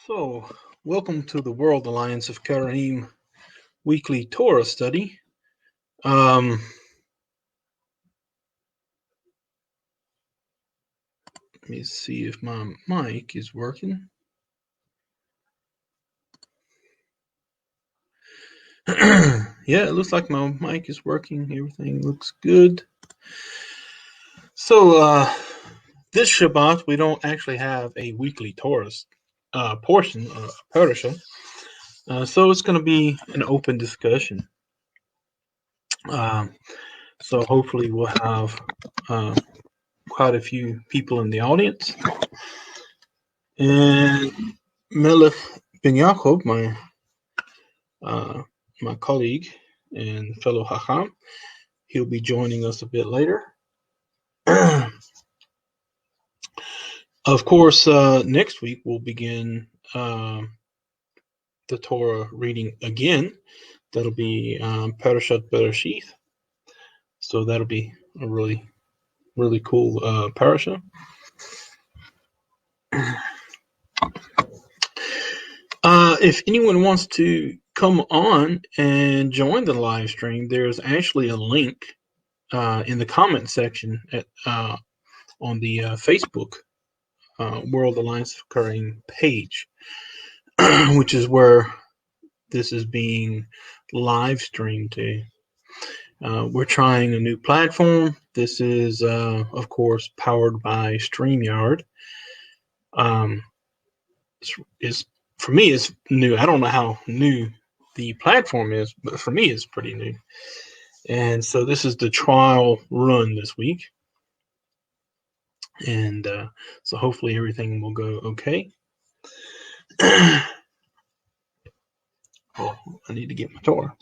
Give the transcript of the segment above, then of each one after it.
So, welcome to the World Alliance of Qara'im weekly Torah study. Let me see if my mic is working. Yeah, it looks like my mic is working. Everything looks good. So, this Shabbat, we don't actually have a weekly Torah portion, parasha. So it's going to be an open discussion. So hopefully we'll have quite a few people in the audience. And Melech Ben Yaakov, my colleague and fellow Hakham, he'll be joining us a bit later. Of course, next week we'll begin the Torah reading again. That'll be Parashat Bereshith. So that'll be a really, really cool parasha. If anyone wants to come on and join the live stream, there's actually a link in the comment section on the Facebook World Alliance of Qara'im page, which is where this is being live streamed to. We're trying a new platform. This is, of course, powered by StreamYard. For me, it's new. I don't know how new the platform is, but for me, it's pretty new. And so this is the trial run this week. And so hopefully everything will go okay. Oh, I need to get my Torah.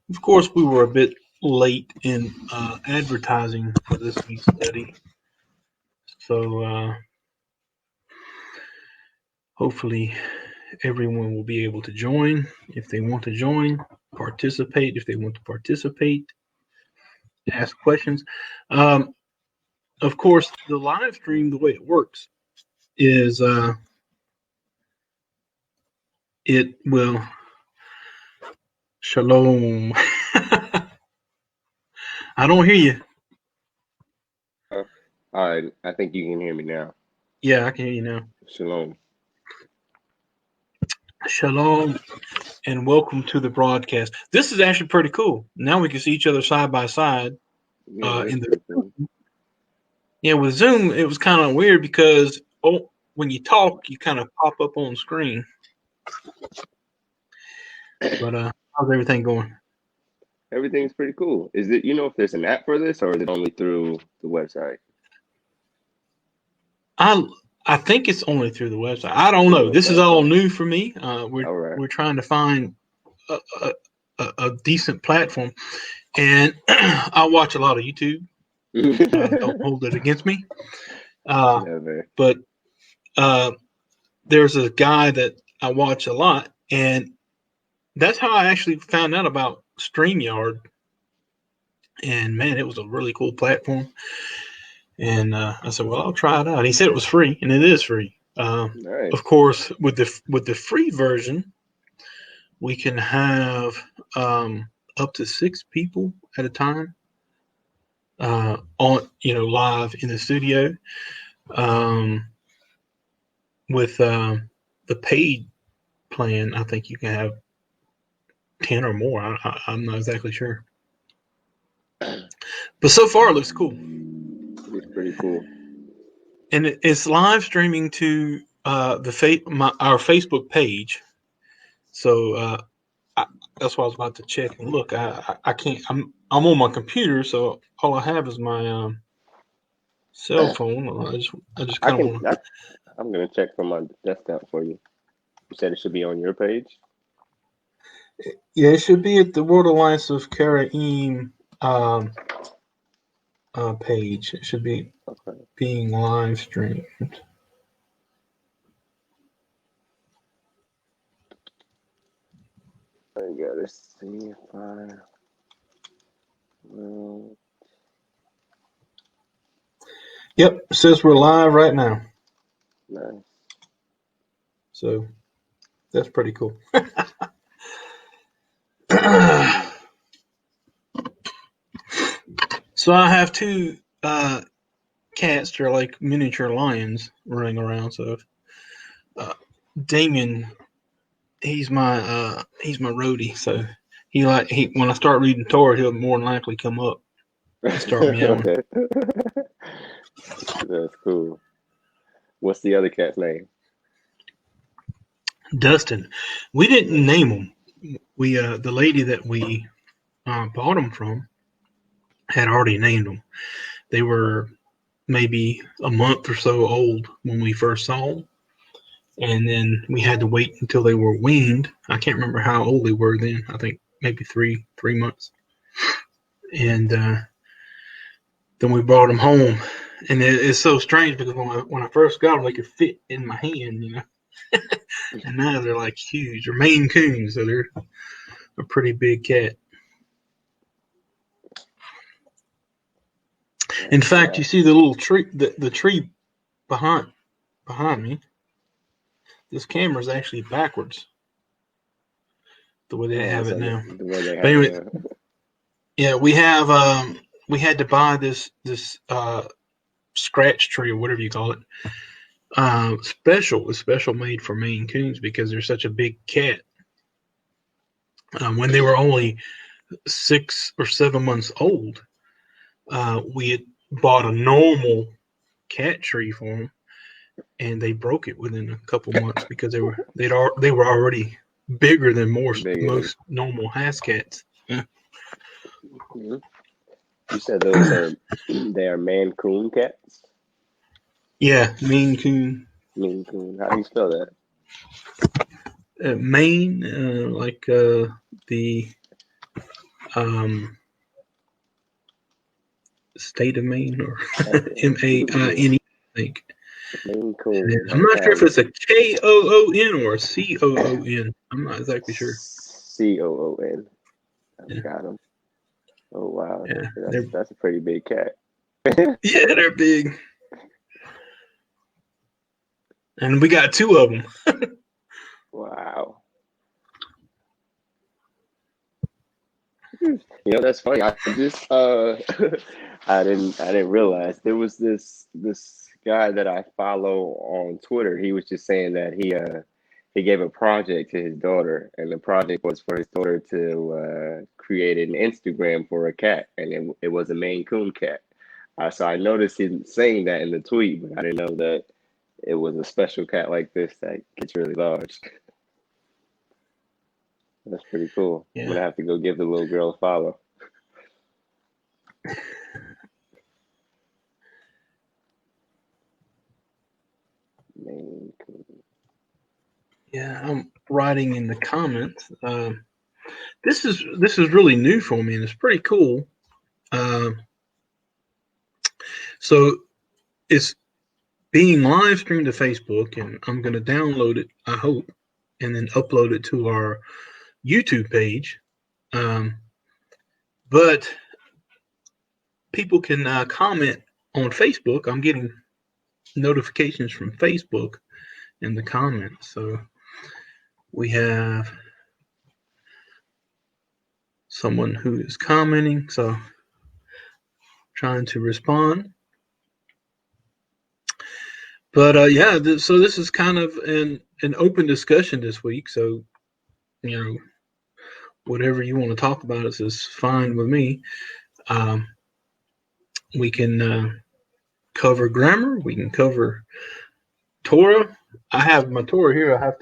Of course, we were a bit late in advertising for this week's study. So hopefully everyone will be able to join if they want to join, participate if they want to participate, ask questions. Of course, the live stream, the way it works is it will shalom. I don't hear you. All right, I think you can hear me now. Yeah, I can hear you now. Shalom. Shalom, and welcome to the broadcast. This is actually pretty cool. Now we can see each other side by side. Yeah, In the yeah, with Zoom, it was kind of weird because when you talk, you kind of pop up on screen. But how's everything going? Everything's pretty cool. Is it, if there's an app for this, or is it only through the website? I think it's only through the website. I don't know. This is all new for me. We're trying to find a decent platform, and I watch a lot of YouTube. Don't hold it against me. But there's a guy that I watch a lot, and that's how I actually found out about StreamYard. And man, it was a really cool platform. And I said, well, I'll try it out. He said it was free, and it is free. Nice. Of course, with the free version, we can have up to 6 people at a time on live in the studio. With the paid plan, I think you can have 10 or more. I'm not exactly sure, but so far it looks cool. It's pretty cool, and it's live streaming to our Facebook page. So that's what I was about to check and look. I can't. I'm on my computer, so all I have is my cell phone. I just kind of want to. I'm gonna check from my desktop for you. You said it should be on your page. Yeah, it should be at the World Alliance of Qara'im page. It should be Okay. being live streamed. I gotta see if I will. Yep, it says we're live right now. Nice. So that's pretty cool. So I have two cats that are like miniature lions running around. So Damien, he's my roadie. So he when I start reading Torah, he'll more than likely come up and start meowing. Okay. That's cool. What's the other cat's name? Dustin. We didn't name him. We the lady that we bought him from had already named them. They were maybe a month or so old when we first saw them. And then we had to wait until they were weaned. I can't remember how old they were then. I think maybe three months. And then we brought them home. And it's so strange because when I first got them, they could fit in my hand, you know. And now they're like huge. They're Maine Coons, so they're a pretty big cat. In fact, you see the little tree, the tree behind me. This camera is actually backwards, the way they have it now. The way they have but anyway, it now. Yeah, we had to buy this scratch tree or whatever you call it. Special made for Maine Coons because they're such a big cat. When they were only 6 or 7 months old, we had bought a normal cat tree for them, and they broke it within a couple months because they were already bigger than most normal house cats. Yeah. Mm-hmm. You said they are Maine Coon cats? Yeah, Maine Coon. Maine Coon. How do you spell that? Maine, like the state of Maine, or Maine, I think. Maine Coon. I'm not sure if it's a Koon or a Coon. I'm not exactly sure. Coon. I Yeah. got him. Oh wow, Yeah, that's a pretty big cat. Yeah, they're big. And we got 2 of them. Wow. You know, that's funny. I just I didn't realize there was this guy that I follow on Twitter. He was just saying that he gave a project to his daughter, and the project was for his daughter to create an Instagram for a cat, and it was a Maine Coon cat. So I noticed him saying that in the tweet, but I didn't know that it was a special cat like this that gets really large. That's pretty cool. Yeah. I'm gonna have to go give the little girl a follow. Maine Coon. Yeah, I'm writing in the comments. This is really new for me, and it's pretty cool. So it's being live streamed to Facebook, and I'm going to download it, I hope, and then upload it to our YouTube page. But people can comment on Facebook. I'm getting notifications from Facebook in the comments. So we have someone who is commenting, so trying to respond. But yeah, so this is kind of an open discussion this week. So, you know, whatever you want to talk about is fine with me. We can cover grammar. We can cover Torah. I have my Torah here. I have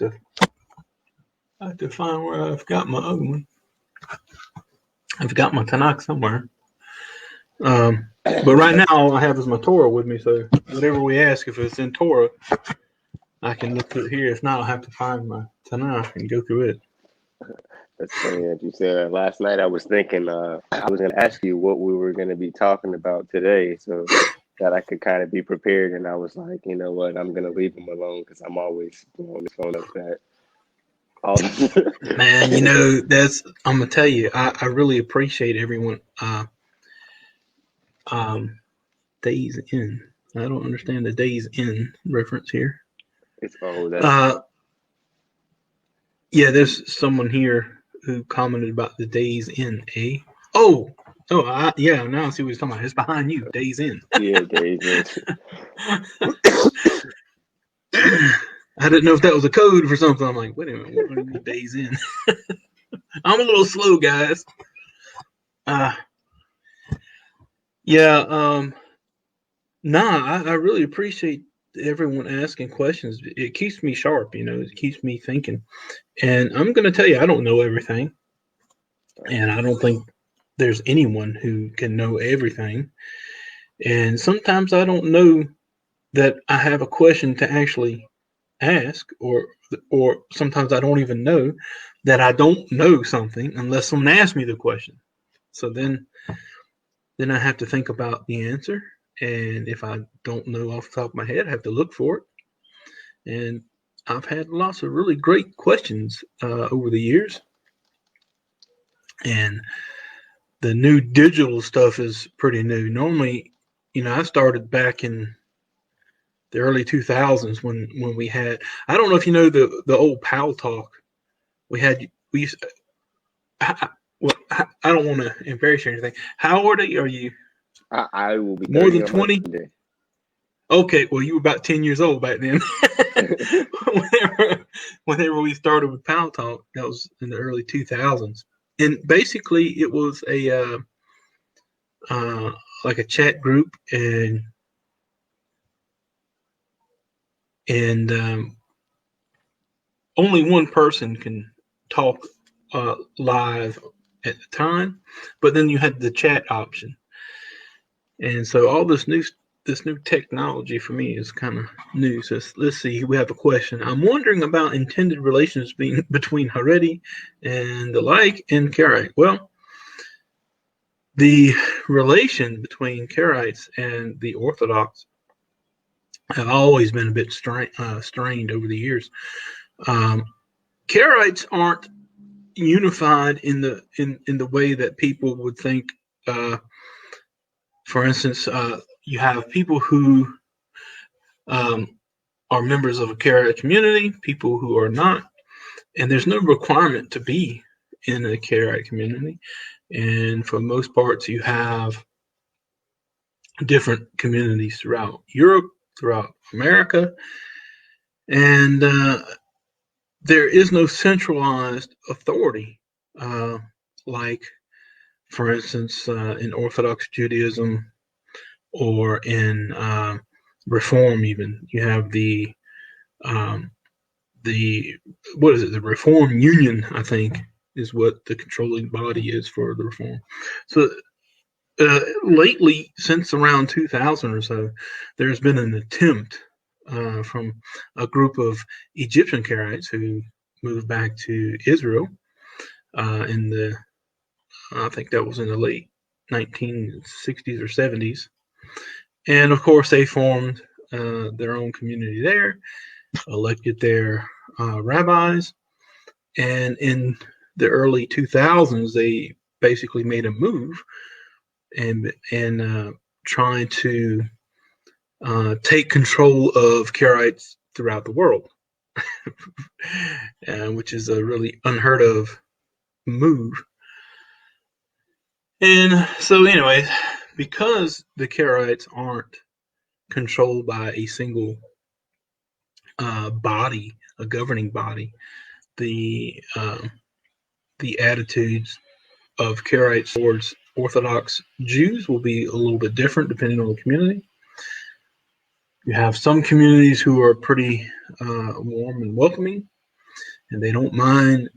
to find where I've got my other one. I've got my Tanakh somewhere. But right now, all I have is my Torah with me. So whatever we ask, if it's in Torah, I can look through it here. If not, I'll have to find my Tanakh and go through it. That's funny that you said that. Last night I was thinking I was going to ask you what we were going to be talking about today, so that I could kind of be prepared. And I was like, you know what, I'm going to leave him alone because I'm always blowing his phone up that all. Man, I'm gonna tell you, I really appreciate everyone. Days in. I don't understand the days in reference here. It's that's Yeah, there's someone here who commented about the days in. Oh, yeah. Now I see what he's talking about. It's behind you. Days in. yeah, days in. I didn't know if that was a code for something. I'm like, wait a minute, what do you mean days in? I'm a little slow, guys. Yeah. I really appreciate everyone asking questions. It keeps me sharp, it keeps me thinking. And I'm going to tell you, I don't know everything. And I don't think there's anyone who can know everything. And sometimes I don't know that I have a question to actually ask, or sometimes I don't even know that I don't know something unless someone asks me the question. So then I have to think about the answer. And if I don't know off the top of my head, I have to look for it. And I've had lots of really great questions over the years. And the new digital stuff is pretty new. Normally, I started back in the early 2000s when we had, I don't know if you know the old Pal Talk. We used, I don't want to embarrass you or anything. How old are you? I will be more than 20. Okay, well, you were about 10 years old back then. whenever we started with Pal Talk, that was in the early 2000s, and basically it was a like a chat group, and only one person can talk live at the time, but then you had the chat option. And so all this new technology for me is kind of new. So let's see. We have a question. I'm wondering about intended relations between Haredi and the like and Karaite. Well, the relation between Karaites and the Orthodox have always been a bit strained over the years. Karaites aren't unified in the way that people would think. For instance, you have people who are members of a Karaite community, people who are not, and there's no requirement to be in a Karaite community. And for most parts, you have different communities throughout Europe, throughout America, and there is no centralized authority, like, for instance, in Orthodox Judaism or in Reform. Even you have the Reform Union, I think, is what the controlling body is for the Reform. So lately, since around 2000 or so, there's been an attempt from a group of Egyptian Karaites who moved back to Israel I think that was in the late 1960s or 70s. And of course, they formed their own community there, elected their rabbis, and in the early 2000s, they basically made a move and trying to take control of Karaites throughout the world, which is a really unheard of move. And so, anyways, because the Karaites aren't controlled by a single body, a governing body, the attitudes of Karaites towards Orthodox Jews will be a little bit different depending on the community. You have some communities who are pretty warm and welcoming, and they don't mind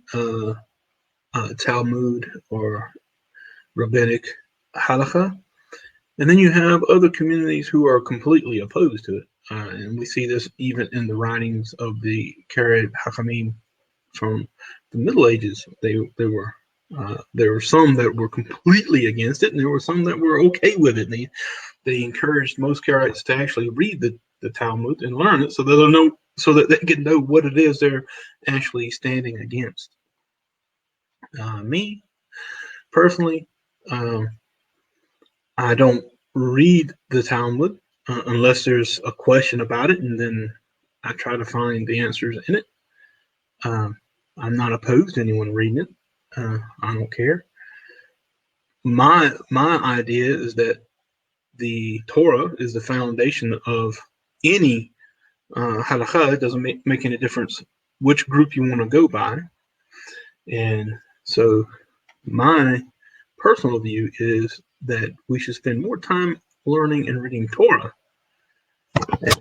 Talmud or rabbinic halakha. And then you have other communities who are completely opposed to it. And we see this even in the writings of the Karaite Hakhams, from the Middle Ages. There were some that were completely against it, and there were some that were okay with it. And they encouraged most Karaites to actually read the Talmud and learn it, so that they'll know, so that they can know what it is they're actually standing against. Me personally, I don't read the Talmud unless there's a question about it, and then I try to find the answers in it. I'm not opposed to anyone reading it. I don't care. My idea is that the Torah is the foundation of any halakha. It doesn't make any difference which group you want to go by. And so my personal view is that we should spend more time learning and reading Torah.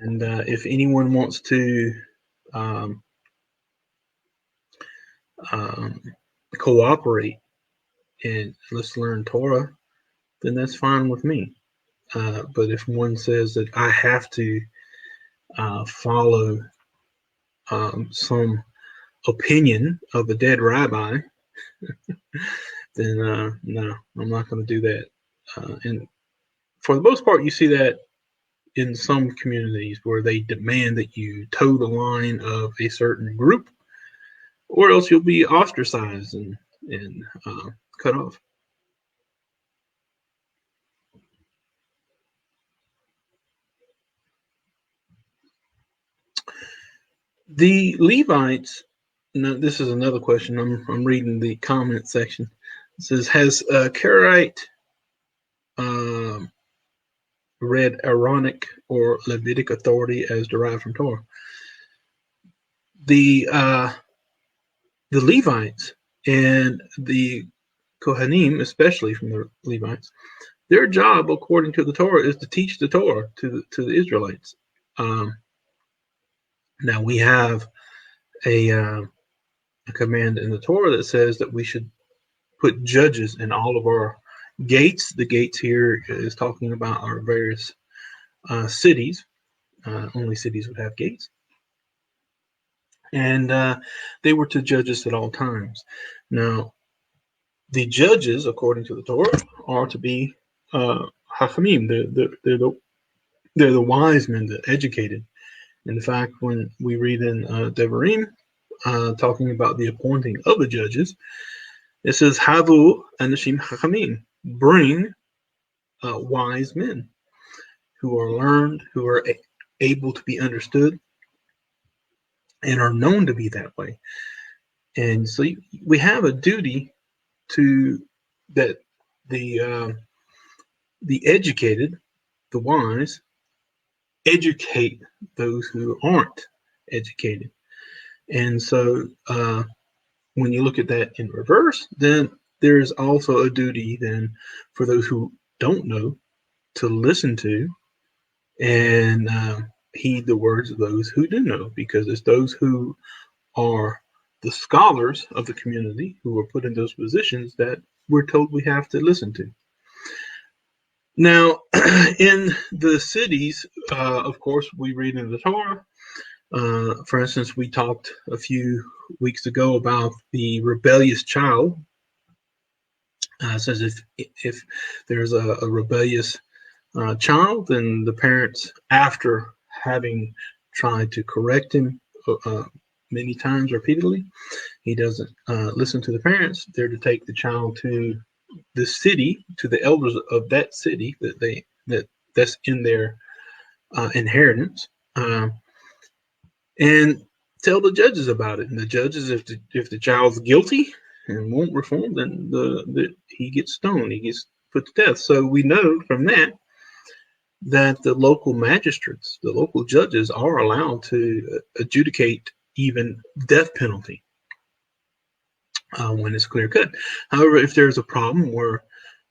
And if anyone wants to cooperate and let's learn Torah, then that's fine with me. But if one says that I have to follow some opinion of a dead rabbi, then no, I'm not going to do that. And for the most part, you see that in some communities where they demand that you toe the line of a certain group, or else you'll be ostracized and cut off. The Levites. Now, this is another question. I'm reading the comment section. It says, has Karaite read Aaronic or Levitic authority as derived from Torah? The Levites and the Kohanim, especially from the Levites, their job, according to the Torah, is to teach the Torah to the Israelites. Now we have a command in the Torah that says that we should put judges in all of our gates. The gates here is talking about our various cities. Only cities would have gates. And they were to judge us at all times. Now, the judges, according to the Torah, are to be Hakhams. They're the wise men, the educated. In fact, when we read in Devarim, talking about the appointing of the judges, it says, Havu Anashim Hachamim, bring wise men who are learned, who are able to be understood, and are known to be that way. And so we have a duty to that the educated, the wise, educate those who aren't educated. And so when you look at that in reverse, then there's also a duty then for those who don't know to listen to and heed the words of those who do know, because it's those who are the scholars of the community who are put in those positions that we're told we have to listen to. Now, in the cities, of course, we read in the Torah. For instance, we talked a few weeks ago about the rebellious child. It says if there's a rebellious child, then the parents, after having tried to correct him many times repeatedly, he doesn't listen to the parents. They're to take the child to the city, to the elders of that city that's in their inheritance, and tell the judges about it. And the judges, if the child's guilty and won't reform, then he gets stoned, he gets put to death. So we know from that the local magistrates, the local judges, are allowed to adjudicate even death penalty when it's clear cut. However, if there's a problem where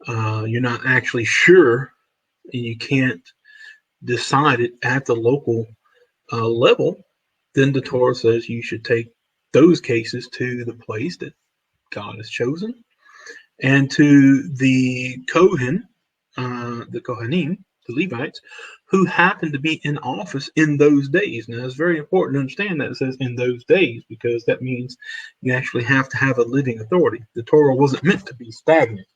you're not actually sure and you can't decide it at the local level, then the Torah says you should take those cases to the place that God has chosen, and to the Kohanim, the Levites, who happened to be in office in those days. Now, it's very important to understand that it says in those days, because that means you actually have to have a living authority. The Torah wasn't meant to be stagnant.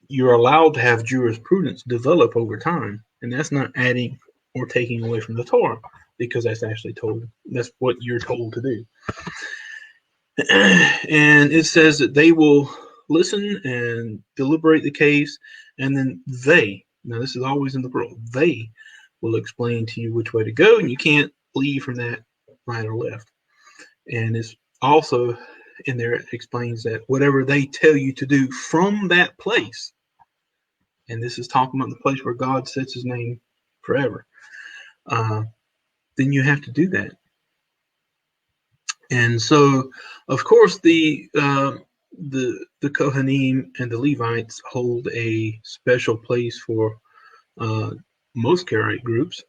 You're allowed to have jurisprudence develop over time, and that's not adding or taking away from the Torah, because that's actually told. That's what you're told to do. And it says that they will listen and deliberate the case, and then they, now this is always in the plural, they will explain to you which way to go, and you can't leave from that right or left. And it's also in there, it explains that whatever they tell you to do from that place, and this is talking about the place where God sets his name forever, then you have to do that. And so, of course, the Kohanim and the Levites hold a special place for most Qara'ite groups,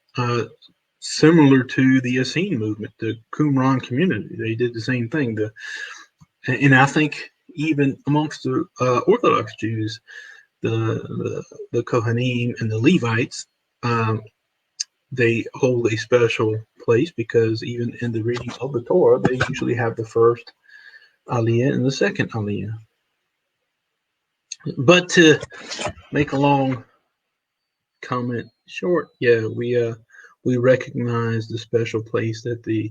similar to the Essene movement, the Qumran community. They did the same thing. And I think even amongst the Orthodox Jews, the Kohanim and the Levites, they hold a special place, because even in the reading of the Torah, they usually have the first aliyah and the second aliyah. But to make a long comment short, yeah, we recognize the special place that the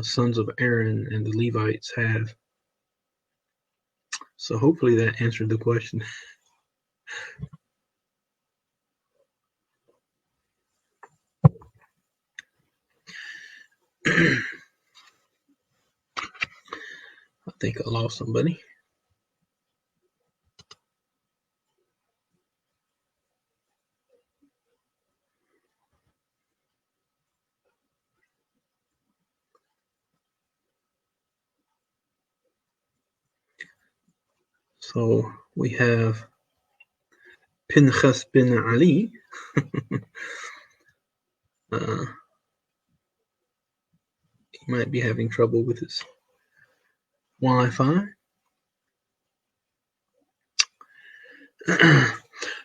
sons of Aaron and the Levites have. So hopefully that answered the question. I think I lost somebody. So we have Pinchas bin Ali. He might be having trouble with his Wi-Fi.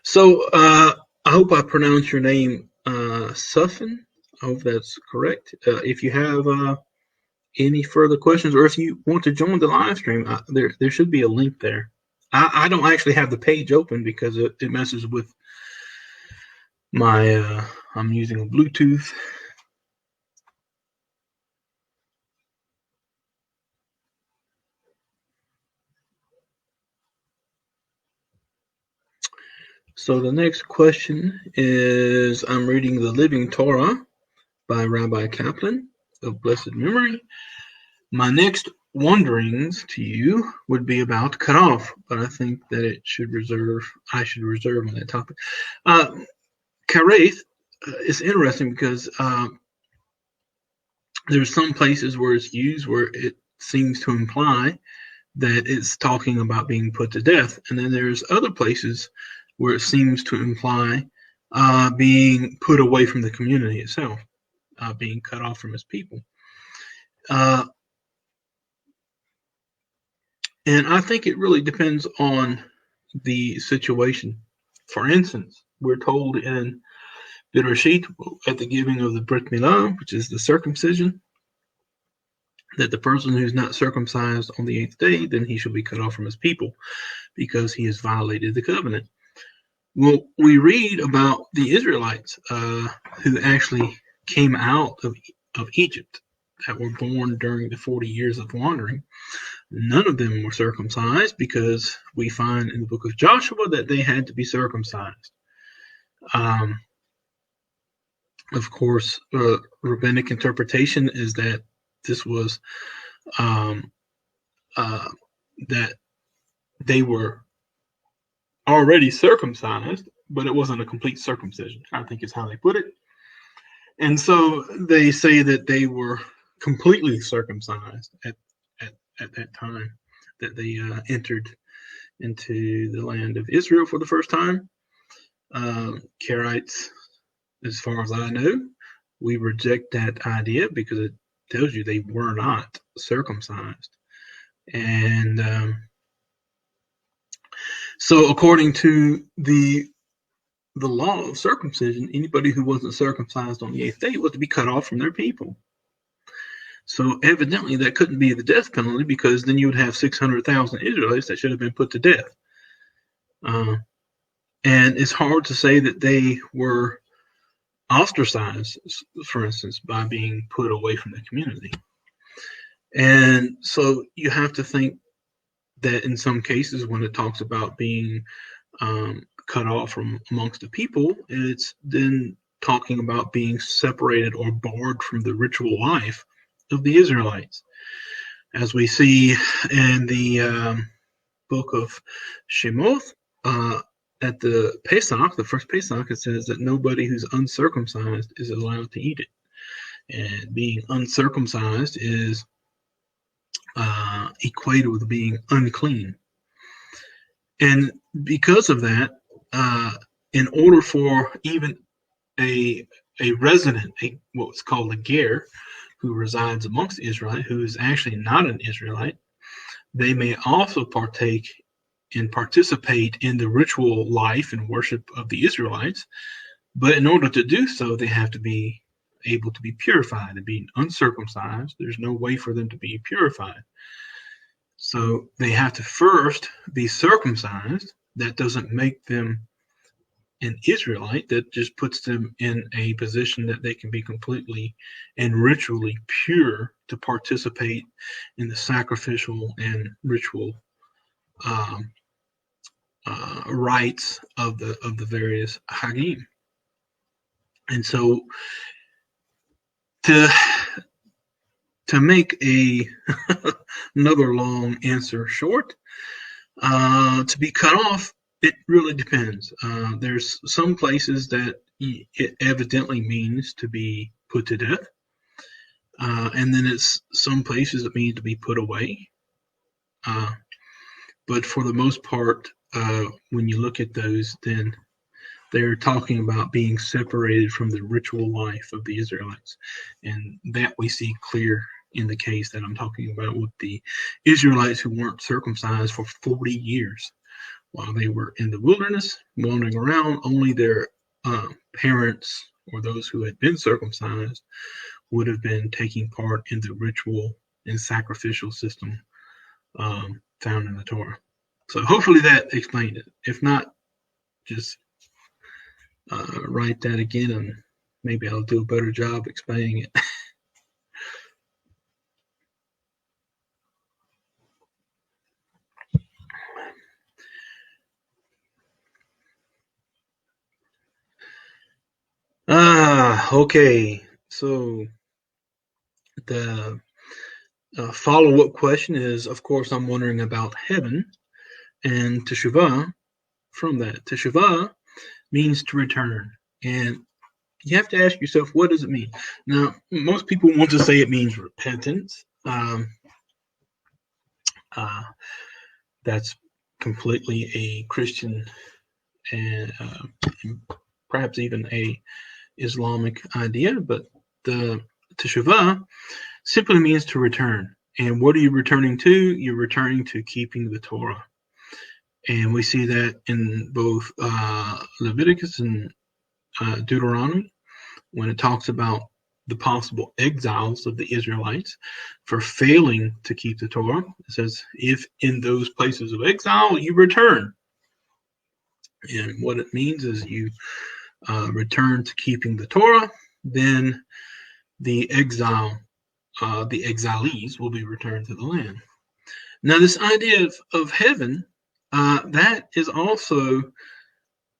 So I hope I pronounced your name Sufin. I hope that's correct. If you have any further questions, or if you want to join the live stream, there should be a link there. I don't actually have the page open because it messes with my I'm using a Bluetooth. So the next question is, I'm reading the Living Torah by Rabbi Kaplan of blessed memory. My next wonderings to you would be about cutoff, but I think that I should reserve on that topic. Kareth is interesting because there's some places where it's used where it seems to imply that it's talking about being put to death, and then there's other places where it seems to imply being put away from the community itself, being cut off from his people. And I think it really depends on the situation. For instance, we're told in Bereshit, at the giving of the Brit Milah, which is the circumcision, that the person who's not circumcised on the 8th day, then he shall be cut off from his people because he has violated the covenant. Well, we read about the Israelites who actually came out of Egypt, that were born during the 40 years of wandering. None of them were circumcised, because we find in the book of Joshua that they had to be circumcised. Of course, rabbinic interpretation is that this was that they were already circumcised, but it wasn't a complete circumcision, I think is how they put it. And so they say that they were completely circumcised at that time that they entered into the land of Israel for the first time. Karaites, as far as I know, we reject that idea because it tells you they were not circumcised. And so according to the the law of circumcision, anybody who wasn't circumcised on the 8th day was to be cut off from their people. So evidently that couldn't be the death penalty, because then you would have 600,000 Israelites that should have been put to death. And it's hard to say that they were ostracized, for instance, by being put away from the community. And so you have to think that in some cases, when it talks about being cut off from amongst the people, it's then talking about being separated or barred from the ritual life of the Israelites. As we see in the book of Shemoth, at the Pesach, the first Pesach, it says that nobody who's uncircumcised is allowed to eat it. And being uncircumcised is equated with being unclean. And because of that, in order for even a resident, what's called a ger, who resides amongst the Israelite, who is actually not an Israelite, they may also partake and participate in the ritual life and worship of the Israelites. But in order to do so, they have to be able to be purified. And being uncircumcised, there's no way for them to be purified. So they have to first be circumcised. That doesn't make them an Israelite. That just puts them in a position that they can be completely and ritually pure to participate in the sacrificial and ritual rites of the various Hakhams. And so to make another long answer short, to be cut off, it really depends. There's some places that it evidently means to be put to death, and then it's some places it means to be put away. But for the most part, when you look at those, then they're talking about being separated from the ritual life of the Israelites. And that we see clear in the case that I'm talking about with the Israelites who weren't circumcised for 40 years. While they were in the wilderness, wandering around, only their parents or those who had been circumcised would have been taking part in the ritual and sacrificial system found in the Torah. So hopefully that explained it. If not, just write that again, and maybe I'll do a better job explaining it. Okay. So the follow-up question is, of course, I'm wondering about heaven and teshuvah. From that, teshuvah means to return, and you have to ask yourself, what does it mean? Now, most people want to say it means repentance. That's completely a Christian and perhaps even a Islamic idea, but the teshuvah simply means to return. And what are you returning to? You're returning to keeping the Torah. And we see that in both Leviticus and Deuteronomy, when it talks about the possible exiles of the Israelites for failing to keep the Torah. It says, if in those places of exile you return. And what it means is you return to keeping the Torah, then the exilees will be returned to the land. Now, this idea of heaven, that is also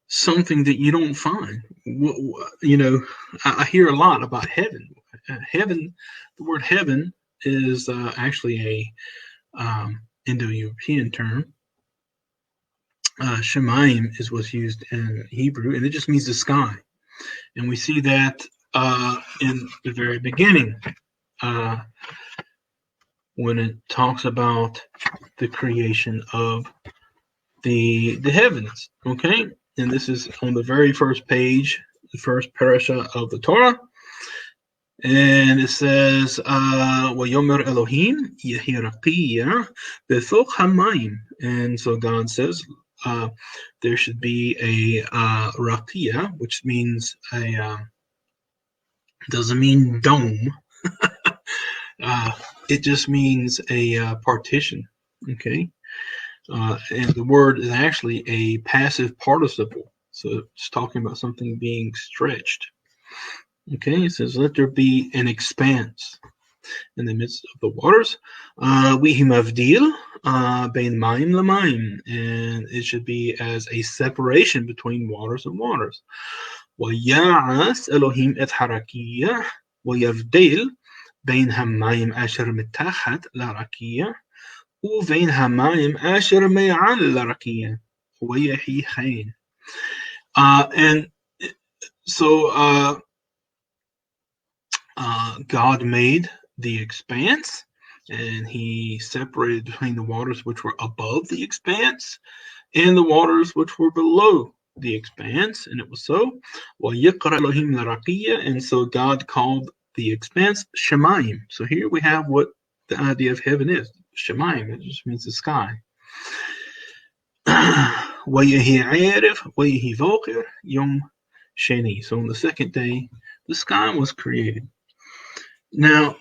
something that you don't find. You know, I hear a lot about heaven. Heaven, the word heaven is actually a Indo-European term. Shemayim is what's used in Hebrew, and it just means the sky. And we see that in the very beginning when it talks about the creation of the heavens. Okay, and this is on the very first page, the first parasha of the Torah. And it says, "Vayomer Elohim yehi rakia b'thoch hamayim." And so God says, there should be a rakia, which means doesn't mean dome. It just means a partition. Okay, and the word is actually a passive participle, so it's talking about something being stretched. Okay, it says, "Let there be an expanse in the midst of the waters." Wihi mavdil bein mayim lamayim, and it should be as a separation between waters and waters. ويعس إلهيم את הרקיע ויבדיל בין המים אשר מתחת לרקיע ובין המים אשר מעל לרקיע ויהי כן. And so God made the expanse, and he separated between the waters which were above the expanse and the waters which were below the expanse, and it was so. And so God called the expanse Shemayim. So here we have what the idea of heaven is. Shemayim, it just means the sky. So on the second day, the sky was created. Now,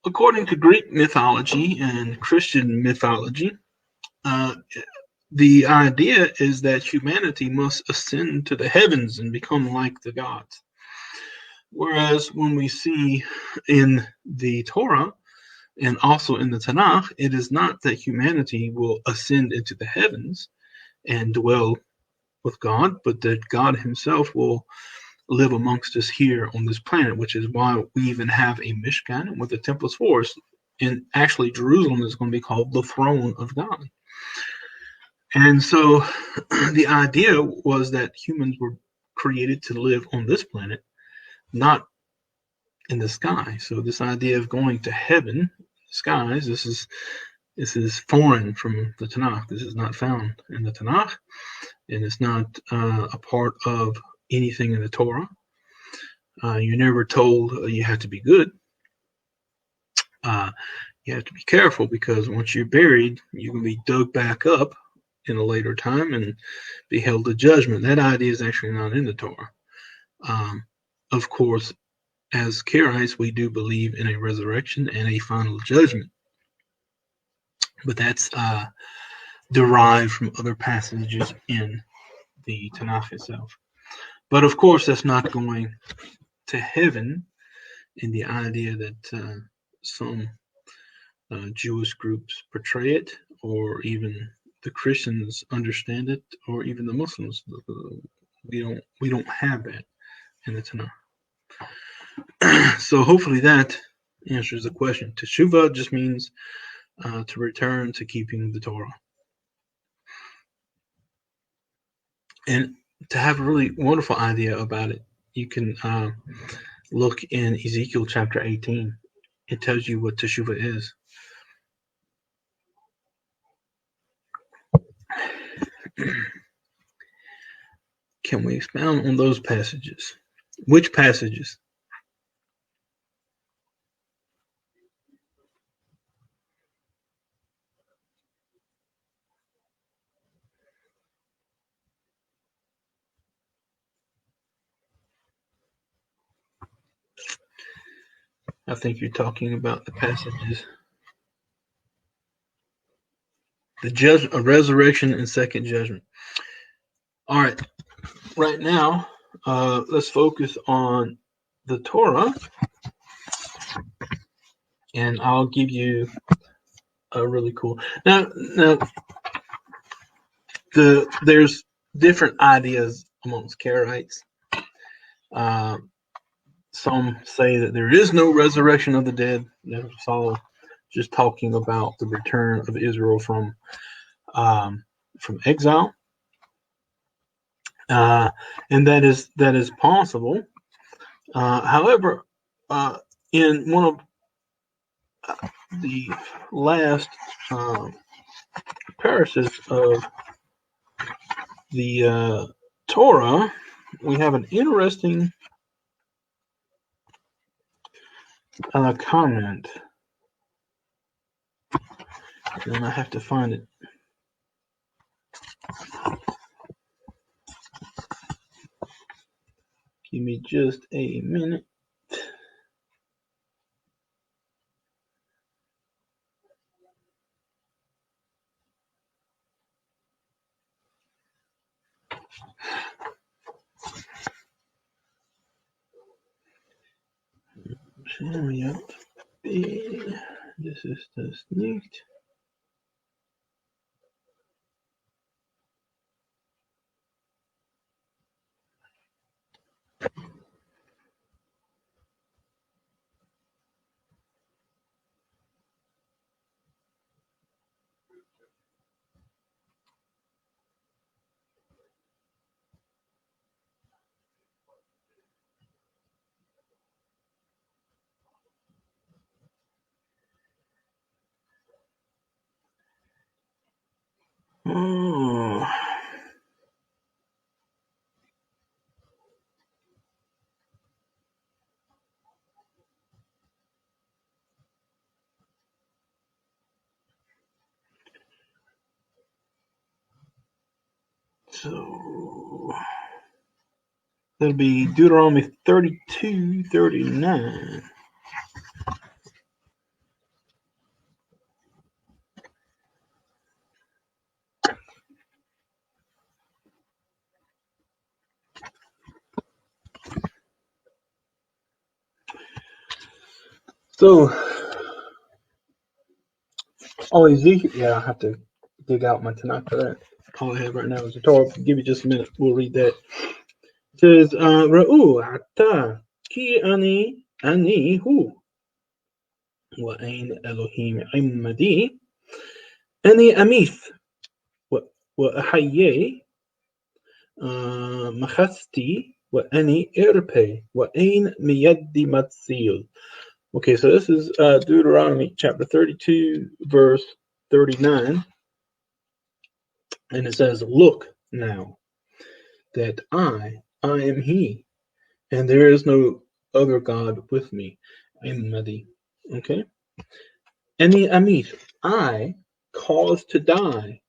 according to Greek mythology and Christian mythology, the idea is that humanity must ascend to the heavens and become like the gods. Whereas when we see in the Torah and also in the Tanakh, it is not that humanity will ascend into the heavens and dwell with God, but that God himself will live amongst us here on this planet, which is why we even have a Mishkan with the temple for us. And actually, Jerusalem is going to be called the throne of God. And so the idea was that humans were created to live on this planet, not in the sky. So this idea of going to heaven, skies, this is foreign from the Tanakh. This is not found in the Tanakh, and it's not a part of anything in the Torah. You're never told you have to be good. You have to be careful, because once you're buried, you can be dug back up in a later time and be held to judgment. That idea is actually not in the Torah. Of course, as Qara'im, we do believe in a resurrection and a final judgment, but that's derived from other passages in the Tanakh itself. But of course, that's not going to heaven in the idea that some Jewish groups portray it, or even the Christians understand it, or even the Muslims. We don't have that in the Tanakh. So hopefully that answers the question. Teshuvah just means to return to keeping the Torah. And to have a really wonderful idea about it, you can look in Ezekiel chapter 18. It tells you what Teshuvah is. Can we expound on those passages? Which passages? I think you're talking about the passages. The resurrection and second judgment. All right. Right now, let's focus on the Torah, and I'll give you a really cool. Now, there's different ideas amongst Karaites. Some say that there is no resurrection of the dead. That's all just talking about the return of Israel from exile, and that is possible. However, in one of the last parishes of the Torah, we have an interesting comment, and I have to find it. Give me just a minute. Ja, das ist das nicht. Oh. So that'll be Deuteronomy 32:39. So, Ezekiel, yeah, I have to dig out my Tanakh for that. All I have right now is the Torah. Give me just a minute. We'll read that. It says, Ra'u ata ki ani hu wa ain Elohim imadi ani amith wa ahayye machasti wa ani irpe wa ain miyaddi matzil. Okay, so this is Deuteronomy chapter 32, verse 39. And it says, look now that I am he, and there is no other God with me. I'm Madi. Okay? Any Amit, I cause to die.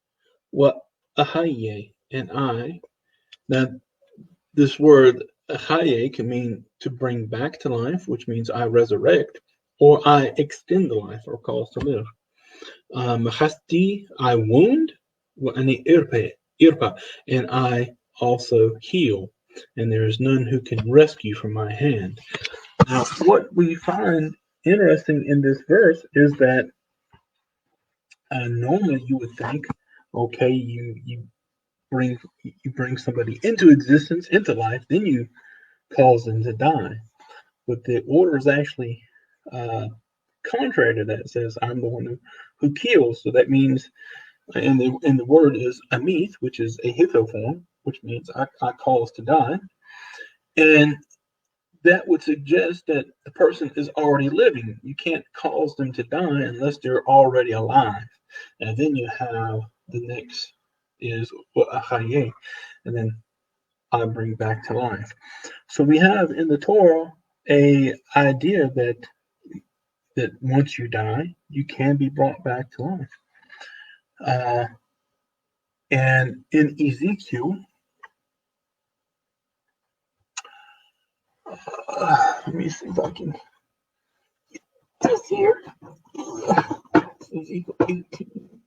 What ahaye, and I. Now, this word ahaye can mean to bring back to life, which means I resurrect, or I extend the life, or cause to live. Mahasti, I wound, and irpa, and I also heal, and there is none who can rescue from my hand. Now, what we find interesting in this verse is that normally you would think, okay, you bring somebody into existence, into life, then you cause them to die. But the order is actually contrary to that. It says, I'm the one who kills. So that means, and the word is amith, which is a hitho form, which means I cause to die. And that would suggest that the person is already living. You can't cause them to die unless they're already alive. And then you have the next is achaye, and then I bring back to life. So we have in the Torah a idea that once you die, you can be brought back to life. And in Ezekiel, let me see if I can get this here. Ezekiel 18.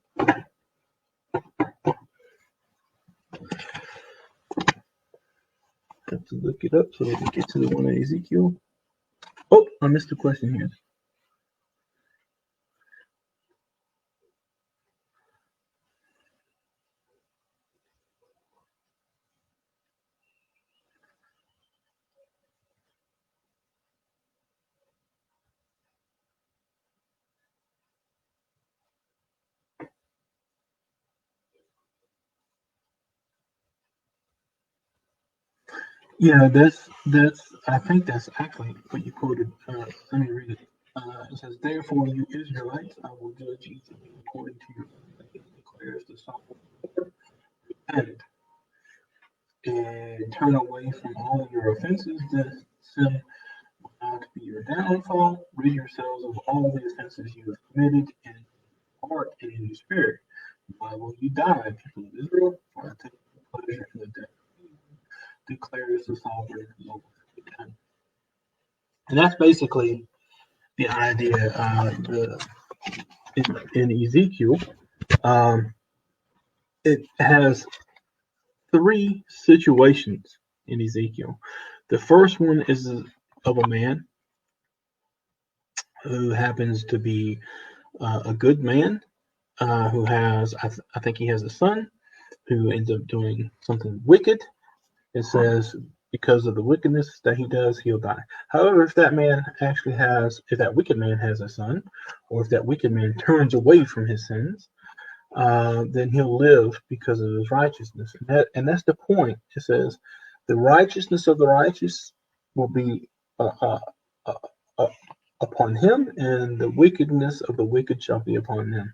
Have to look it up so we can get to the one in Ezekiel. Oh, I missed the question here. Yeah, that's I think that's actually what you quoted. Let me read it. It says, "Therefore, you Israelites, I will judge each of you according to your ways," declares the sovereign Lord. And turn away from all your offenses, that sin will not be your downfall. Rid yourselves of all the offenses you have committed in heart and in your spirit. Why will you die, people of Israel? For I take pleasure in the death, declares the sovereign Lord. And that's basically the idea in Ezekiel. It has 3 situations in Ezekiel. The first one is of a man who happens to be a good man, who has, I think he has a son who ends up doing something wicked. It says because of the wickedness that he does, he'll die. However, if that wicked man has a son, or if that wicked man turns away from his sins, then he'll live because of his righteousness. And that's the point. It says the righteousness of the righteous will be upon him, and the wickedness of the wicked shall be upon them.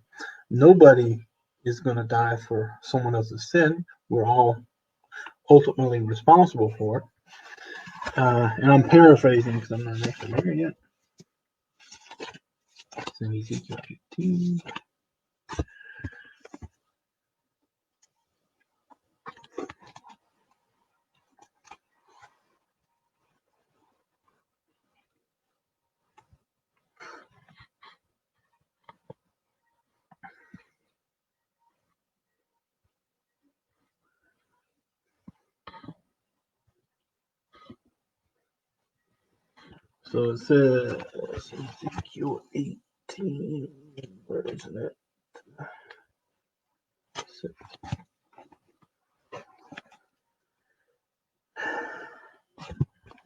Nobody is going to die for someone else's sin. We're all ultimately responsible for it. And I'm paraphrasing because I'm not actually there yet. It's in Ezekiel 18. So it says Ezekiel 18. Where is it?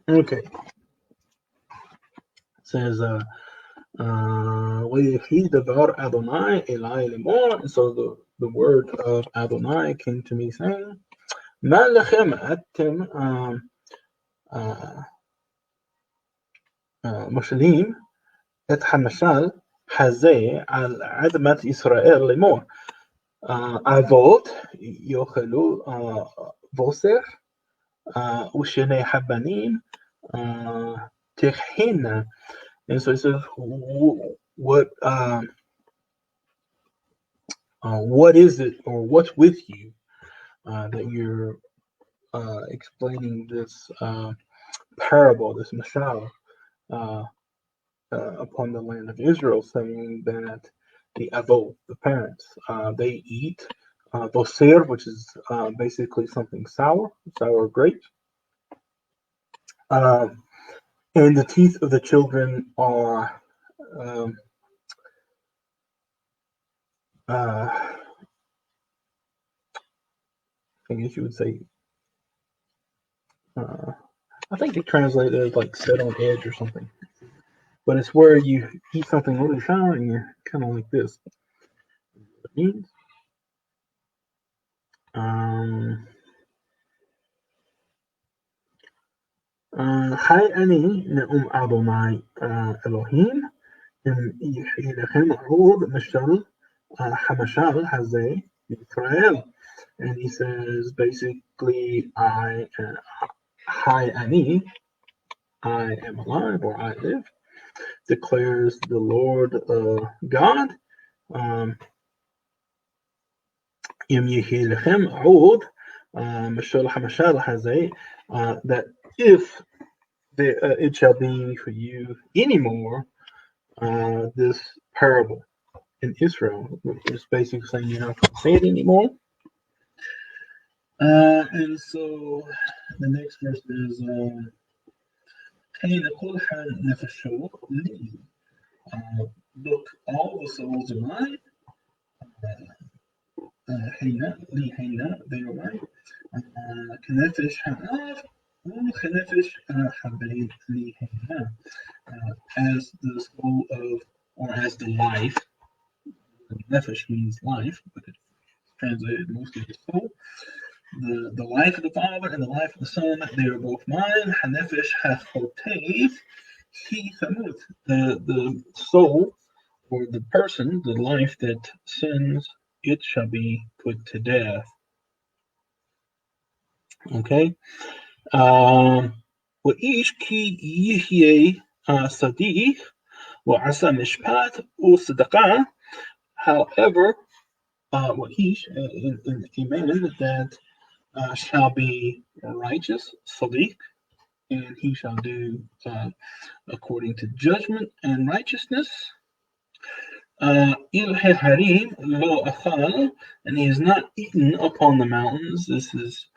Okay. It says, وَيَحِيدَ دَبَرْ Adonai Eli lemor. And so the word of Adonai came to me saying, مَا لَكُمْ أَنْتُمْ مُشْرِكِينَ את המשל הזה על אדמת ישראל לאמור, אבות יאכלו בוסר ושני הבנים תחיינה. And so it says, what is it, or what's with you that you're explaining this parable, this mashal, upon the land of Israel, saying that the avot, the parents, they eat boser, which is basically something sour grape. And the teeth of the children are I guess you would say, I think they translate it as like set on edge or something. But it's where you eat something really sour and you're kind of like this. It means. Hi ani ne'um Adonai Elohim im yihi lechem od mishal hamashal hazeh Yisrael. And he says basically, hi ani, I am alive, or I live, declares the Lord God. Im yihi lechem od mishal hamashal hazeh, that if it shall be for you anymore this parable in Israel, which is basically saying you're not going to say it anymore. And so the next verse is look, all the souls are mine. They are mine. Kenefesh ha'av, kenefesh ha'bein li heina. As the soul of, or as the life. Nefesh means life, but it's translated mostly as soul. The life of the Father and the life of the Son, they are both mine. Hanefesh hachotev he samut. The soul, or the person, the life that sins, it shall be put to death. Okay. وإيش كي يحيي صديق وعسى مشبات وصدقاء. However, وإيش in a man that shall be righteous, sadiq, and he shall do according to judgment and righteousness. Il harim lo achal, and he is not eaten upon the mountains. This is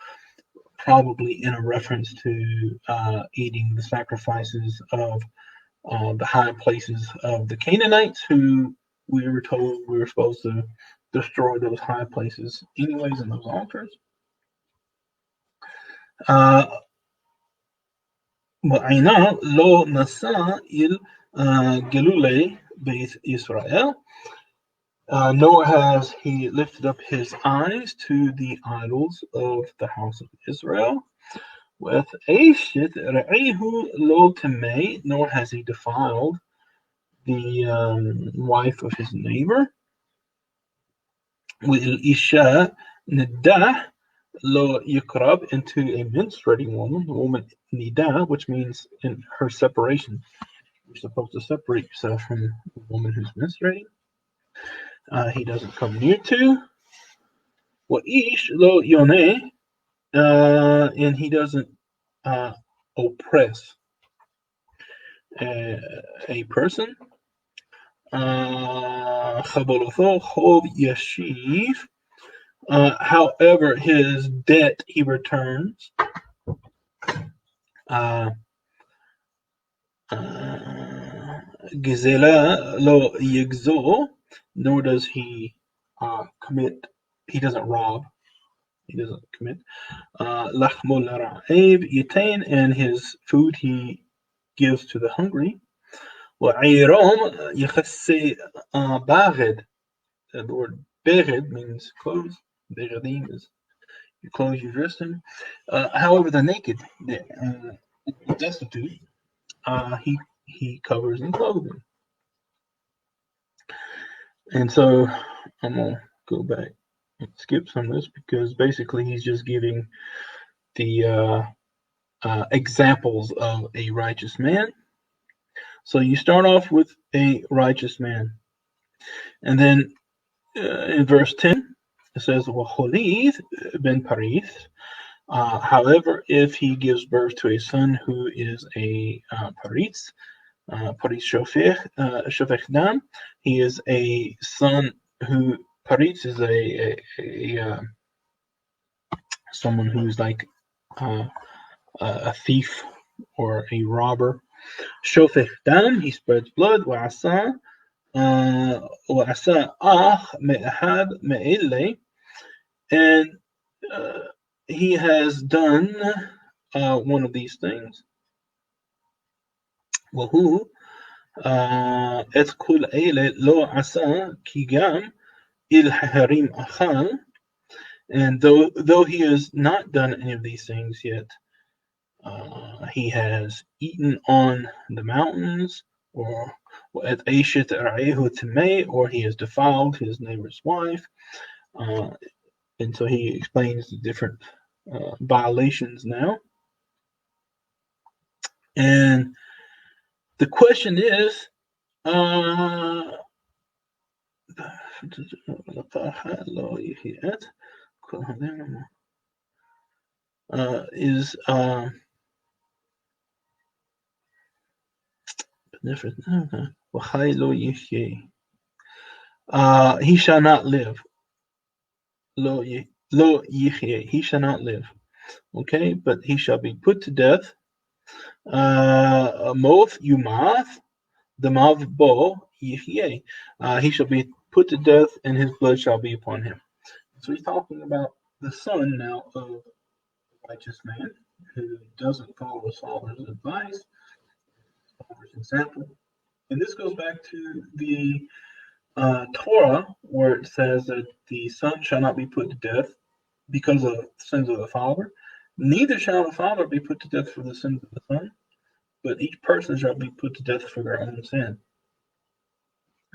probably in a reference to eating the sacrifices of the high places of the Canaanites, who we were told we were supposed to destroy those high places anyways in those altars. وعينا لو نسى il gelule beit Yisrael, nor has he lifted up his eyes to the idols of the house of Israel. With Ashit Ra'ihu lo Tamei, nor has he defiled the wife of his neighbor. With Isha Nidah lo Yukrab, into a menstruating woman Nidah, which means in her separation. You're supposed to separate yourself from a woman who's menstruating. He doesn't come near to. What Ish lo Yoneh, and he doesn't oppress a person. Chabolotho chov yashiv. However, his debt he returns. Gizela lo yigzo, nor does he commit. He doesn't rob. He doesn't commit. Lachmo l'ra'ev yitain, and his food he gives to the hungry. Wa'ayrom yichasse baghed. The word beged means clothes. Begedim is your clothes you dressed in. However, the naked, the destitute, he covers in clothing. And so I'm gonna go back and skip some of this, because basically he's just giving the examples of a righteous man. So you start off with a righteous man, and then in verse 10 it says, "Wacholith ben Parith." However, if he gives birth to a son who is a Parith, Parith Shofech Dam, he is a son who, Parith is a someone who's like a thief or a robber. Shofech Dam, he spreads blood. Wa'asa ach me'ahad me'ele, and he has done one of these things. Wahu et kul ele lo asa ki gam il harim achal, and though he has not done any of these things yet, he has eaten on the mountains, or at Ashet Ra'ehu Tamei, or he has defiled his neighbor's wife. And so he explains the different violations now. And the question is, he shall not live. Lo yichye, he shall not live. Okay, but he shall be put to death. Moth yumath, the mav bo yichye. He shall be put to death, and his blood shall be upon him. So he's talking about the son now of a righteous man who doesn't follow his father's advice, father's example. And this goes back to the Torah, where it says that the son shall not be put to death because of the sins of the father. Neither shall the father be put to death for the sins of the son, but each person shall be put to death for their own sin.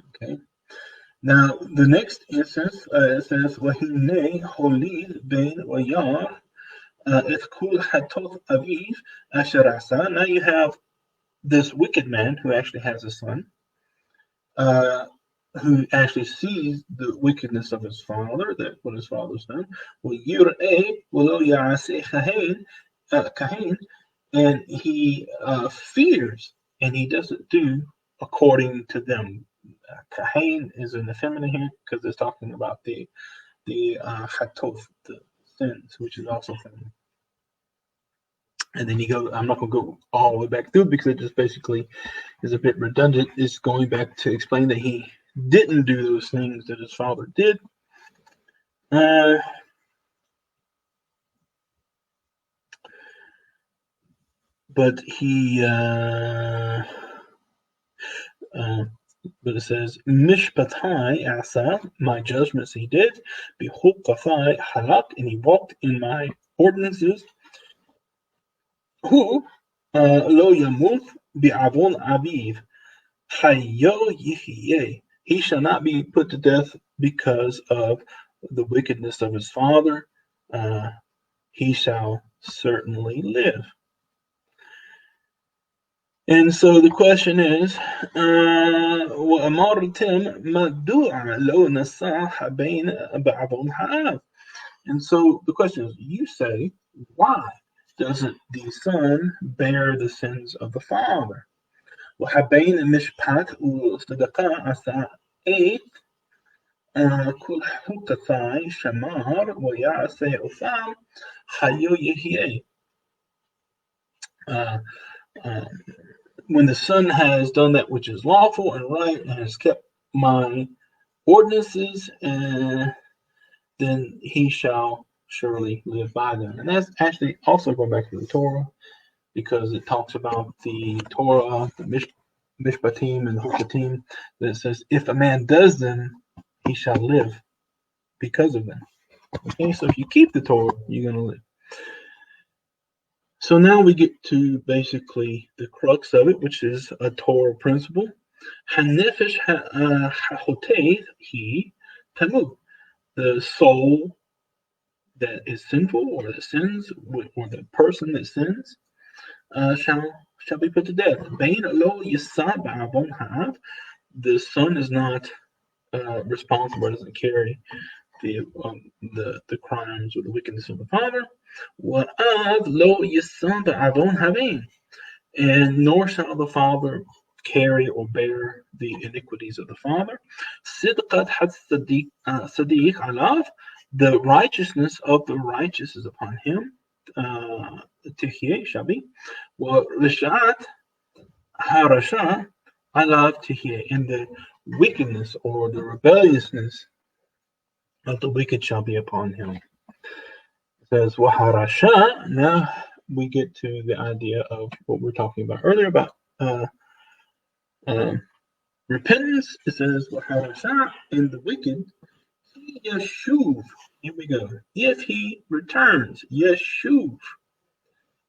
Okay. Now, the next instance says, "Wahine holid ben wayar et kul hatot aviv asher asa." Now you have this wicked man who actually has a son, who actually sees the wickedness of his father, that what his father's done. and he fears, and he doesn't do according to them. Kahain is in the feminine here because it's talking about the chatof, the sins, which is also feminine. And then I'm not going to go all the way back through because it just basically is a bit redundant. It's going back to explain that he didn't do those things that his father did. But it says, Mishpatai asa, my judgments he did, Bihukafai halak, and he walked in my ordinances. Who lo yamut bi'avon aviv, hayo yihyeh. He shall not be put to death because of the wickedness of his father. He shall certainly live. And so the question is, and so the question is, you say, why doesn't the son bear the sins of the father? When the son has done that which is lawful and right and has kept my ordinances, then he shall surely live by them. And that's actually also going back to the Torah, because it talks about the Torah, the Mishpatim and the Hukatim, that says, if a man does them, he shall live because of them. Okay, so if you keep the Torah, you're going to live. So now we get to basically the crux of it, which is a Torah principle. Hanefesh ha'hoteh he tamut. The soul that is sinful, or that sins, or the person that sins, shall be put to death. The son is not responsible, doesn't carry the crimes or the wickedness of the father. And nor shall the father carry or bear the iniquities of the father. The righteousness of the righteous is upon him. Tihyeh shall be. Rishat harasha alav tihyeh, and the wickedness or the rebelliousness of the wicked shall be upon him. It says waharasha. Now we get to the idea of what we were talking about earlier about repentance. It says waharasha, and the wicked, yeshuv. Here we go. If he returns, yeshuv.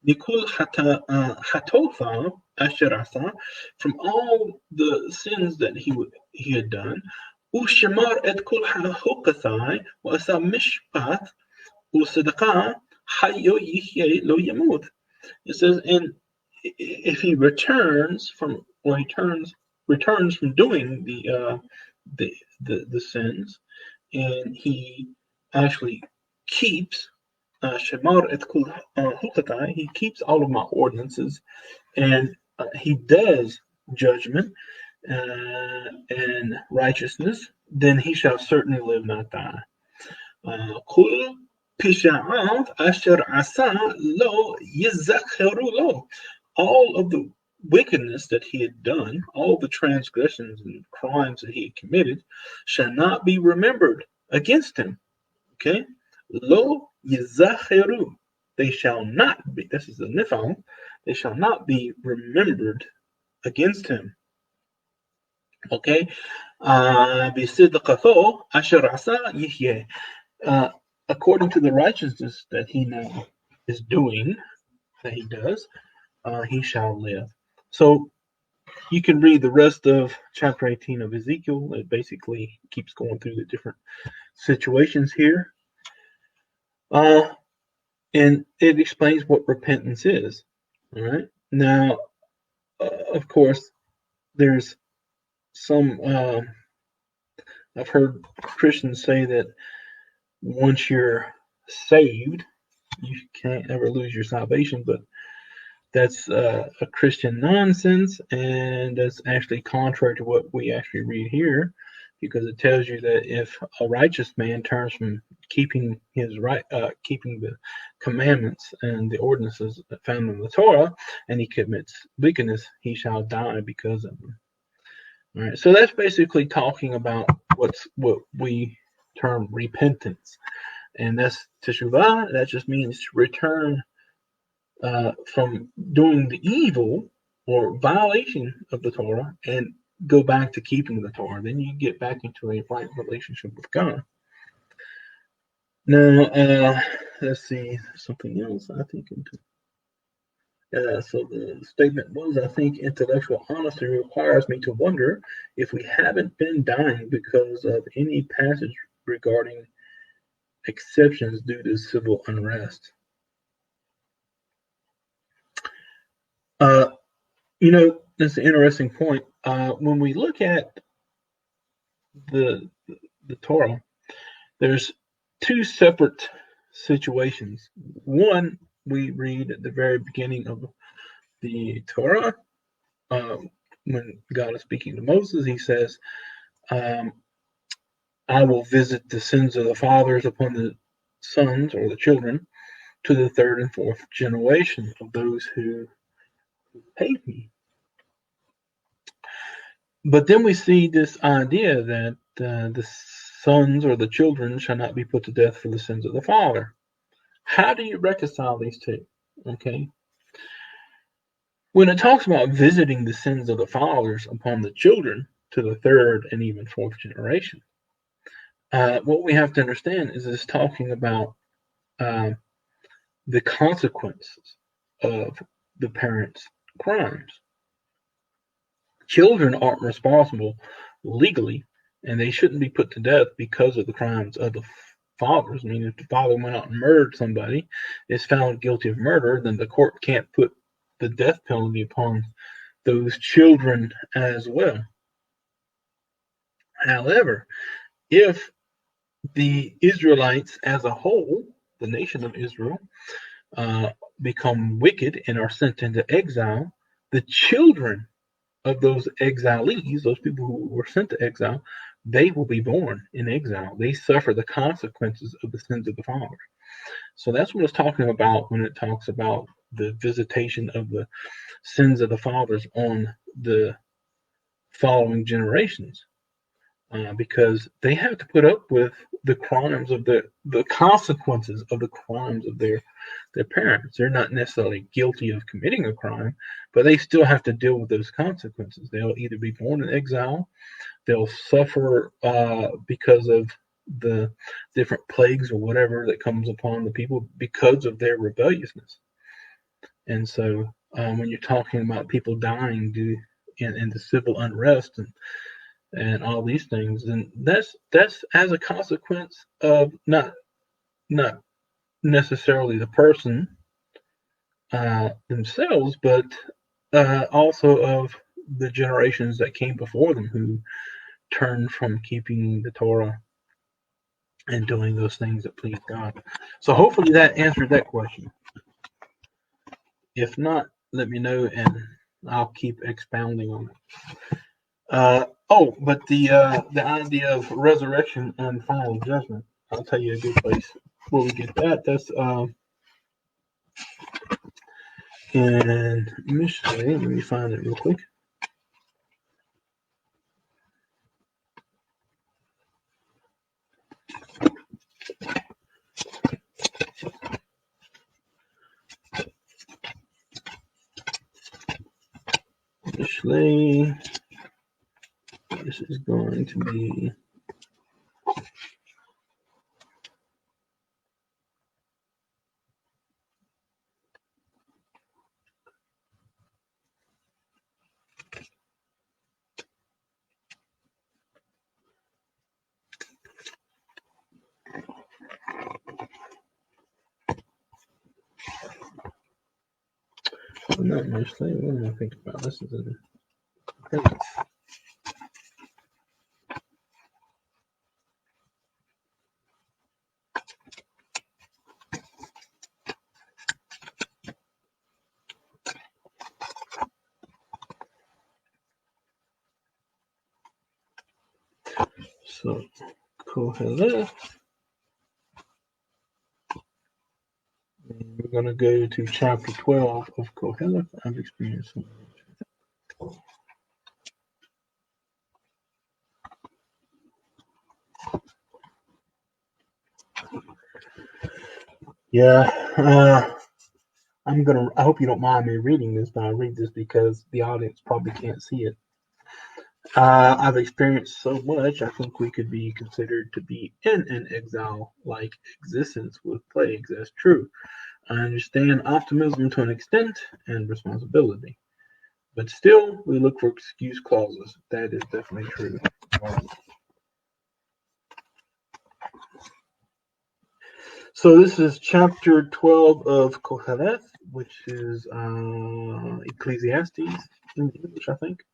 Nikul hatofa asherasa, from all the sins that he had done. Ushamar et kul hahukathai wasa mishpat usadaka hayo yihyeh lo yamut. It says, and if he returns from doing the sins, and he actually keeps Shamar et kul hukatai, he keeps all of my ordinances, and he does judgment and righteousness, then he shall certainly live, not die. Kul pisha'av asher asa lo yizacheru lo. All of the wickedness that he had done, all the transgressions and crimes that he had committed, shall not be remembered against him. Okay? Lo yizacheru. They shall not be, this is the nifal, they shall not be remembered against him. Okay? Bisidqatho asher asa yihyeh. According to the righteousness that he now is doing, that he does, he shall live. So you can read the rest of chapter 18 of Ezekiel. It basically keeps going through the different situations here. And it explains what repentance is. All right. Now, of course, there's some, I've heard Christians say that once you're saved, you can't ever lose your salvation, but that's a Christian nonsense, and that's actually contrary to what we actually read here, because it tells you that if a righteous man turns from keeping keeping the commandments and the ordinances found in the Torah, and he commits wickedness, he shall die because of them. All right, so that's basically talking about what we term repentance, and that's teshuvah. That just means to return from doing the evil or violation of the Torah and go back to keeping the Torah. Then you get back into a right relationship with God. Now, let's see something else. I think. So the statement was, I think intellectual honesty requires me to wonder if we haven't been dying because of any passage regarding exceptions due to civil unrest. That's an interesting point. When we look at the Torah, there's two separate situations. One, we read at the very beginning of the Torah, when God is speaking to Moses, he says, I will visit the sins of the fathers upon the sons or the children to the third and fourth generation of those who hate me. But then we see this idea that the sons or the children shall not be put to death for the sins of the father. How do you reconcile these two? Okay. When it talks about visiting the sins of the fathers upon the children to the third and even fourth generation, what we have to understand is it's talking about the consequences of the parents' crimes. Children aren't responsible legally, and they shouldn't be put to death because of the crimes of the fathers. I mean, if the father went out and murdered somebody, is found guilty of murder, then the court can't put the death penalty upon those children as well. However, if the Israelites as a whole, the nation of Israel, become wicked and are sent into exile, the children of those exilees, those people who were sent to exile, they will be born in exile. They suffer the consequences of the sins of the fathers. So that's what it's talking about when it talks about the visitation of the sins of the fathers on the following generations. Because they have to put up with the crimes of the consequences of the crimes of their parents. They're not necessarily guilty of committing a crime, but they still have to deal with those consequences. They'll either be born in exile, they'll suffer because of the different plagues or whatever that comes upon the people because of their rebelliousness. And so when you're talking about people dying due in the civil unrest and all these things, and that's as a consequence of not necessarily the person themselves, but also of the generations that came before them who turned from keeping the Torah and doing those things that please God. So hopefully that answered that question. If not, let me know and I'll keep expounding on it. But the idea of resurrection and final judgment, I'll tell you a good place where we get that. That's in Mishlei. Let me find it real quick. Mishlei. This is going to be not Mishlei. What am I thinking about? This is in Hakhams. So, Koheleth. And we're going to go to chapter 12 of Koheleth. I've experienced some. Yeah, I hope you don't mind me reading this, but I read this because the audience probably can't see it. I've experienced so much, I think we could be considered to be in an exile-like existence with plagues. That's true. I understand optimism to an extent and responsibility. But still, we look for excuse clauses. That is definitely true. So this is chapter 12 of Koheleth, which is Ecclesiastes in English, I think.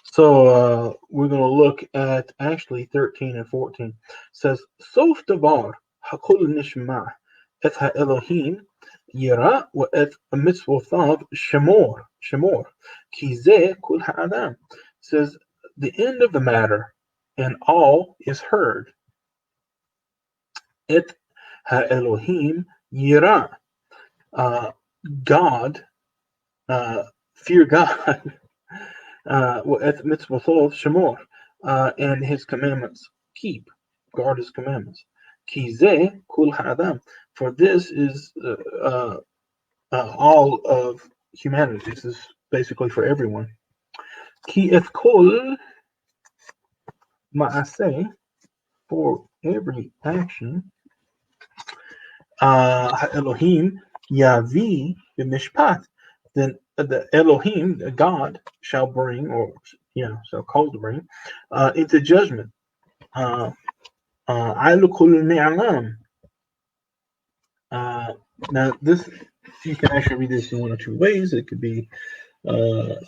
So we're going to look at actually 13 and 14. It says, Sof davar hakol nishma et ha-Elohim yira wa et mitzvothav shemor ki zeh kul ha'adam. Says, the end of the matter and all is heard. Et ha-Elohim yira. God, fear God. Shemor, and his commandments keep, guard his commandments. Kizeh kul ha'adam, for this is all of humanity. This is basically for everyone. Ki et kol ma'aseh, for every action, Elohim yavi b'mishpat, then the Elohim, the God, shall bring, or shall cause to bring, into judgment. Now this, you can actually read this in one or two ways. It could be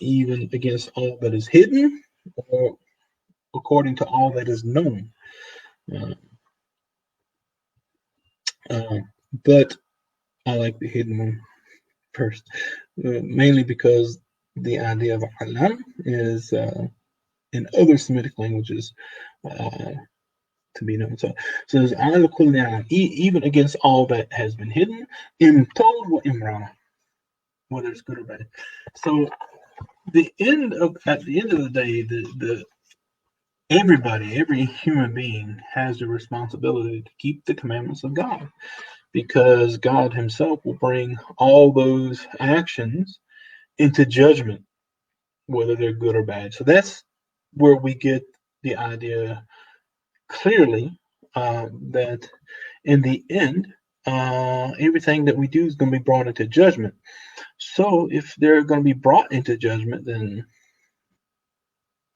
even against all that is hidden, or according to all that is known. But I like the hidden one first, mainly because the idea of alam is in other Semitic languages to be known. So there's even against all that has been hidden, imtol wa imra, whether it's good or bad. So at the end of the day, the every human being has the responsibility to keep the commandments of God, because God himself will bring all those actions into judgment, whether they're good or bad. So that's where we get the idea clearly that in the end, everything that we do is going to be brought into judgment. So if they're going to be brought into judgment, then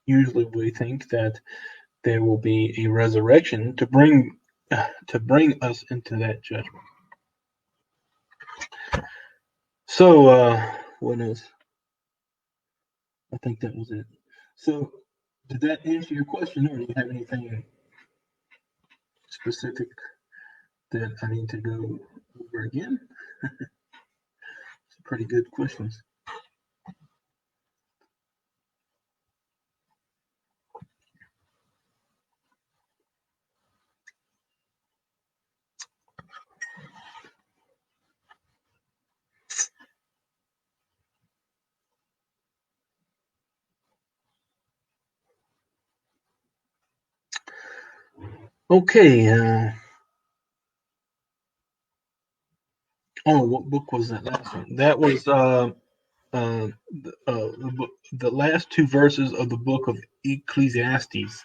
usually we think that there will be a resurrection to bring us into that judgment. So what else? I think that was it. So did that answer your question, or do you have anything specific that I need to go over again? It's pretty good questions. Okay. What book was that last one? That was the last two verses of the book of Ecclesiastes.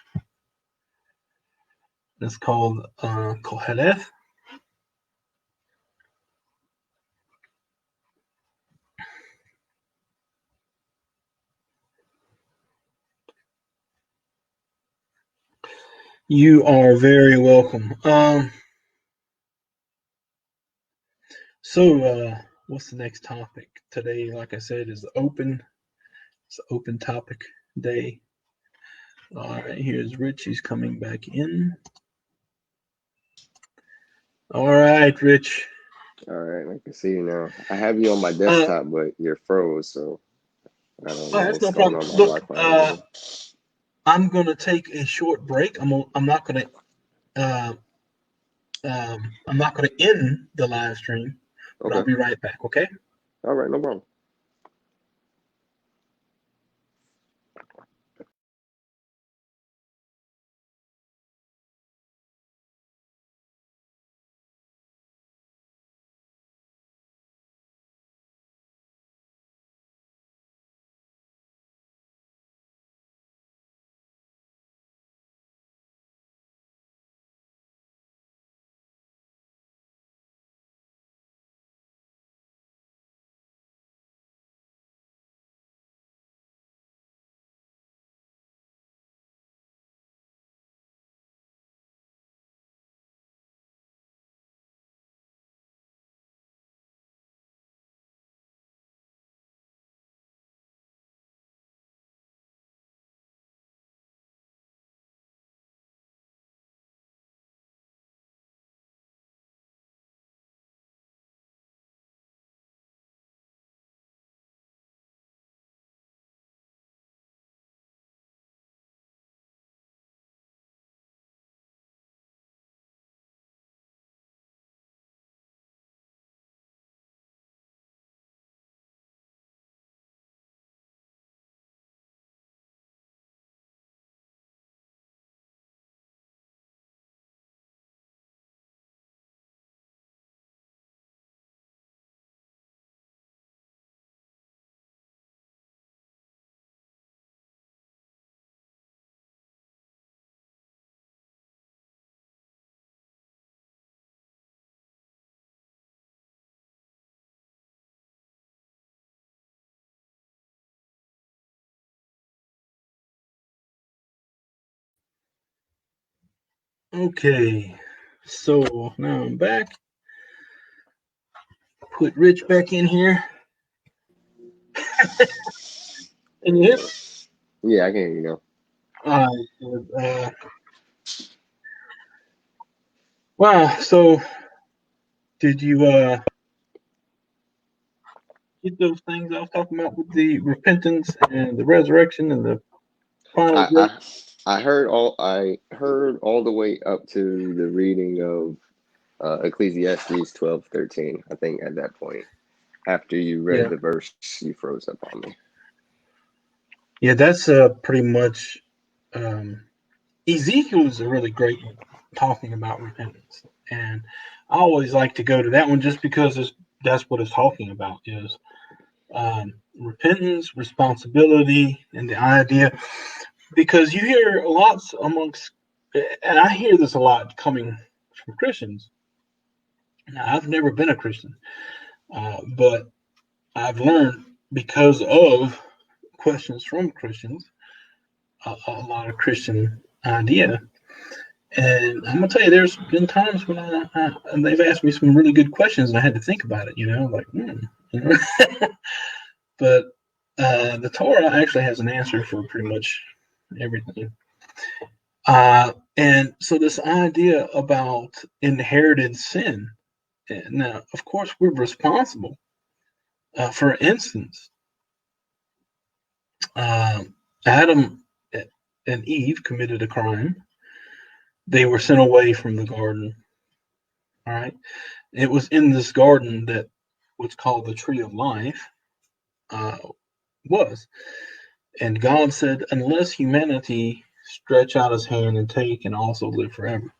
That's called Koheleth. You are very welcome. So what's the next topic? Today, like I said, is open. It's an open topic day. All right, here's Rich. He's coming back in. All right, Rich. All right, I can see you now. I have you on my desktop, but you're froze, so I don't know That's what's no going problem. on. My Look, Wi-Fi ain't good. I'm gonna take a short break. I'm not gonna uh, I'm not gonna end the live stream, but I'll Okay. be right back. Okay. All right, no problem. Okay. So now I'm back. Put Rich back in here. Can you hear me? Yeah, I can hear you now. Uh, wow. So did you get those things I was talking about with the repentance and the resurrection and the final I judgment? I heard all the way up to the reading of Ecclesiastes 12:13. I think at that point, after you read Yeah. the verse, you froze up on me. Yeah, that's pretty much Ezekiel is a really great one talking about repentance. And I always like to go to that one just because that's what it's talking about is repentance, responsibility, and the idea. Because you hear a lot amongst, and I hear this a lot coming from Christians. Now, I've never been a Christian, but I've learned because of questions from Christians, a lot of Christian idea. And I'm gonna tell you, there's been times when and they've asked me some really good questions, and I had to think about it. Like, you know. But the Torah actually has an answer for pretty much everything. And so this idea about inherited sin. Now, of course, we're responsible. For instance, Adam and Eve committed a crime. They were sent away from the garden. All right. It was in this garden that what's called the tree of life uh, was. And God said, unless humanity stretch out his hand and take and also live forever.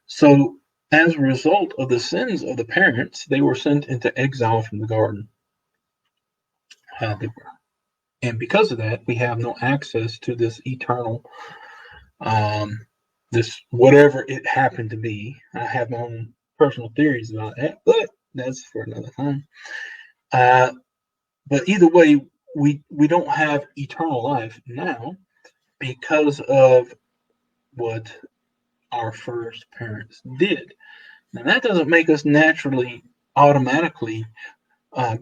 So, as a result of the sins of the parents, they were sent into exile from the garden. And because of that, we have no access to this eternal, this whatever it happened to be. I have my own personal theories about that, but that's for another time. Uh, but either way, we don't have eternal life now because of what our first parents did. Now that doesn't make us naturally automatically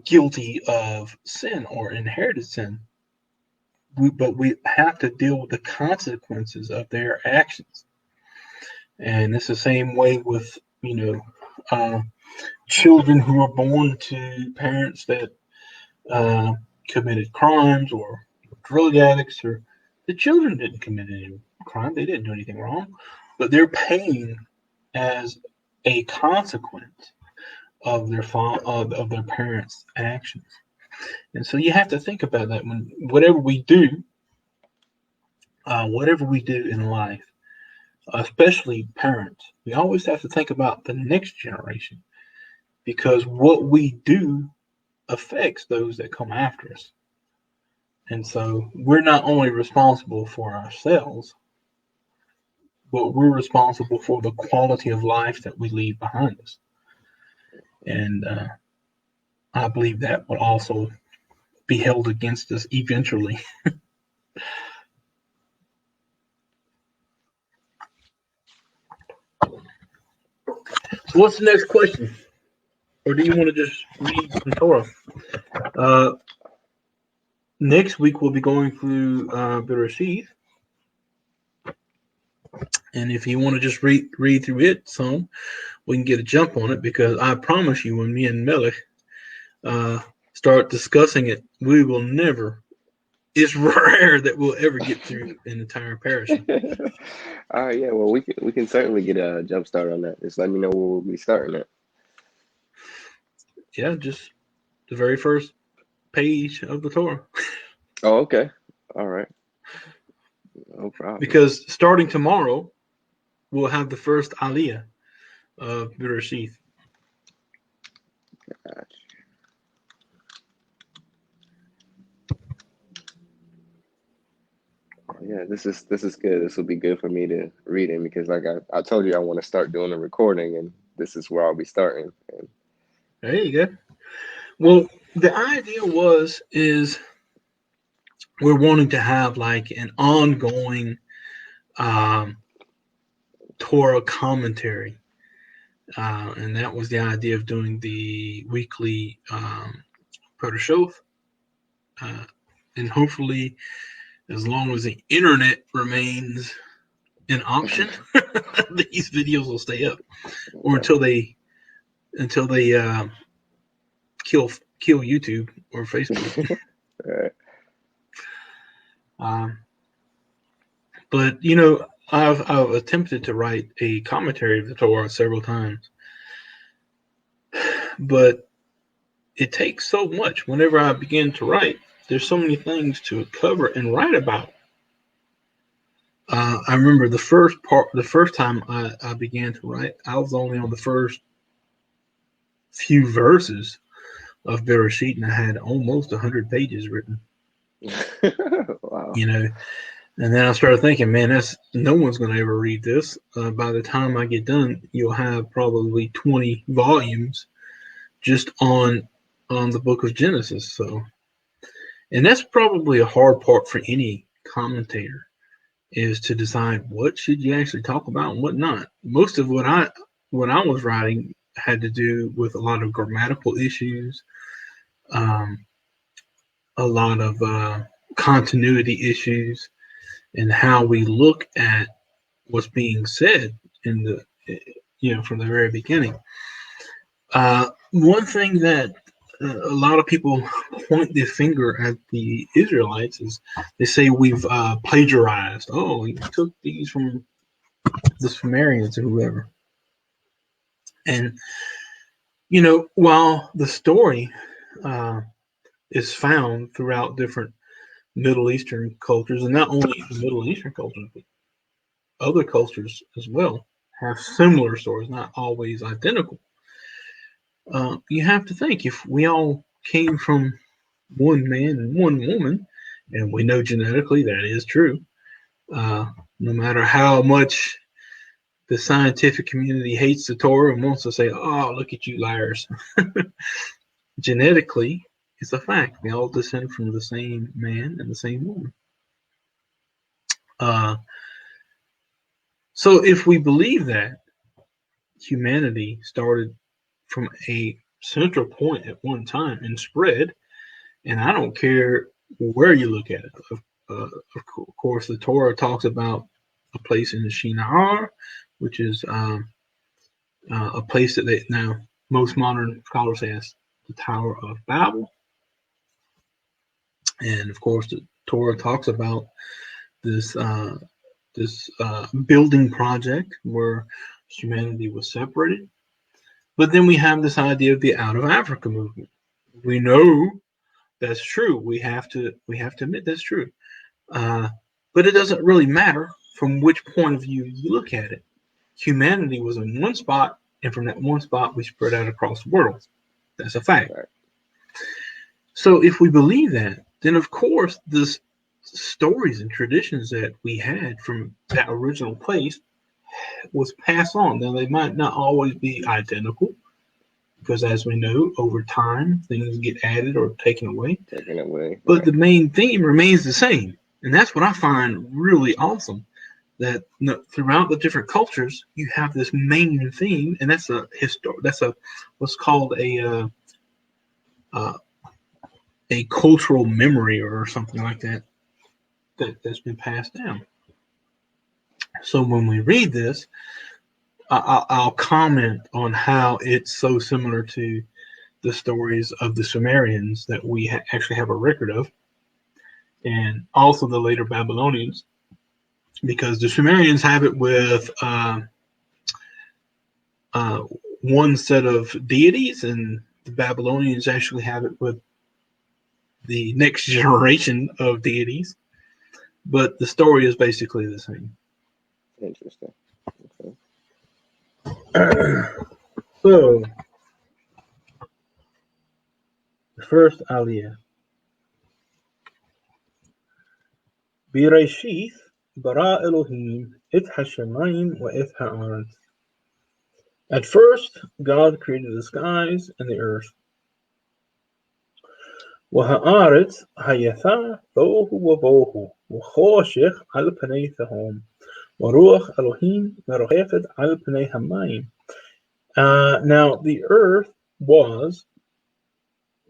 guilty of sin or inherited sin. But we have to deal with the consequences of their actions. And it's the same way with, children who were born to parents that committed crimes or drug addicts, or the children didn't commit any crime. They didn't do anything wrong, but they're paying as a consequence of their parents' actions. And so you have to think about that when whatever we do in life, especially parents, we always have to think about the next generation, because what we do affects those that come after us. And so we're not only responsible for ourselves, but we're responsible for the quality of life that we leave behind us. And I believe that will also be held against us eventually. So what's the next question? Or do you want to just read some Torah? Next week we'll be going through Bereshith. And if you want to just read through it some, we can get a jump on it, because I promise you, when me and Melech start discussing it, we will never. It's rare that we'll ever get through an entire parasha. All right, yeah. Well, we can certainly get a jump start on that. Just let me know where we'll be starting at. Yeah, just the very first page of the Torah. Oh, okay. All right. No problem. Because starting tomorrow, we'll have the first Aliyah of Bereshith. Gotcha. Yeah, this is good. This will be good for me to read in, because like I told you, I want to start doing the recording, and this is where I'll be starting. And there you go. Well, the idea is we're wanting to have like an ongoing Torah commentary. And that was the idea of doing the weekly Parashot. And hopefully, as long as the internet remains an option, these videos will stay up, or until they kill YouTube or Facebook. Right. But I've attempted to write a commentary of the Torah several times, but it takes so much. Whenever I begin to write, there's so many things to cover and write about. I remember the first time I began to write, I was only on the first few verses of Bereshit, and I had almost 100 pages written. Wow. And then I started thinking, man, no one's going to ever read this. By the time I get done, you'll have probably 20 volumes just on the book of Genesis. So, and that's probably a hard part for any commentator, is to decide what should you actually talk about and what not. Most of what I was writing had to do with a lot of grammatical issues, a lot of continuity issues, and how we look at what's being said in the from the very beginning. One thing that a lot of people point their finger at the Israelites is they say we've plagiarized. Oh, we took these from the Sumerians or whoever. And while the story is found throughout different Middle Eastern cultures, and not only the Middle Eastern cultures, but other cultures as well, have similar stories, not always identical. You have to think, if we all came from one man and one woman, and we know genetically that is true, no matter how much the scientific community hates the Torah and wants to say, oh, look at you liars. Genetically, it's a fact. We all descend from the same man and the same woman. So if we believe that humanity started from a central point at one time and spread, and I don't care where you look at it. Of course, the Torah talks about a place in the Shinar, which is a place that most modern scholars say it's the Tower of Babel. And of course, the Torah talks about this building project where humanity was separated. But then we have this idea of the out of Africa movement. We know that's true. We have to admit that's true. But it doesn't really matter from which point of view you look at it. Humanity was in one spot, and from that one spot, we spread out across the world. That's a fact. Right. So if we believe that, then of course the stories and traditions that we had from that original place was passed on. Now they might not always be identical, because as we know, over time things get added or taken away. But right. The main theme remains the same, and that's what I find really awesome. That throughout the different cultures, you have this main theme, and that's what's called a cultural memory or something like that that's been passed down. So when we read this, I'll comment on how it's so similar to the stories of the Sumerians that we actually have a record of, and also the later Babylonians, because the Sumerians have it with one set of deities, and the Babylonians actually have it with the next generation of deities. But the story is basically the same. Interesting. Okay. So, the first aliyah. Bereshith bara Elohim et hashamayim wa et ha'aretz. At first, God created the skies and the earth. وهآرت هيثا ثوه وبوه وخوشخ على بني ثهوم وروح Elohim مرخفت على بني هاmayim. Now the earth was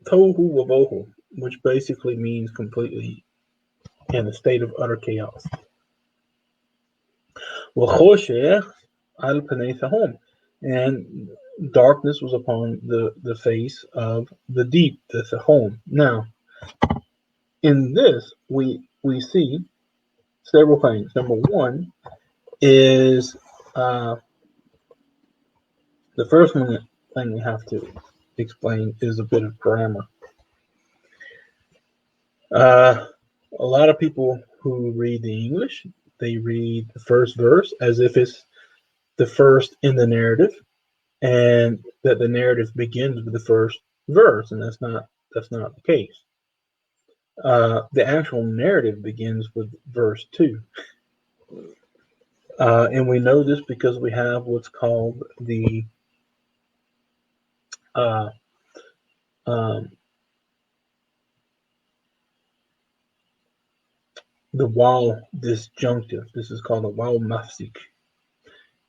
tohu wabohu, which basically means completely in a state of utter chaos. وخوشخ على بني ثهوم, and darkness was upon the face of the deep, the Sahom. Now, in this, we see several things. Number one is the first thing we have to explain is a bit of grammar. A lot of people who read the English, they read the first verse as if it's the first in the narrative, and that the narrative begins with the first verse, and that's not the case. The actual narrative begins with verse 2, and we know this because we have what's called the waw disjunctive. This is called a waw mafsik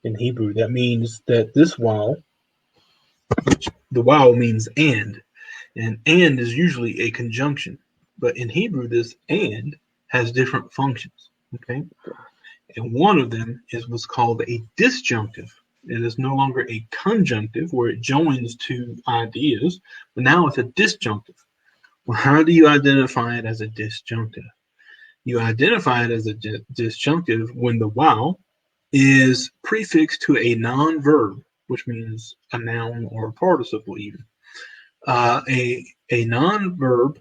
in Hebrew. That means that this waw, which the waw means and is usually a conjunction, but in Hebrew this and has different functions. Okay, and one of them is what's called a disjunctive. It is no longer a conjunctive where it joins two ideas, but now it's a disjunctive. Well, how do you identify it as a disjunctive? You identify it as a disjunctive when the waw is prefixed to a non-verb, which means a noun or a participle even. A non-verb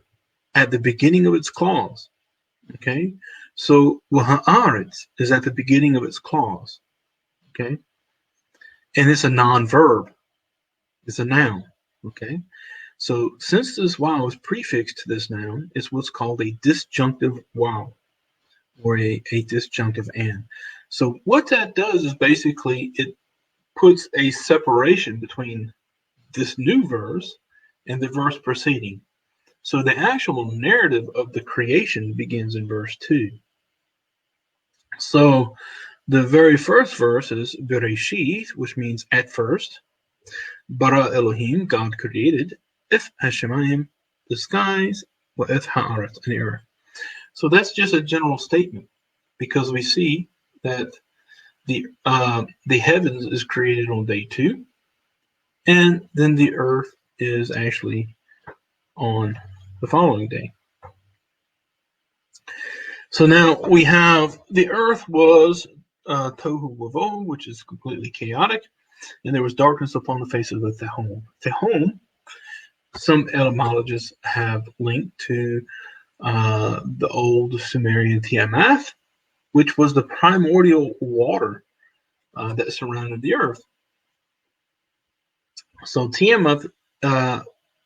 at the beginning of its clause. Okay, so ha'aretz is at the beginning of its clause. Okay, and it's a non-verb. It's a noun. Okay, so since this waw is prefixed to this noun, it's what's called a disjunctive waw, or a disjunctive and. So what that does is basically it puts a separation between this new verse and the verse preceding. So the actual narrative of the creation begins in verse 2. So the very first verse is Bereshith, which means at first. Bara Elohim, God created. Eth Hashemayim, the skies. Wa eth ha'aretz, and the earth. So that's just a general statement, because we see that the heavens is created on day 2, And then the earth is actually on the following day. So now we have the earth was tohu wavohu, which is completely chaotic, and there was darkness upon the face of the Tehom. Tehom, some etymologists have linked to the old Sumerian Tiamat, which was the primordial water that surrounded the earth. So Tiamat,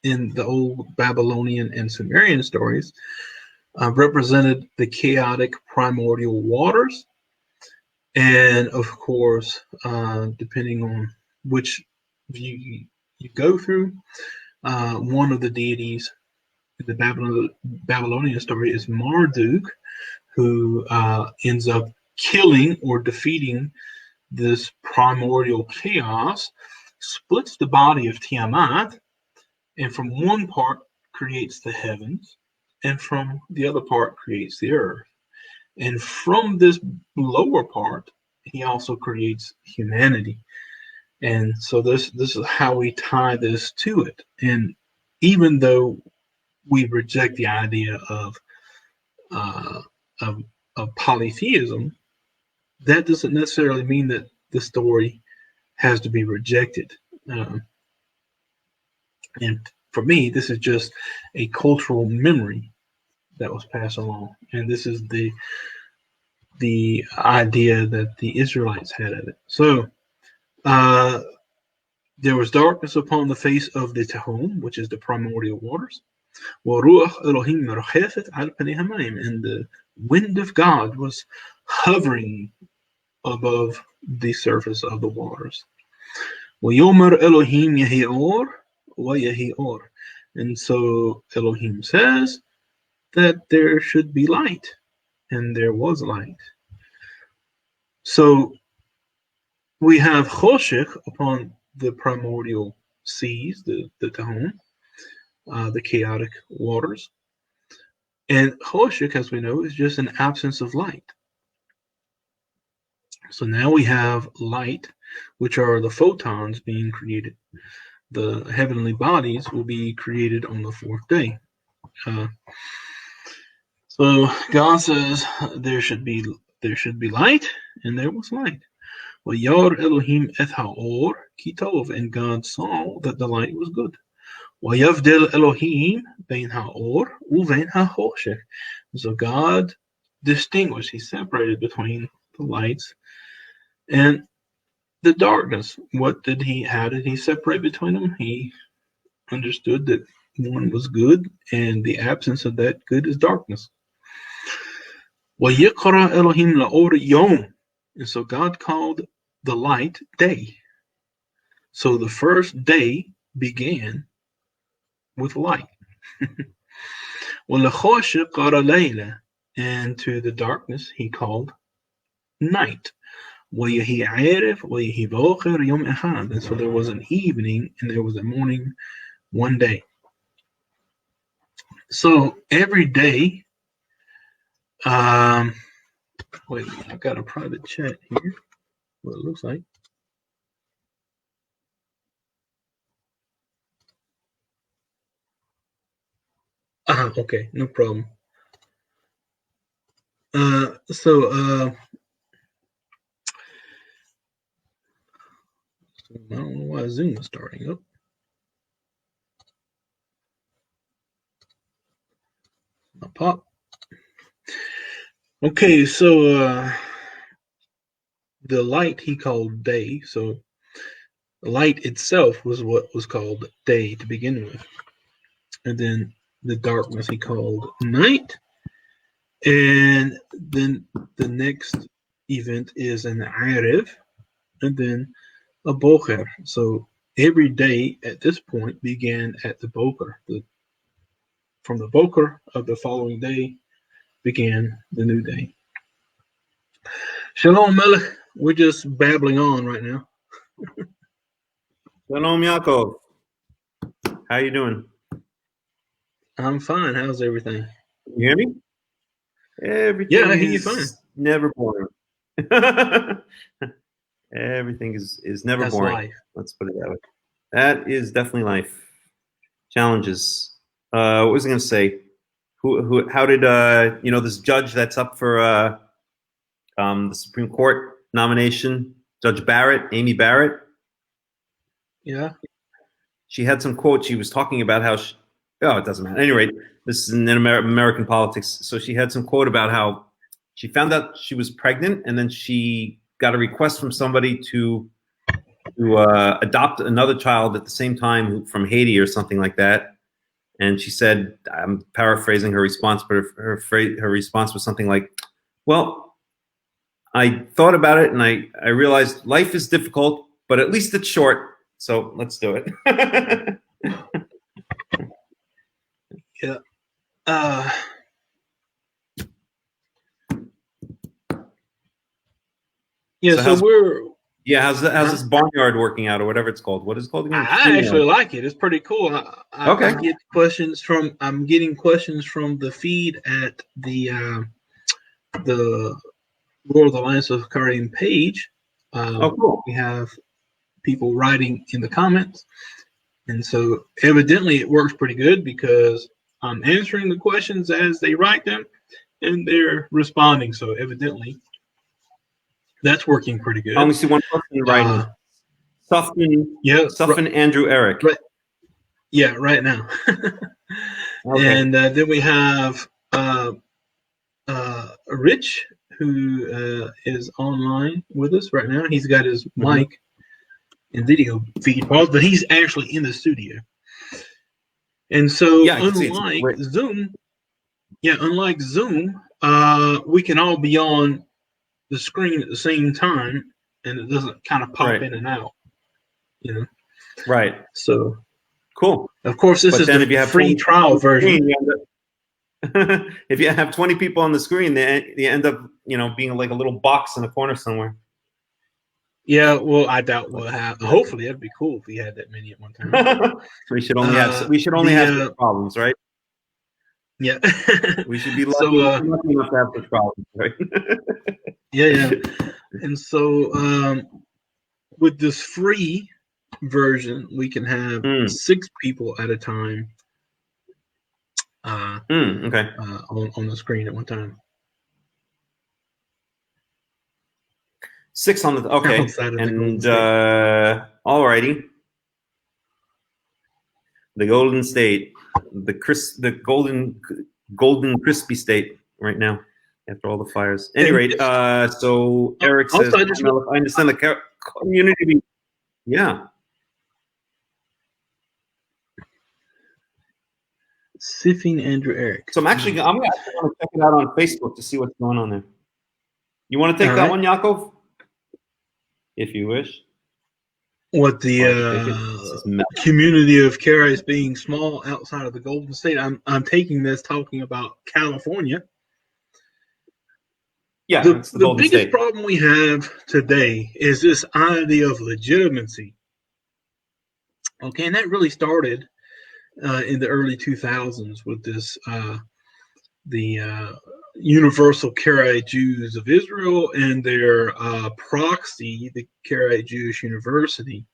in the old Babylonian and Sumerian stories, represented the chaotic primordial waters. And of course, depending on which view you go through, one of the deities in the Babylonian story is Marduk, who ends up killing or defeating this primordial chaos, splits the body of Tiamat, and from one part creates the heavens, and from the other part creates the earth. And from this lower part, he also creates humanity. And so this is how we tie this to it. And even though we reject the idea of polytheism, that doesn't necessarily mean that the story has to be rejected. And for me, this is just a cultural memory that was passed along, and this is the idea that the Israelites had of it. So there was darkness upon the face of the Tehom, which is the primordial waters. وَرُوحَ إِلَهِمْ مَرْخَفَتْ عَلَى بَنِي هَمَيْمٍ, and the wind of God was hovering above the surface of the waters. وَيُمَرْ إِلَهِمْ يَهِئُرْ وَيَهِئُرْ, and so Elohim says that there should be light, and there was light. So we have Choshech upon the primordial seas, the Tehom, the chaotic waters. And Choshech, as we know, is just an absence of light. So now we have light, which are the photons being created. The heavenly bodies will be created on the fourth day. So God says there should be light, and there was light. Vayar Elohim et haor ki tov, and God saw that the light was good. Vayavdel Elohim bein haor uvein hachoshech. So God distinguished, he separated between the lights and the darkness. How did he separate between them? He understood that one was good, and the absence of that good is darkness. وَيَقْرَأَ Elohim la'or yom, and so God called the light day. So the first day began with light. وَلَخَوْشِ قَرَ لَيْلَ, and to the darkness he called night. وَيَهِي عَارِف وَيَهِي بَوْخِرْ يَوْمْ أَحَدٍ, and so there was an evening and there was a morning one day. So every day, wait, I've got a private chat here. What it looks like. Okay, no problem. So I don't know why Zoom is starting up. I'll pop. Okay, so the light he called day. So the light itself was what was called day to begin with. And then the darkness he called night. And then the next event is an Arev, and then a Bocher. So every day at this point began at the Bocher. From the Bocher of the following day began the new day. Shalom, Melech. We're just babbling on right now. Shalom, Yaakov. How you doing? I'm fine. How's everything? You hear me? Everything Yeah, I hear you fine. Never boring. Everything is never That's boring. life. Let's put it that way. That is definitely life. Challenges. What was I going to say? How did this judge that's up for the Supreme Court nomination, Judge Barrett, Amy Barrett? Yeah. She had some quote. She was talking about how it doesn't matter. At any rate, this is in American politics. So she had some quote about how she found out she was pregnant, and then she got a request from somebody to adopt another child at the same time from Haiti or something like that. And she said, I'm paraphrasing her response, but her response was something like, well, I thought about it and I realized life is difficult, but at least it's short. So let's do it. Yeah. Yeah, so we're... Yeah, how's this barnyard working out, or whatever it's called? What is it called again? I actually like it. It's pretty cool. Okay. I'm getting questions from the feed at the World Alliance of Qara'im page. Cool. We have people writing in the comments, and so evidently it works pretty good because I'm answering the questions as they write them, and they're responding. So evidently that's working pretty good. I only see one person writing. Suffin Andrew Eric. Right. Yeah, right now. Okay. And then we have Rich, who is online with us right now. He's got his mic and video feed paused, but he's actually in the studio. And so, unlike Zoom, we can all be on the screen at the same time, and it doesn't kind of pop in and out, Right. So cool. Of course, this is the free trial version. If you have 20 people on the screen, they end up, being like a little box in a corner somewhere. Yeah, well, I doubt we'll have. Hopefully, that'd be cool if we had that many at one time. We should only have such problems, right? Yeah. We should be lucky enough to have such problems, right? Yeah. And so, with this free version, we can have 6 people at a time. Okay. On the screen at one time. 6 on the and alrighty. The Golden State, the golden crispy state right now after all the fires. At any rate, so Eric says, I understand the community. Yeah. Siffing Andrew Eric. So I'm going to check it out on Facebook to see what's going on there. You want to take that one, Yaakov? If you wish. What the community of Qara'im being small outside of the Golden State? I'm taking this talking about California. Yeah, the biggest problem we have today is this idea of legitimacy. Okay, and that really started in the early 2000s with this the Universal Karaite Jews of Israel and their proxy, the Karaite Jewish University.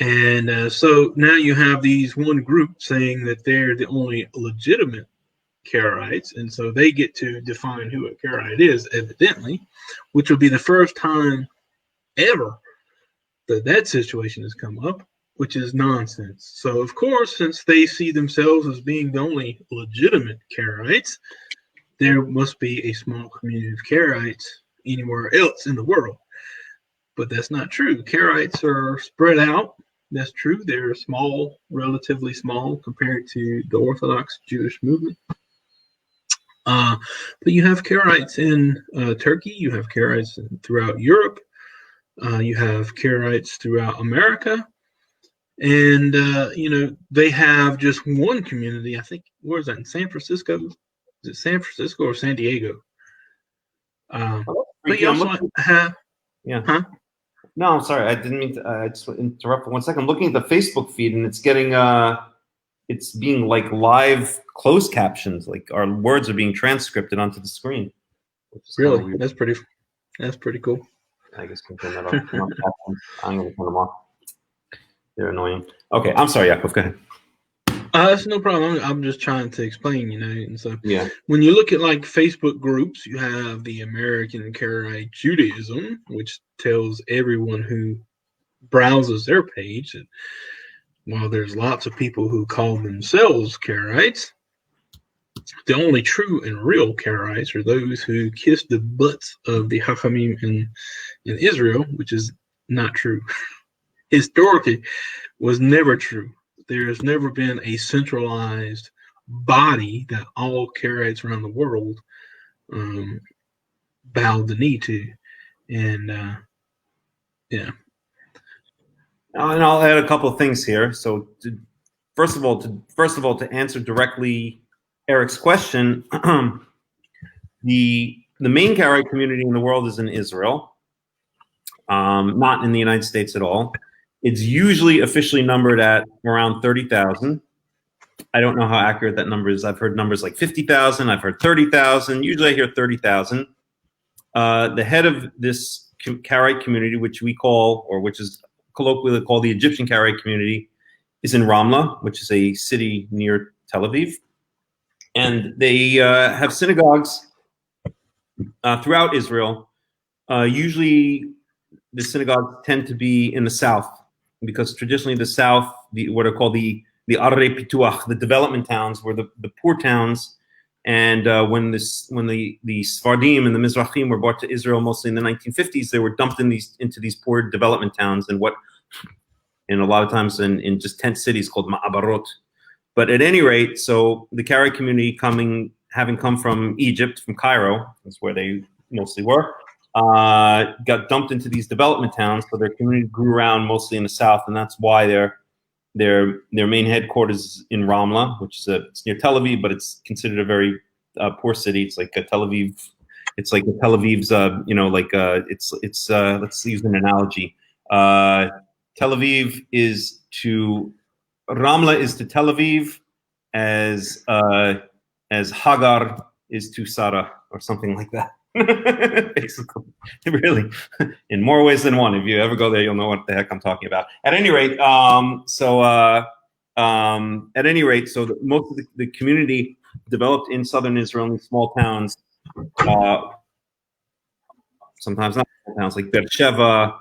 And so now you have these one group saying that they're the only legitimate Karaites, and so they get to define who a Karaite is, evidently, which will be the first time ever that situation has come up, which is nonsense. So, of course, since they see themselves as being the only legitimate Karaites, there must be a small community of Karaites anywhere else in the world. But that's not true. Karaites are spread out. That's true. They're small, relatively small compared to the Orthodox Jewish movement. But you have Karaites in Turkey. You have Karaites throughout Europe. You have Karaites throughout America. And, they have just one community. I think, where is that, in San Francisco? Is it San Francisco or San Diego? But you also have... Yeah. Huh? No, I'm sorry. I didn't mean to just interrupt for 1 second. I'm looking at the Facebook feed, and it's getting... it's being like live closed captions. Like our words are being transcribed onto the screen. Really? That's pretty cool. I guess we can turn that off. I'm going to turn them off. They're annoying. Okay, I'm sorry, Yaakov. Go ahead. That's no problem. I'm just trying to explain, and so Yeah. when you look at like Facebook groups, you have the American Karaite Judaism, which tells everyone who browses their page that while there's lots of people who call themselves Karaites, the only true and real Karaites are those who kiss the butts of the Hakhams in Israel, which is not true. Historically, was never true. There has never been a centralized body that all Karaites around the world bowed the knee to, and yeah. And I'll add a couple of things here. So, first of all, to answer directly Eric's question, the main Karaite community in the world is in Israel, not in the United States at all. It's usually officially numbered at around 30,000. I don't know how accurate that number is. I've heard numbers like 50,000. I've heard 30,000. Usually I hear 30,000. The head of this Karaite community, which we call, or which is colloquially called the Egyptian Karaite community, is in Ramla, which is a city near Tel Aviv. And they have synagogues throughout Israel. Usually the synagogues tend to be in the south, because traditionally the south, what are called the Arei Pituach, the development towns, were the poor towns. And when the Sfardim and the Mizrahim were brought to Israel, mostly in the 1950s, they were dumped into these poor development towns, and a lot of times in just tent cities called Ma'abarot. But at any rate, so the Karaite community having come from Egypt, from Cairo, that's where they mostly were, got dumped into these development towns. So their community grew around mostly in the south, and that's why their main headquarters is in Ramla, which is it's near Tel Aviv, but it's considered a very poor city. It's like a Tel Aviv. It's like Tel Aviv's, let's use an analogy. Tel Aviv is to Ramla is to Tel Aviv as Hagar is to Sarah, or something like that. Basically, really, in more ways than one. If you ever go there, you'll know what the heck I'm talking about. At any rate, most of the community developed in southern Israel in small towns, sometimes not small towns, like Beersheba,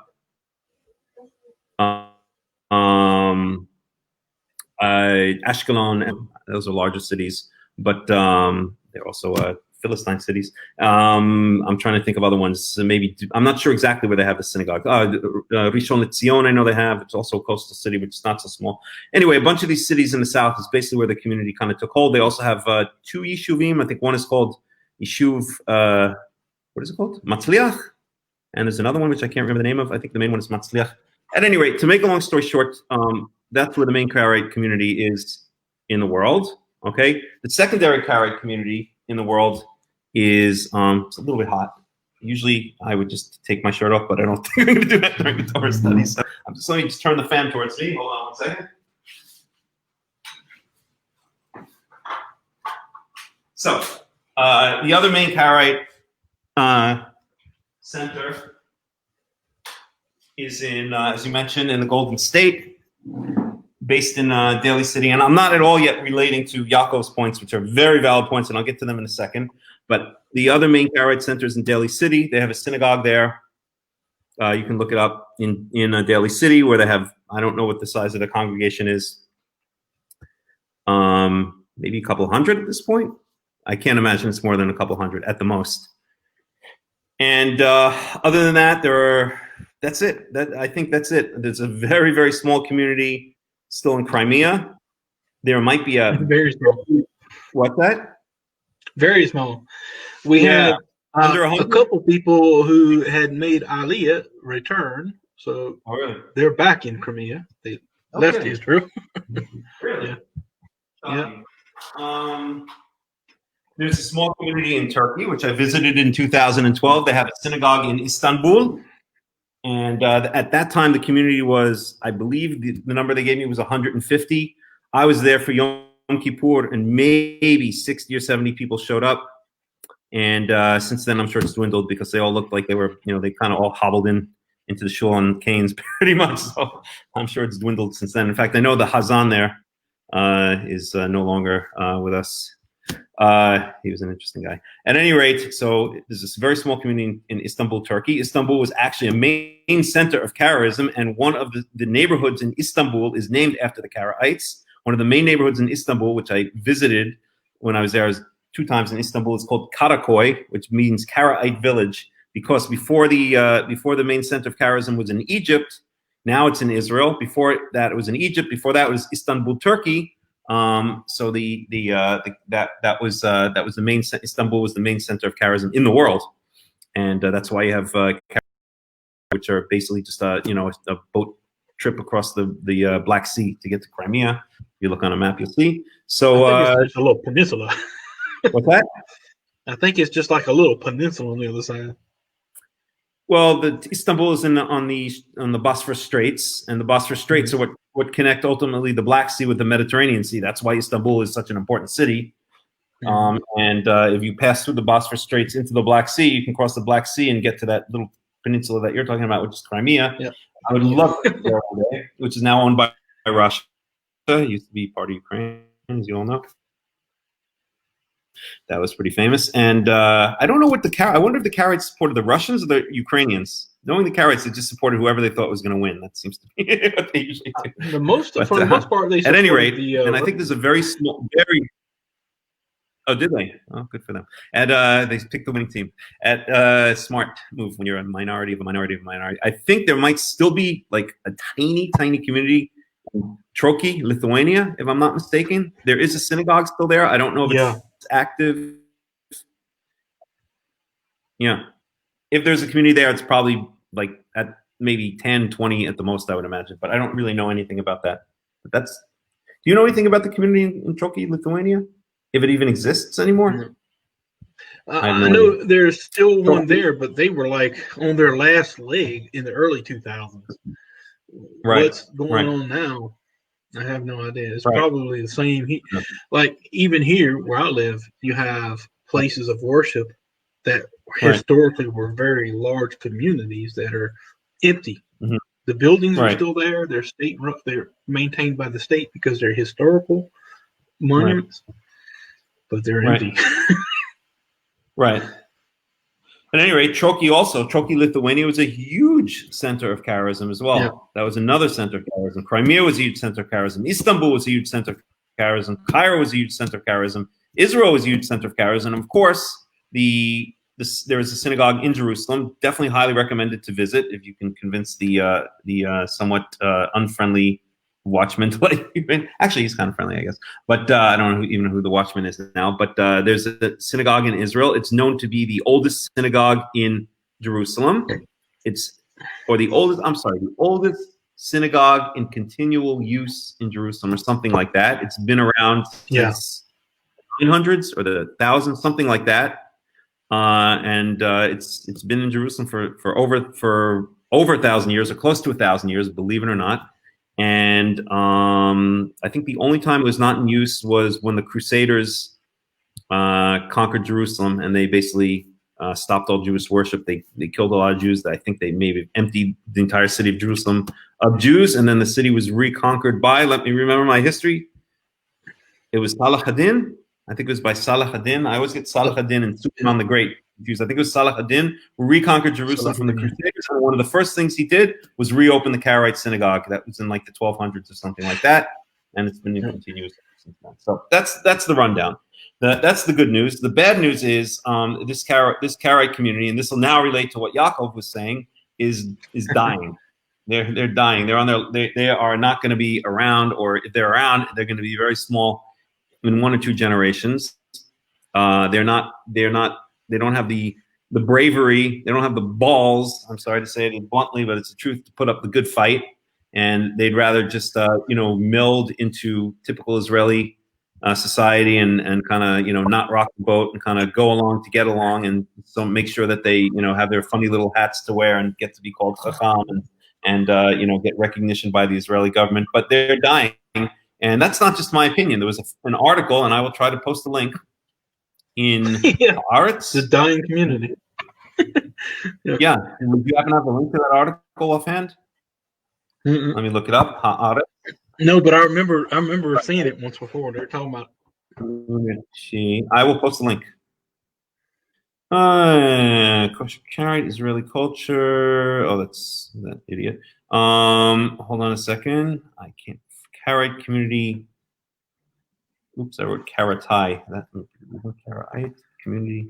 Ashkelon. Those are larger cities, but they're also Philistine cities. I'm trying to think of other ones. So maybe I'm not sure exactly where they have the synagogue. Rishon LeZion, I know they have. It's also a coastal city, which is not so small. Anyway, a bunch of these cities in the south is basically where the community kind of took hold. They also have 2 yishuvim. I think one is called Yishuv. What is it called? Matzliach. And there's another one which I can't remember the name of. I think the main one is Matzliach. At any rate, to make a long story short, that's where the main Karaite community is in the world. Okay, the secondary Karaite community in the world is it's a little bit hot. Usually I would just take my shirt off, but I don't think I'm going to do that during the Torah study. So let me just turn the fan towards me. Hold on one second. So the other main Karaite center is in, as you mentioned, in the Golden State, based in Daly City. And I'm not at all yet relating to Yaakov's points, which are very valid points, and I'll get to them in a second. But the other main Karaite center is in Daly City. They have a synagogue there. You can look it up in Daly City, where they have, I don't know what the size of the congregation is, maybe a couple hundred at this point. I can't imagine it's more than a couple hundred at the most. And other than that, that's it. I think that's it. There's a very, very small community still in Crimea. There might be a very small. What's that? Very small. We had a couple people who had made Aliyah return, so they're back in Crimea. They left Israel. Really? Yeah. There's a small community in Turkey, which I visited in 2012. They have a synagogue in Istanbul. And at that time, the community was, I believe, the number they gave me was 150. I was there for Yom Kippur, and maybe 60 or 70 people showed up. And since then, I'm sure it's dwindled because they all looked like they were, they kind of all hobbled in into the shul on Canes pretty much. So I'm sure it's dwindled since then. In fact, I know the Hazan there is no longer with us. He was an interesting guy. At any rate, so there's this very small community in Istanbul, Turkey. Istanbul was actually a main center of Qara'ism, and one of the neighborhoods in Istanbul is named after the Qara'ites. One of the main neighborhoods in Istanbul, which I visited when I was there 2 times in Istanbul, is called Karakoy, which means Qara'ite village, because before the main center of Qara'ism was in Egypt, now it's in Israel. Before that, it was in Egypt. Before that, it was Istanbul, Turkey. So that was the main. Istanbul was the main center of Qara'ism in the world, and that's why you have which are basically just a boat trip across the Black Sea to get to Crimea. If you look on a map, you'll see. So it's just a little peninsula. What's that? I think it's just like a little peninsula on the other side. Well, Istanbul is on the Bosphorus Straits, and the Bosphorus Straits are what connect ultimately the Black Sea with the Mediterranean Sea. That's why Istanbul is such an important city. And if you pass through the Bosphorus Straits into the Black Sea, you can cross the Black Sea and get to that little peninsula that you're talking about, which is Crimea. Yep. I would love to go there one day, which is now owned by Russia. It used to be part of Ukraine, as you all know. That was pretty famous. And I don't know what I wonder if the Karaites supported the Russians or the Ukrainians. Knowing the Karaites, they just supported whoever they thought was going to win. That seems to be what they usually do. For the most part, they at any rate, and I think there's a very small, Oh, did they? Oh, good for them. And they picked the winning team. At smart move when you're a minority of a minority of a minority. I think there might still be like a tiny community in Troki, Lithuania, if I'm not mistaken. There is a synagogue still there. I don't know if it's active. Yeah. If there's a community there, it's probably like at maybe 10, 20 at the most, I would imagine. But I don't really know anything about that. But do you know anything about the community in Troki, Lithuania? If it even exists anymore? I know there's still one there, but they were like on their last leg in the early 2000s. Right. What's going on now? I have no idea. It's probably the same. Like even here where I live, you have places of worship that historically were very large communities that are empty. Mm-hmm. The buildings are still there. They're maintained by the state because they're historical monuments. But they're empty. Right. At any rate, Troki, Lithuania was a huge center of Qara'ism as well. Yeah. That was another center of Qara'ism. Crimea was a huge center of Qara'ism. Istanbul was a huge center of Qara'ism. Cairo was a huge center of Qara'ism. Israel was a huge center of Qara'ism. Of course, there is a synagogue in Jerusalem. Definitely highly recommended to visit if you can convince the somewhat unfriendly watchman to let you in. Actually, he's kind of friendly, I guess. But I don't even know who the watchman is now. But there's a synagogue in Israel. It's known to be the oldest synagogue in Jerusalem. The oldest synagogue in continual use in Jerusalem, or something like that. It's been around since the 900s or the 1000s, something like that. And it's been in Jerusalem for over 1,000 years, or close to 1,000 years, believe it or not. And I think the only time it was not in use was when the Crusaders conquered Jerusalem, and they basically stopped all Jewish worship. They killed a lot of Jews. I think they maybe emptied the entire city of Jerusalem of Jews, and then the city was reconquered by, let me remember my history, it was Salah ad-Din. I think it was by Salah ad-Din. I always get Salah ad-Din and Suleiman the Great confused. I think it was Salah ad-Din who reconquered Jerusalem from the Crusaders. And one of the first things he did was reopen the Karaite synagogue. That was in like the 1200s or something like that, and it's been continuous since then. So that's the rundown. That's the good news. The bad news is this Karaite community, and this will now relate to what Yaakov was saying, is dying. They're dying. They are not going to be around, or if they're around, they're going to be very small in 1 or 2 generations. They don't have the bravery. They don't have the balls. I'm sorry to say it bluntly, but it's the truth, to put up the good fight. And they'd rather just meld into typical Israeli society and kind of not rock the boat and kind of go along to get along, and so make sure that they have their funny little hats to wear and get to be called Hakham and get recognition by the Israeli government. But they're dying, and that's not just my opinion. There was an article, and I will try to post a link in Haaretz. The dying community. Yeah. Would you happen to have a link to that article offhand? Mm-mm. Let me look it up. Ha'aretz. No, but I remember seeing it once before. They're talking about. I will post a link. Kosher carrot, Israeli culture. Oh, that's that idiot. Hold on a second. I can't. Carrot community. Oops, I wrote Karatai. That Karite community.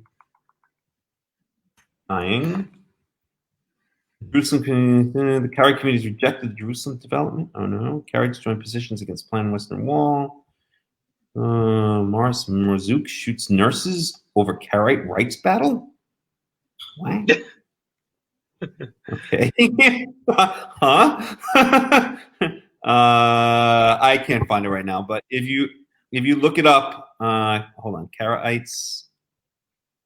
Dying. Jerusalem community. The Carrot communities rejected the Jerusalem development. Oh no. Carrots joined positions against Plan Western Wall. Morris Marzouk shoots nurses over Carrot rights battle. What? Okay. Huh? I can't find it right now, but if you look it up, hold on, Karaites.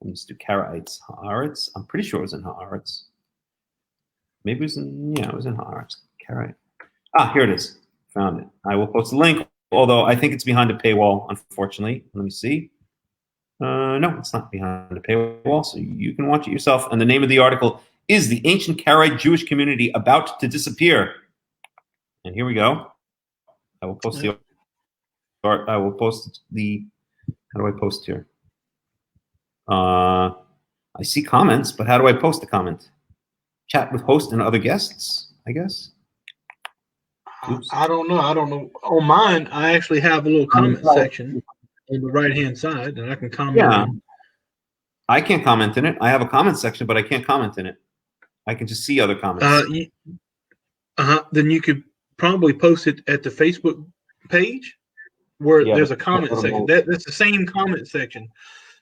Let me just do Karaites. Haaretz. I'm pretty sure it was in Haaretz. Maybe it was in Haaretz. Karite. Here it is. Found it. I will post a link, although I think it's behind a paywall, unfortunately. Let me see. No, it's not behind a paywall, so you can watch it yourself. And the name of the article is "The Ancient Karaite Jewish Community About to Disappear." And here we go. I will post the art. I will post the. How do I post here? I see comments, but how do I post a comment? Chat with host and other guests, I guess. Oops. I don't know. On mine, I actually have a little comment section on the right-hand side, and I can comment. Yeah. I can't comment in it. I have a comment section, but I can't comment in it. I can just see other comments. Then you could probably post it at the Facebook page where there's a comment section. That's the same comment section.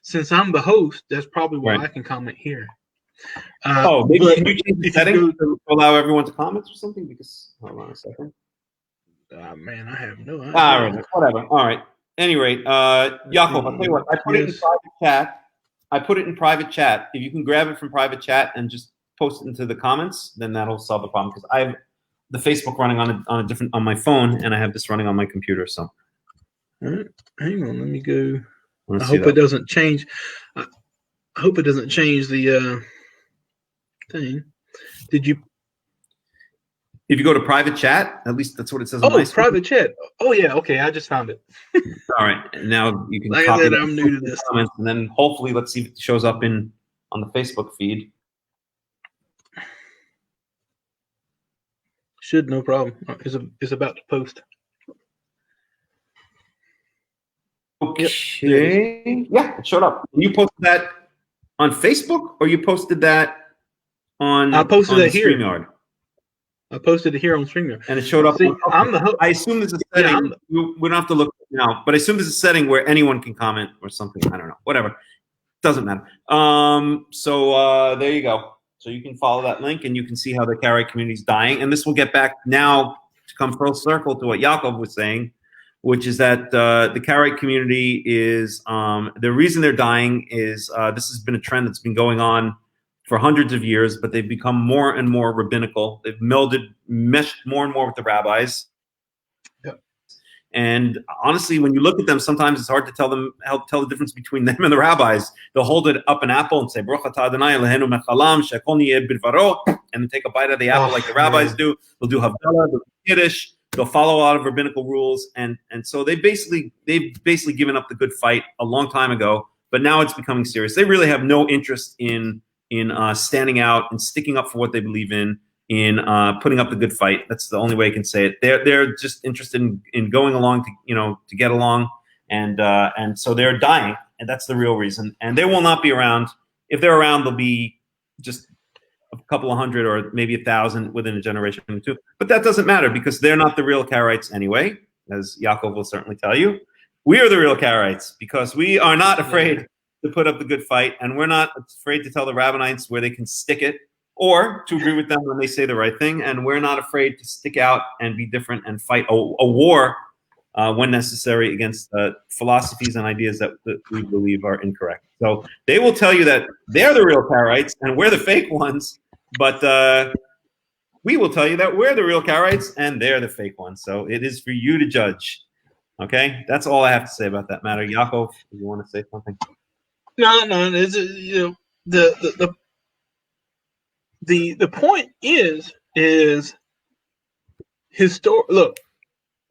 Since I'm the host, that's probably why I can comment here. Maybe can you change the settings to allow everyone to comment or something? Because hold on a second. Man, I have no idea. All right, whatever. All right. Any rate, Yaakov, I'll tell you what. I put it in private chat. I put it in private chat. If you can grab it from private chat and just post it into the comments, then that'll solve the problem. Because I have the Facebook running on my phone, and I have this running on my computer. So, all right, hang on. Let me go. I hope it doesn't change. I hope it doesn't change the thing. Did you? If you go to private chat, at least that's what it says. Oh, private chat. Oh yeah. Okay, I just found it. All right, now you can. Like I said, I'm new to this. Comments, and then hopefully, let's see if it shows up on the Facebook feed. Should, no problem. It's about to post. Okay. Yeah, it showed up. You posted that on Facebook, or you posted that on? I posted that here. StreamYard. I posted it here on StreamYard, and it showed up. See, I'm the host. I assume there's a setting. We don't have to look now, but I assume there's a setting where anyone can comment or something. I don't know. Whatever. Doesn't matter. So there you go. So you can follow that link, and you can see how the Karaite community is dying. And this will get back now to come full circle to what Yaakov was saying, which is that the Karaite community is the reason they're dying is this has been a trend that's been going on for hundreds of years, but they've become more and more rabbinical. They've meshed more and more with the rabbis. Yep. And honestly, when you look at them, sometimes it's hard to tell the difference between them and the rabbis. They'll hold it up an apple and say, Baruch atah Adonai Eloheinu mechalam she'kol niyeh bidvaro, and then take a bite of the apple like the rabbis do. They'll do Havdalah, they'll do Kiddush. They'll follow a lot of rabbinical rules, and so they've basically given up the good fight a long time ago. But now it's becoming serious. They really have no interest in standing out and sticking up for what they believe in putting up the good fight. That's the only way I can say it. They're just interested in going along to get along, and so they're dying, and that's the real reason. And they will not be around. If they're around, they'll be just a couple of hundred or maybe 1,000 within a generation or two. But that doesn't matter because they're not the real Karaites anyway, as Yaakov will certainly tell you. We are the real Karaites because we are not afraid to put up the good fight, and we're not afraid to tell the Rabbinites where they can stick it or to agree with them when they say the right thing, and we're not afraid to stick out and be different and fight a war when necessary against philosophies and ideas that we believe are incorrect. So they will tell you that they're the real Karaites and we're the fake ones, but we will tell you that we're the real Karaites and they're the fake ones. So it is for you to judge. Okay, that's all I have to say about that matter. Yaakov, do you want to say something? No. It's, the the point is look,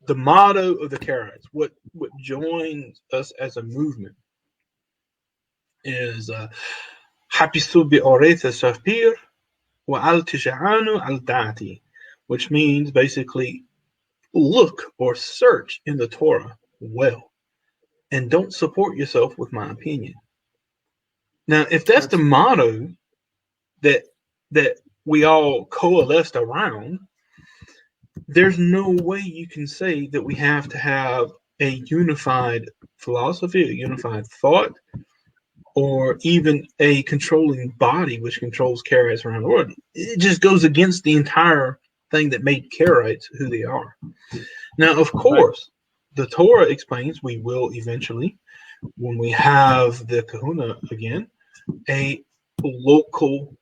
the motto of the Karaites, what joins us as a movement is Habisu bi'oreth safir wa al tija'anu al da'ati, which means basically look or search in the Torah well and don't support yourself with my opinion. Now, if that's the motto that we all coalesced around, there's no way you can say that we have to have a unified philosophy, a unified thought, or even a controlling body which controls Karaites around the world. It just goes against the entire thing that made Karaites who they are. Now, of course, the Torah explains we will eventually, when we have the kahuna again, a local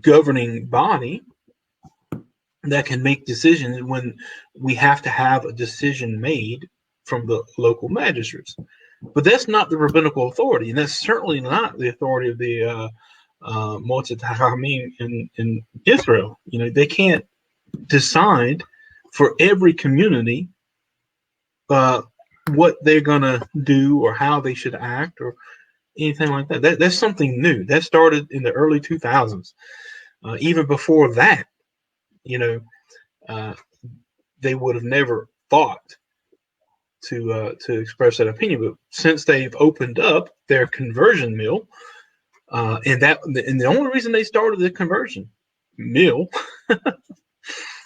governing body that can make decisions when we have to have a decision made from the local magistrates. But that's not the rabbinical authority, and that's certainly not the authority of the Motzat Hakhams in Israel. You know, they can't decide for every community what they're gonna do or how they should act or anything like that. That's something new. That started in the early 2000s. Even before that, you know, they would have never thought to express that opinion. But since they've opened up their conversion mill, and the only reason they started the conversion mill,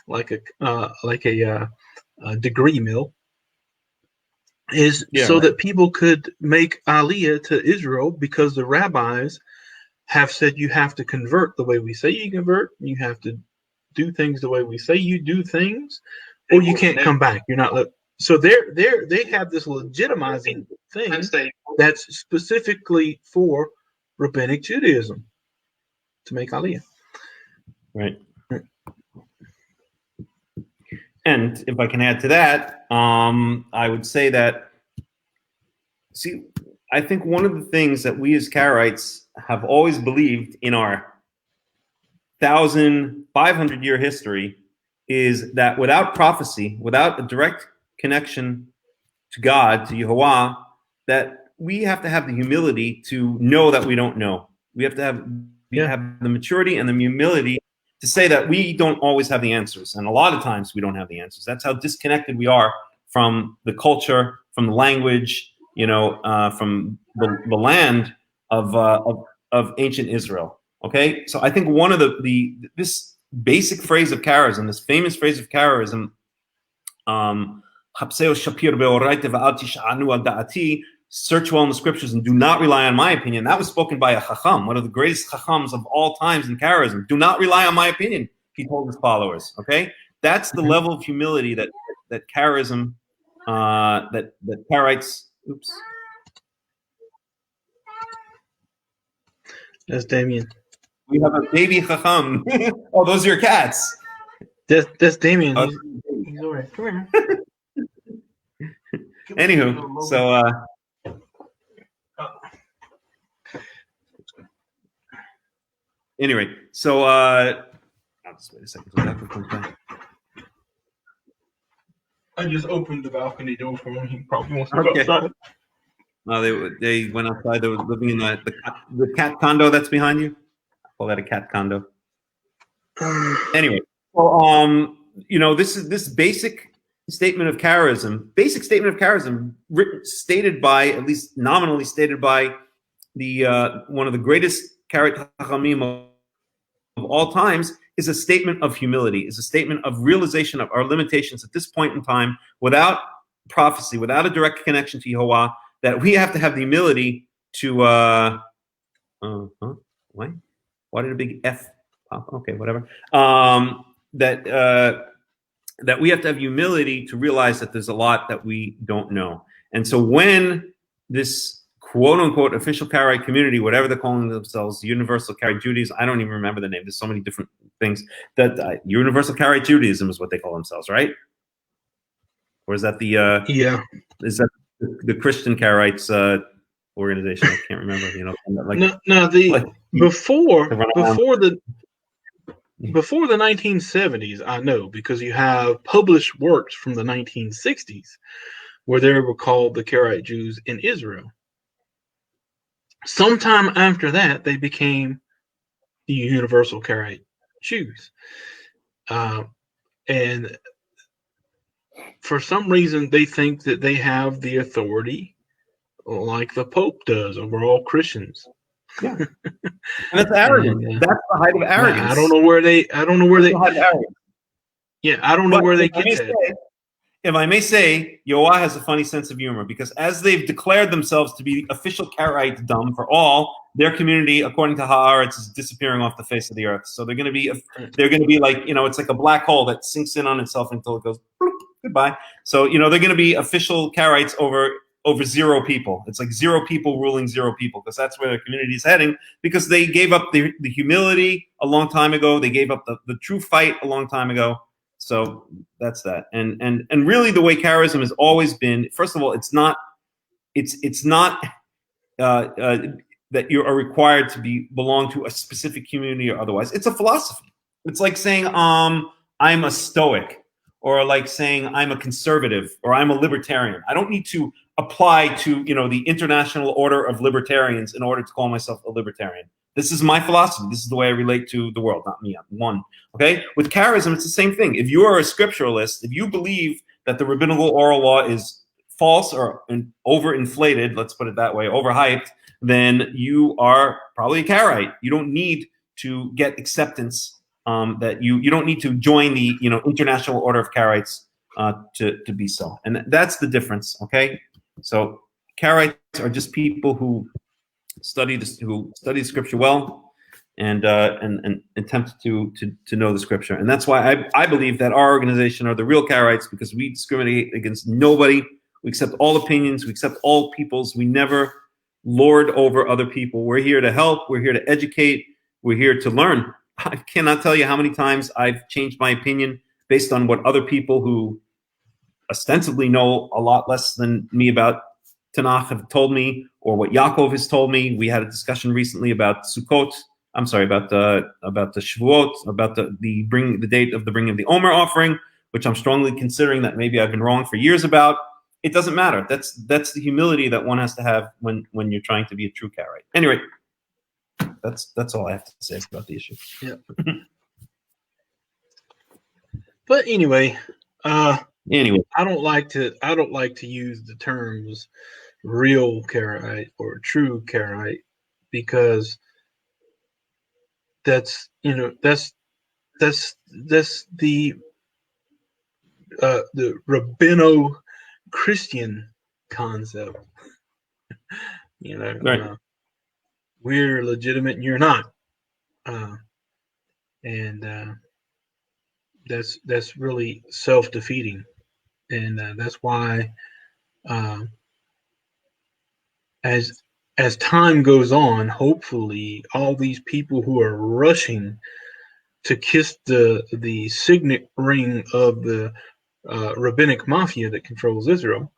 like a degree mill, is so that people could make aliyah to Israel, because the rabbis have said you have to convert the way we say you convert, you have to do things the way we say you do things, or you can't come back. You're not. So they have this legitimizing thing that's specifically for rabbinic Judaism to make aliyah. Right. And if I can add to that, I would say that, see, I think one of the things that we as Karaites have always believed in our 1,500-year history is that without prophecy, without a direct connection to God, to Yehovah, that we have to have the humility to know that we don't know. We have to have the maturity and the humility to say that we don't always have the answers. And a lot of times we don't have the answers. That's how disconnected we are from the culture, from the language, you know, from the land of ancient Israel. Okay? So I think one of this basic phrase of Karaism, this famous phrase of Karaism, search well in the scriptures and do not rely on my opinion. That was spoken by a Chacham, one of the greatest Hakhams of all times in Karaism. Do not rely on my opinion, he told his followers. Okay, that's the level of humility that Karaism, that Karaites. Oops. That's Damien. We have a baby Chacham. Oh, those are your cats. That's Damien. He's all right. Come here. Anywho, so. Anyway, so I'll just wait a second. I just opened the balcony door for him. He probably wants to go outside. No, they went outside. They were living in the cat condo that's behind you. I call that a cat condo. Anyway, so you know, this basic statement of Karaism, stated by, at least nominally stated by, the one of the greatest Karaite Chachamim of all times, is a statement of humility, is a statement of realization of our limitations at this point in time, without prophecy, without a direct connection to Yehovah, that we have to have the humility to why did a big F pop? Okay, whatever. That we have to have humility to realize that there's a lot that we don't know. And so when this quote-unquote official Karaite community, whatever they're calling themselves, Universal Karaite Judaism, I don't even remember the name. There's so many different things. That Universal Karaite Judaism is what they call themselves, right? Or is that the is that the Christian Karaites organization? I can't remember. You know, before to run around. before the 1970s, I know, because you have published works from the 1960s where they were called the Karaite Jews in Israel. Sometime after that, they became the Universal Karaite Jews. And for some reason, they think that they have the authority like the Pope does over all Christians. Yeah. And that's arrogant. That's the height of arrogance. I don't know where they. Yeah, I don't know where they get that. If I may say, Yoah has a funny sense of humor because as they've declared themselves to be the official Karaite dom for all, their community, according to Haaretz, is disappearing off the face of the earth. So they're going to be like, it's like a black hole that sinks in on itself until it goes bloop, goodbye. So they're going to be official Karaites over zero people. It's like zero people ruling zero people because that's where their community is heading because they gave up the humility a long time ago. They gave up the true fight a long time ago. So that's that. And really the way Karaism has always been, first of all, it's not that you are required to belong to a specific community or otherwise. It's a philosophy. It's like saying I'm a Stoic, or like saying I'm a conservative, or I'm a libertarian. I don't need to apply to the International Order of Libertarians in order to call myself a libertarian. This is my philosophy. This is the way I relate to the world, not me. I'm one. Okay? With Karaism, it's the same thing. If you are a scripturalist, if you believe that the rabbinical oral law is false or overinflated, let's put it that way, overhyped, then you are probably a Karaite. You don't need to get acceptance. That you don't need to join the International Order of Karaites to be so, and that's the difference. Okay, so Karaites are just people who study the scripture well and attempt to know the scripture, and that's why I believe that our organization are the real Karaites because we discriminate against nobody. We accept all opinions. We accept all peoples. We never lord over other people. We're here to help. We're here to educate. We're here to learn. I cannot tell you how many times I've changed my opinion based on what other people who ostensibly know a lot less than me about Tanakh have told me, or what Yaakov has told me. We had a discussion recently about Sukkot. I'm sorry, about the Shavuot, about the date of the bringing of the Omer offering, which I'm strongly considering that maybe I've been wrong for years about. It doesn't matter. That's the humility that one has to have when you're trying to be a true Karaite. Anyway. That's all I have to say about the issue. Yeah. But anyway, I don't like to use the terms real Karaite or true Karaite because that's the Rabbino-Christian concept. Right. We're legitimate and you're not, and that's really self-defeating, and that's why as time goes on, hopefully all these people who are rushing to kiss the signet ring of the rabbinic mafia that controls Israel,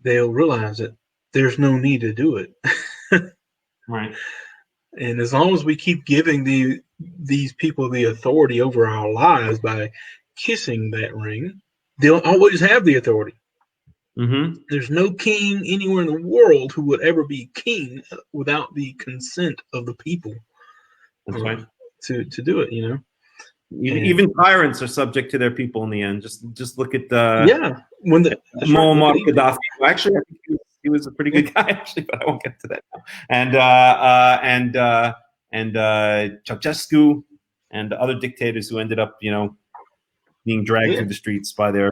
they'll realize that there's no need to do it. Right. And as long as we keep giving these people the authority over our lives by kissing that ring, they'll always have the authority. Mm-hmm. There's no king anywhere in the world who would ever be king without the consent of the people. That's right. To do it, Even tyrants are subject to their people in the end. Just look at when Muammar Gaddafi. Actually, I think he was a pretty good guy, actually, but I won't get to that now. And Ceausescu and other dictators who ended up, being dragged through the streets by their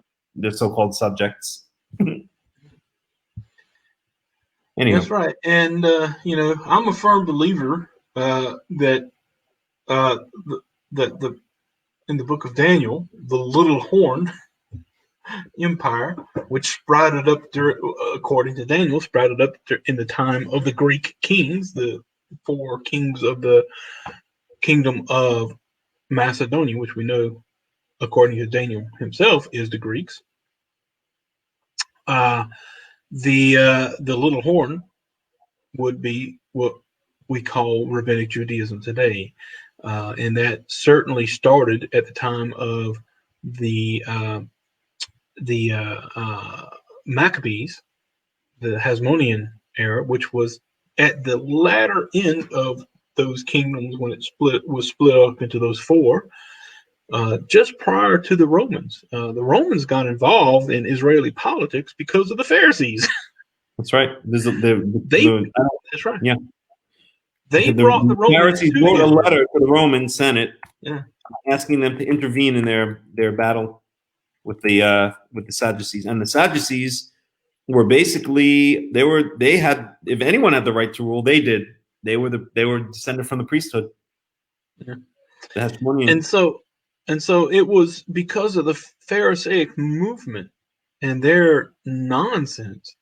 so-called subjects. Anyway. That's right, and I'm a firm believer that the in the book of Daniel, the little horn empire, which sprouted up according to Daniel, sprouted up in the time of the Greek kings, the 4 kings of the kingdom of Macedonia, which we know, according to Daniel himself, is the Greeks. The little horn would be what we call Rabbinic Judaism today. And that certainly started at the time of the Maccabees, the Hasmonean era, which was at the latter end of those kingdoms when it was split up into those four. Just prior to the Romans. The Romans got involved in Israeli politics because of the Pharisees. That's right. That's right. Yeah. They brought the Romans Pharisees to wrote a Israel. letter to the Roman Senate, Yeah, asking them to intervene in their battle with the Sadducees. And the Sadducees were basically they had, if anyone had the right to rule, they did. They were descended from the priesthood. Yeah. The Hasmonean. And so it was because of the Pharisaic movement and their nonsense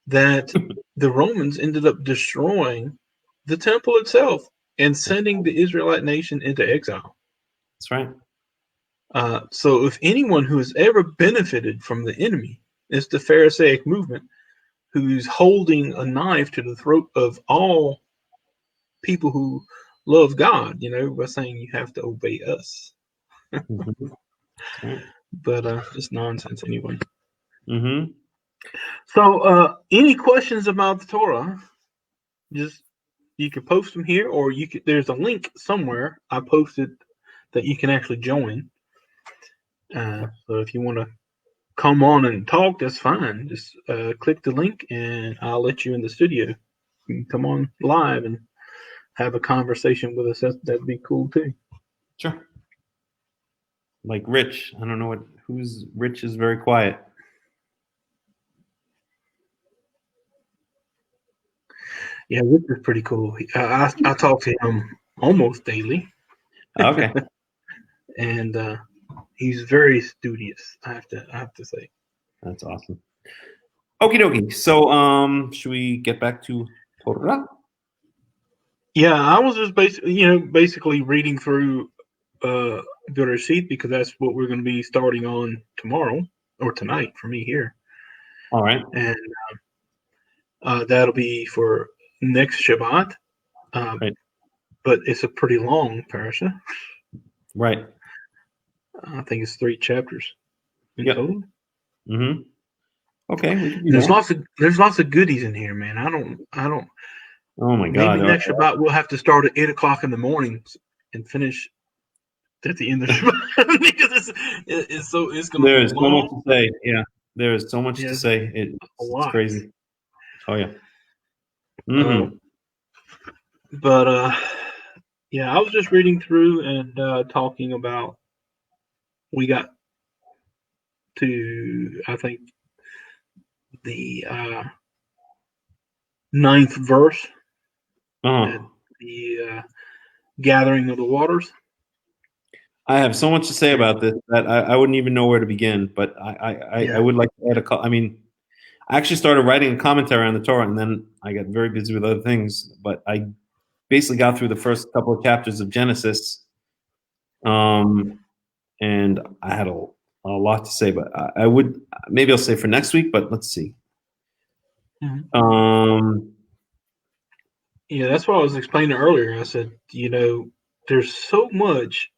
that the Romans ended up destroying the temple itself and sending the Israelite nation into exile. That's right. So if anyone who has ever benefited from the enemy is the Pharisaic movement, who's holding a knife to the throat of all people who love God, by saying you have to obey us. Mm-hmm. Right. But it's nonsense anyway. Mm-hmm. So any questions about the Torah, just you can post them here, or there's a link somewhere I posted that you can actually join. So if you want to come on and talk, that's fine. Just click the link and I'll let you in the studio. You can come on live and have a conversation with us. That'd be cool too. Sure. Like Rich. I don't know who's Rich is very quiet. Yeah, Rich is pretty cool. I talk to him almost daily. Okay. And he's very studious, I have to say. That's awesome. Okie dokie. So should we get back to Torah? Yeah, I was just basically reading through Bereshit because that's what we're going to be starting on tomorrow or tonight for me here. All right. And that'll be for next Shabbat. Right. But it's a pretty long parasha. Right. I think it's 3 chapters in total. Mm-hmm. Okay. There's lots of goodies in here, man. I don't. Oh my God! Maybe next Shabbat we'll have to start at 8:00 in the morning and finish at the end of Shabbat because it's going to. There is so much to say. Yeah, there is so much to say. It's crazy. Oh yeah. Mm-hmm. But I was just reading through and talking about. We got to, I think, the 9th verse. The gathering of the waters. I have so much to say about this that I wouldn't even know where to begin. But I would like to add I actually started writing a commentary on the Torah, and then I got very busy with other things. But I basically got through the first couple of chapters of Genesis, and I had a lot to say. But maybe I'll say for next week. But let's see. Mm-hmm. Yeah, that's what I was explaining earlier. I said, there's so much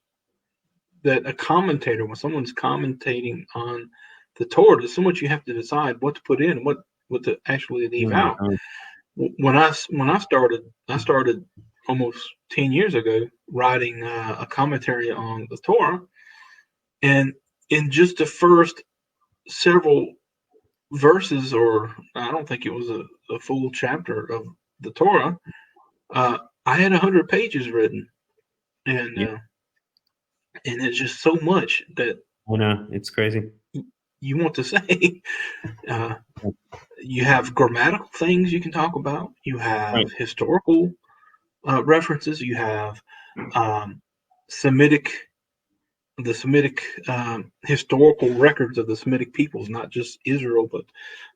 that a commentator, when someone's commentating on the Torah, there's so much you have to decide what to put in and what to actually leave out. When I started almost 10 years ago writing a commentary on the Torah, and in just the first several verses, or I don't think it was a full chapter of the Torah, I had 100 pages written, and it's just so much that I know, it's crazy. You want to say. You have grammatical things you can talk about. You have historical references. You have the Semitic historical records of the Semitic peoples, not just Israel, but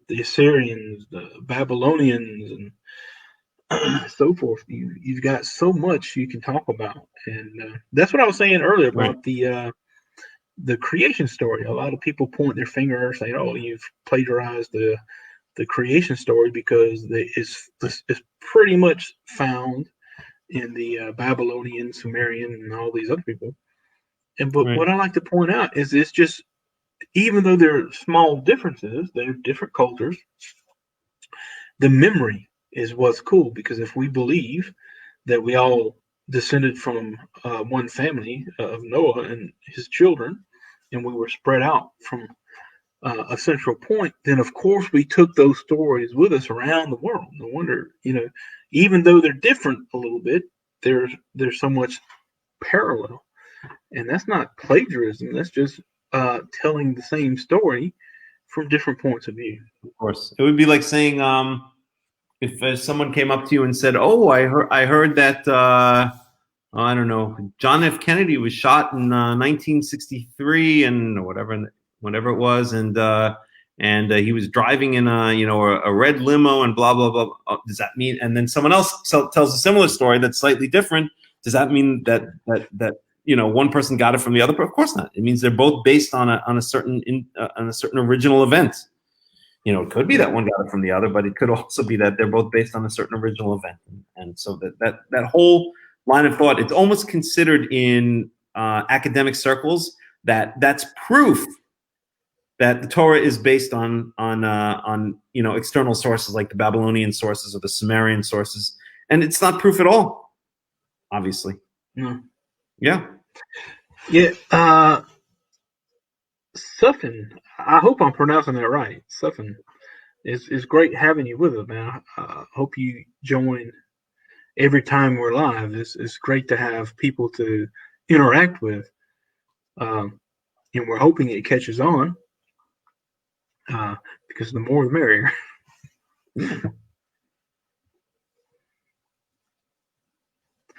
the Assyrians, the Babylonians, and so forth. You've got so much you can talk about, and that's what I was saying earlier about the creation story. A lot of people point their finger saying, "Oh, you've plagiarized the creation story," because it's pretty much found in the Babylonian, Sumerian, and all these other people. But Right. what I like to point out is it's just, even though there are small differences, they're different cultures. The memory is what's cool, because if we believe that we all descended from one family of Noah and his children, and we were spread out from a central point, then of course we took those stories with us around the world. No wonder, even though they're different a little bit, there's so much parallel, and that's not plagiarism. That's just telling the same story from different points of view. Of course, it would be like saying, if someone came up to you and said, "Oh, I heard that I don't know, John F. Kennedy was shot in 1963 and whatever it was, and he was driving in a red limo and blah blah blah." Does that mean? And then someone else tells a similar story that's slightly different. Does that mean that one person got it from the other? Of course not. It means they're both based on a certain original event. It could be that one got it from the other, but it could also be that they're both based on a certain original event. And so that whole line of thought, it's almost considered in academic circles that's proof that the Torah is based on external sources like the Babylonian sources or the Sumerian sources, and it's not proof at all, obviously. No. Yeah. Suffin, I hope I'm pronouncing that right. Suffin, it's great having you with us, man. I hope you join every time we're live. It's great to have people to interact with, and we're hoping it catches on, because the more the merrier.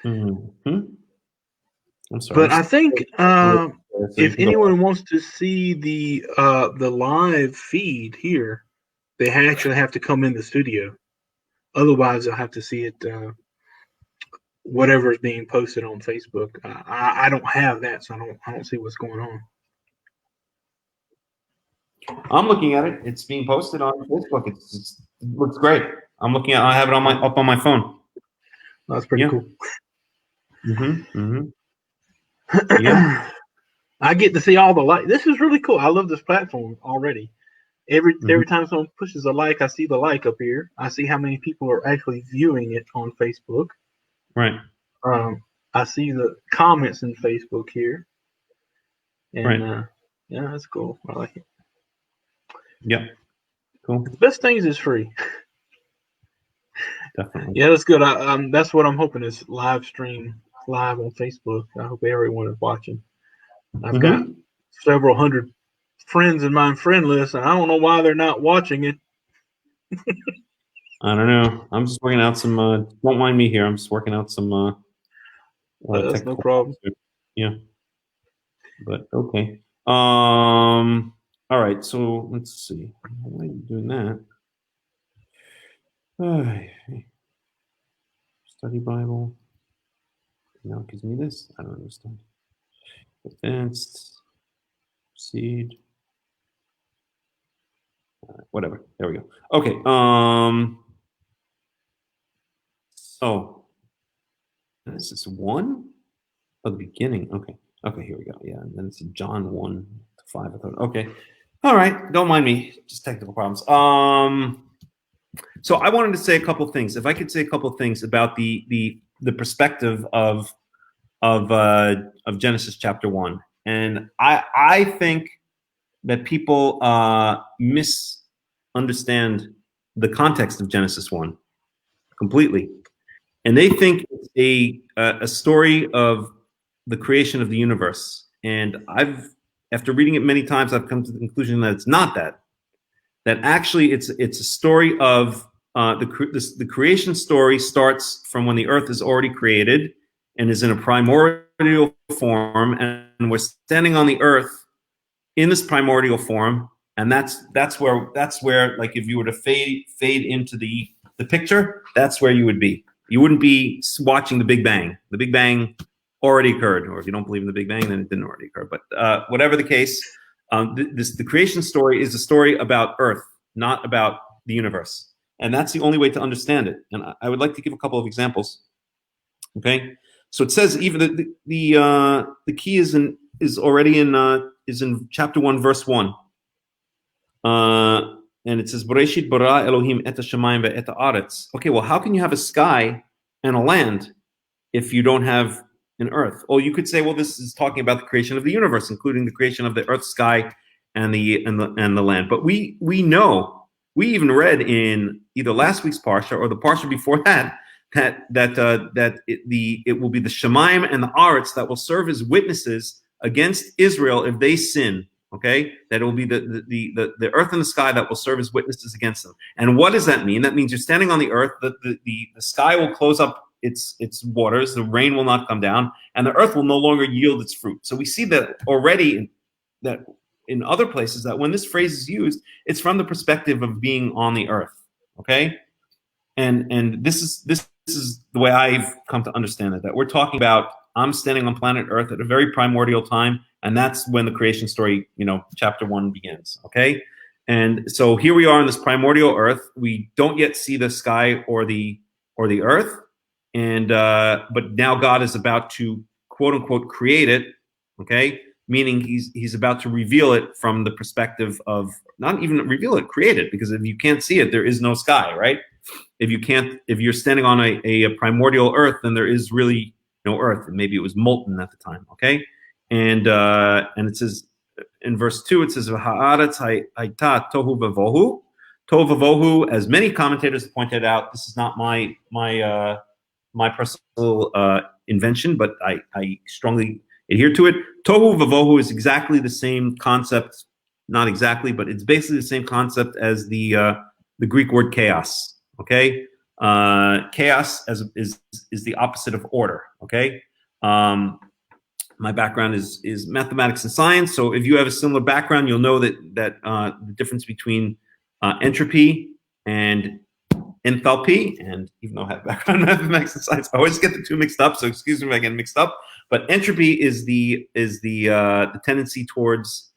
Mm-hmm. I'm sorry. But I think if anyone wants to see the live feed here, they actually have to come in the studio. Otherwise, they'll have to see it whatever is being posted on Facebook. I don't have that, so I don't see what's going on. I'm looking at it. It's being posted on Facebook. It looks great. I have it up on my phone. That's pretty cool. Mm-hmm. Mm-hmm. Yeah. I get to see all the like. This is really cool. I love this platform already. Every time someone pushes a like, I see the like up here. I see how many people are actually viewing it on Facebook. Right. I see the comments in Facebook here. And right. Yeah, that's cool. I like it. Yeah. Cool. The best things is free. Definitely. Yeah, that's good. That's what I'm hoping is live on Facebook. I hope everyone is watching. I've got several hundred friends in my friend list, and I don't know why they're not watching it. I don't know. I'm just working out some. Don't mind me here. I'm just working out some. That's no problem. Yeah. But okay. All right. So let's see. Why are you doing that? Study Bible. Now it gives me this. I don't understand. Advanced. Proceed. Whatever. There we go. Okay. So this is 1 at the beginning. Okay. Here we go. Yeah, and then it's John 1-5. I thought. Okay. All right. Don't mind me. Just technical problems. So I wanted to say a couple things. If I could say a couple things about the perspective of Genesis chapter 1, and I think that people misunderstand the context of Genesis 1 completely, and they think it's a story of the creation of the universe. And after reading it many times, I've come to the conclusion that it's not that. That actually it's a story of the creation story starts from when the earth is already created and is in a primordial form, and we're standing on the earth in this primordial form, and that's where like if you were to fade into the picture, that's where you would be. You wouldn't be watching the Big Bang. The Big Bang already occurred, or if you don't believe in the Big Bang, then it didn't already occur. But whatever the case, the creation story is a story about Earth, not about the universe, and that's the only way to understand it. And I would like to give a couple of examples. Okay, so it says even the key is already in chapter 1 verse 1, and it says Bereshit bara Elohim et hashamayim ve'et haaretz. Okay, well, how can you have a sky and a land if you don't have an earth? Or you could say, well, this is talking about the creation of the universe, including the creation of the earth, sky, and the land. But we know, we even read in either last week's parsha or the parsha before that it will be the Shemaim and the Aretz that will serve as witnesses against Israel if they sin. Okay, that it will be the earth and the sky that will serve as witnesses against them. And what does that mean? That means you're standing on the earth. The sky will close up its waters. The rain will not come down, and the earth will no longer yield its fruit. So we see that already that in other places that when this phrase is used, it's from the perspective of being on the earth. Okay, and this is the way I've come to understand it. That we're talking about I'm standing on planet Earth at a very primordial time, and that's when the creation story, chapter 1 begins. Okay, and so here we are in this primordial Earth. We don't yet see the sky or the earth, and but now God is about to quote unquote create it. Okay, meaning he's about to reveal it from the perspective of not even reveal it, create it, because if you can't see it, there is no sky, right? If you're standing on a primordial Earth, then there is really no earth. Maybe it was molten at the time. Okay, and it says in verse 2, it says Ha'aretz hayta tohu vavohu. Tohu vavohu, as many commentators have pointed out, this is not my personal invention, but I strongly adhere to it. Tohu vavohu is exactly the same concept, not exactly, but it's basically the same concept as the Greek word chaos. Okay, chaos is the opposite of order. Okay, my background is mathematics and science, so if you have a similar background, you'll know that the difference between entropy and enthalpy, and even though I have background in mathematics and science, I always get the two mixed up. So excuse me if I get mixed up. But entropy is the tendency towards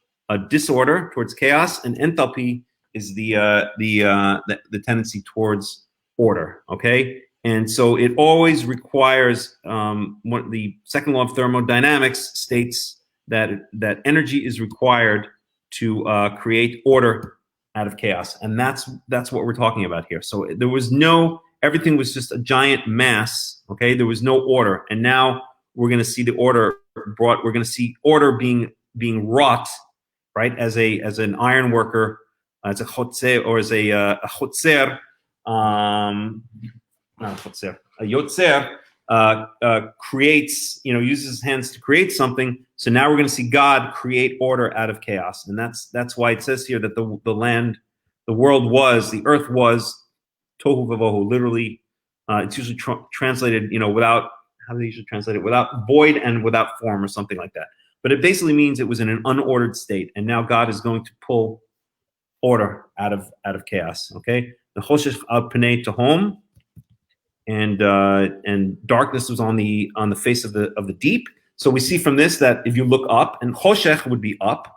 disorder, towards chaos, and enthalpy is the tendency towards order. Okay, and so it always requires the second law of thermodynamics states that energy is required to create order out of chaos, and that's what we're talking about here. So there was everything was just a giant mass. Okay, there was no order, and now we're going to see the order brought. We're going to see order being wrought, right? As an iron worker, as a chotzer, or as a chotzer, not a chotzer, a yotzer creates, uses his hands to create something. So now we're going to see God create order out of chaos, and that's why it says here that the world was, the earth was tohu vavohu. Literally, it's usually translated, without, how do they usually translate it? Without void and without form or something like that. But it basically means it was in an unordered state, and now God is going to pull order out of chaos. Okay, the choshech al pnei tehom, and darkness was on the face of the deep. So we see from this that if you look up, and choshech would be up,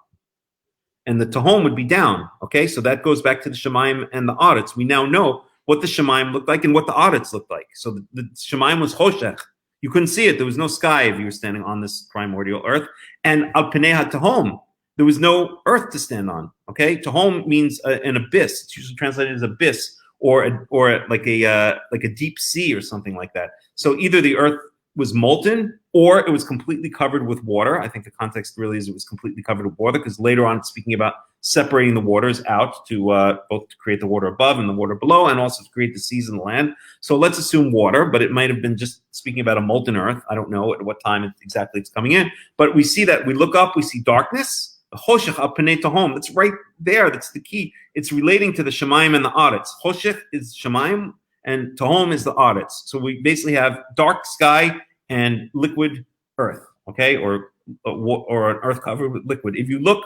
and the tehom would be down. Okay, so that goes back to the Shemaim and the Aretz. We now know what the Shemaim looked like and what the Aretz looked like. So the Shemaim was choshech. You couldn't see it. There was no sky if you were standing on this primordial earth. And al pnei tehom, there was no earth to stand on. Okay, tehom means an abyss. It's usually translated as abyss, or like a deep sea or something like that. So either the earth was molten or it was completely covered with water. I think the context really is it was completely covered with water, because later on it's speaking about separating the waters out to both to create the water above and the water below, and also to create the seas and the land. So let's assume water, but it might have been just speaking about a molten earth. I don't know at what time exactly it's coming in, but we see that we look up, we see darkness. Choshech al pnei tehom. That's right there. That's the key. It's relating to the Shemaim and the Aretz. Choshech is Shemaim, and tehom is the Aretz. So we basically have dark sky and liquid earth. Okay, or an earth covered with liquid. If you look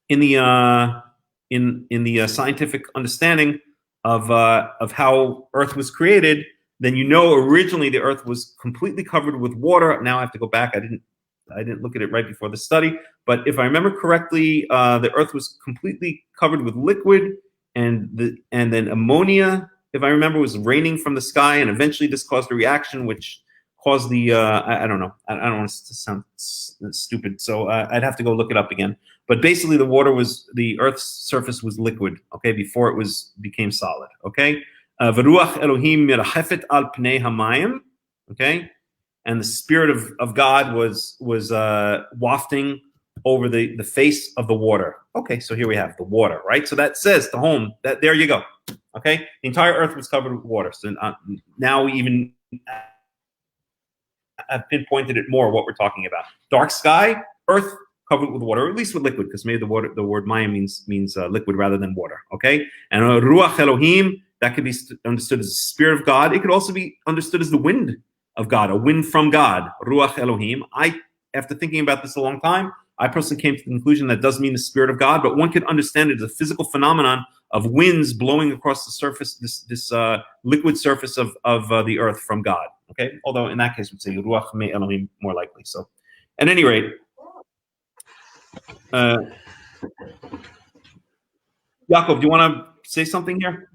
in the scientific understanding of how Earth was created, then originally the Earth was completely covered with water. Now I have to go back. I didn't look at it right before the study, but if I remember correctly, the Earth was completely covered with liquid, and then ammonia if I remember, was raining from the sky, and eventually this caused a reaction, which caused the I don't know. I don't want to sound stupid, so I'd have to go look it up again. But basically, the Earth's surface was liquid, okay, before it became solid, okay. V'ruach Elohim mirachefet al pnei hamayim, okay, and the Spirit of God was wafting over the face of the water. Okay, so here we have the water, right? So that says the home. That there you go. Okay, the entire Earth was covered with water. So now we even have pinpointed it more what we're talking about. Dark sky, Earth covered with water, or at least with liquid, because maybe the word Maya means liquid rather than water. Okay, and Ruach Elohim, that could be understood as the Spirit of God. It could also be understood as the wind of God, a wind from God. Ruach Elohim. After thinking about this a long time, I personally came to the conclusion that does mean the Spirit of God, but one could understand it as a physical phenomenon of winds blowing across the surface, this liquid surface of the earth from God. Okay, although in that case we'd say Ruach Me Elohim more likely. So, at any rate, Yaakov, do you want to say something here?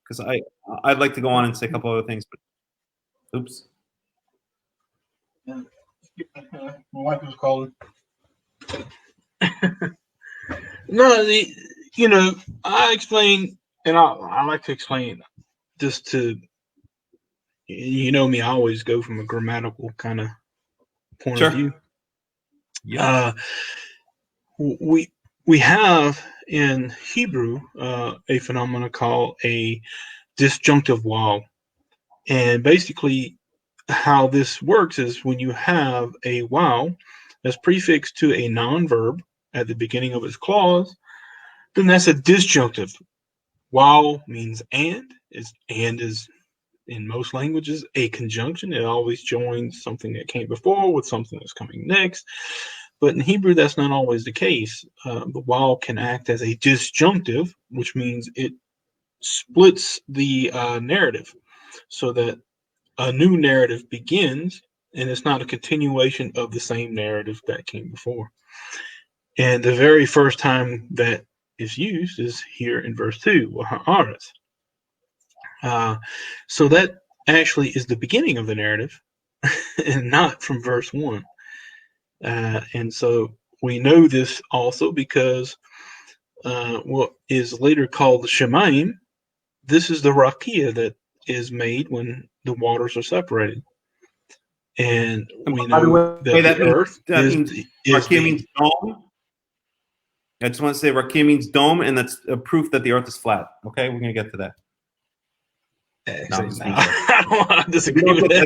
Because I'd like to go on and say a couple other things, but oops. My wife was calling. No, I explain, and I like to explain just to, me, I always go from a grammatical kind of point of view. Yeah. We have in Hebrew a phenomenon called a disjunctive waw, and basically how this works is when you have a waw that's prefixed to a non-verb at the beginning of its clause, then that's a disjunctive. Waw means and is in most languages a conjunction. It always joins something that came before with something that's coming next. But in Hebrew, that's not always the case. The waw can act as a disjunctive, which means it splits the narrative so that a new narrative begins, and it's not a continuation of the same narrative that came before. And the very first time that is used is here in verse 2, Ha'aretz. So that actually is the beginning of the narrative and not from verse 1. And so we know this also because what is later called the Shemayim, this is the rakia that is made when the waters are separated. And we know that the earth means rakia means dome. I just want to say rakia means dome, and that's a proof that the earth is flat. Okay, we're going to get to that. I don't want to disagree with that.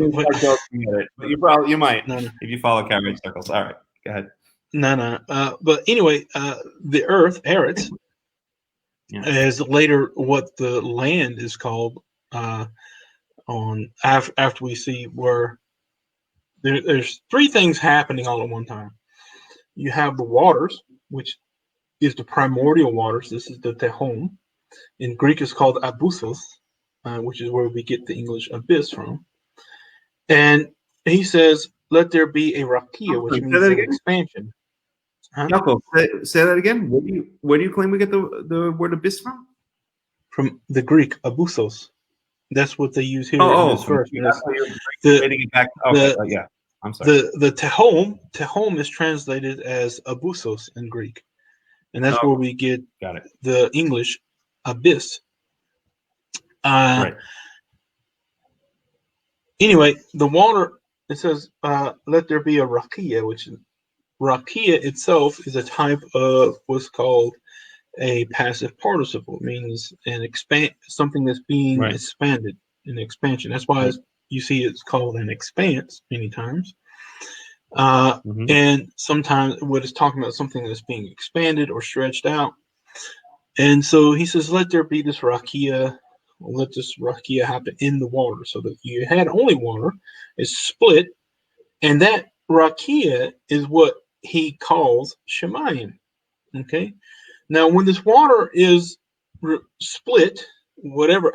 But you might if you follow Qara'im circles. All right, go ahead. But anyway, the earth, Eretz, is later what the land is called after we see where there's three things happening all at one time. You have the waters, which is the primordial waters. This is the Tehom. In Greek, it's called Abusos, which is where we get the English abyss from. And he says, let there be a rakia, which means an expansion. Yaakov, say that again. Where do you claim we get the word abyss from? From the Greek, abusos. That's what they use here in this verse. I'm sorry. The tehom is translated as abusos in Greek. And that's where we get the English abyss. Right. Anyway, the water, it says, let there be a rakia, which is rakia itself is a type of what's called a passive participle. It means something that's being expanded, an expansion. That's why you see it's called an expanse many times. And sometimes what it's talking about something that's being expanded or stretched out. And so he says, let there be this rakia, let this rakia happen in the water, so that you had only water, it's split, and that rakia is what he calls Shemayim. Okay, now when this water is split, whatever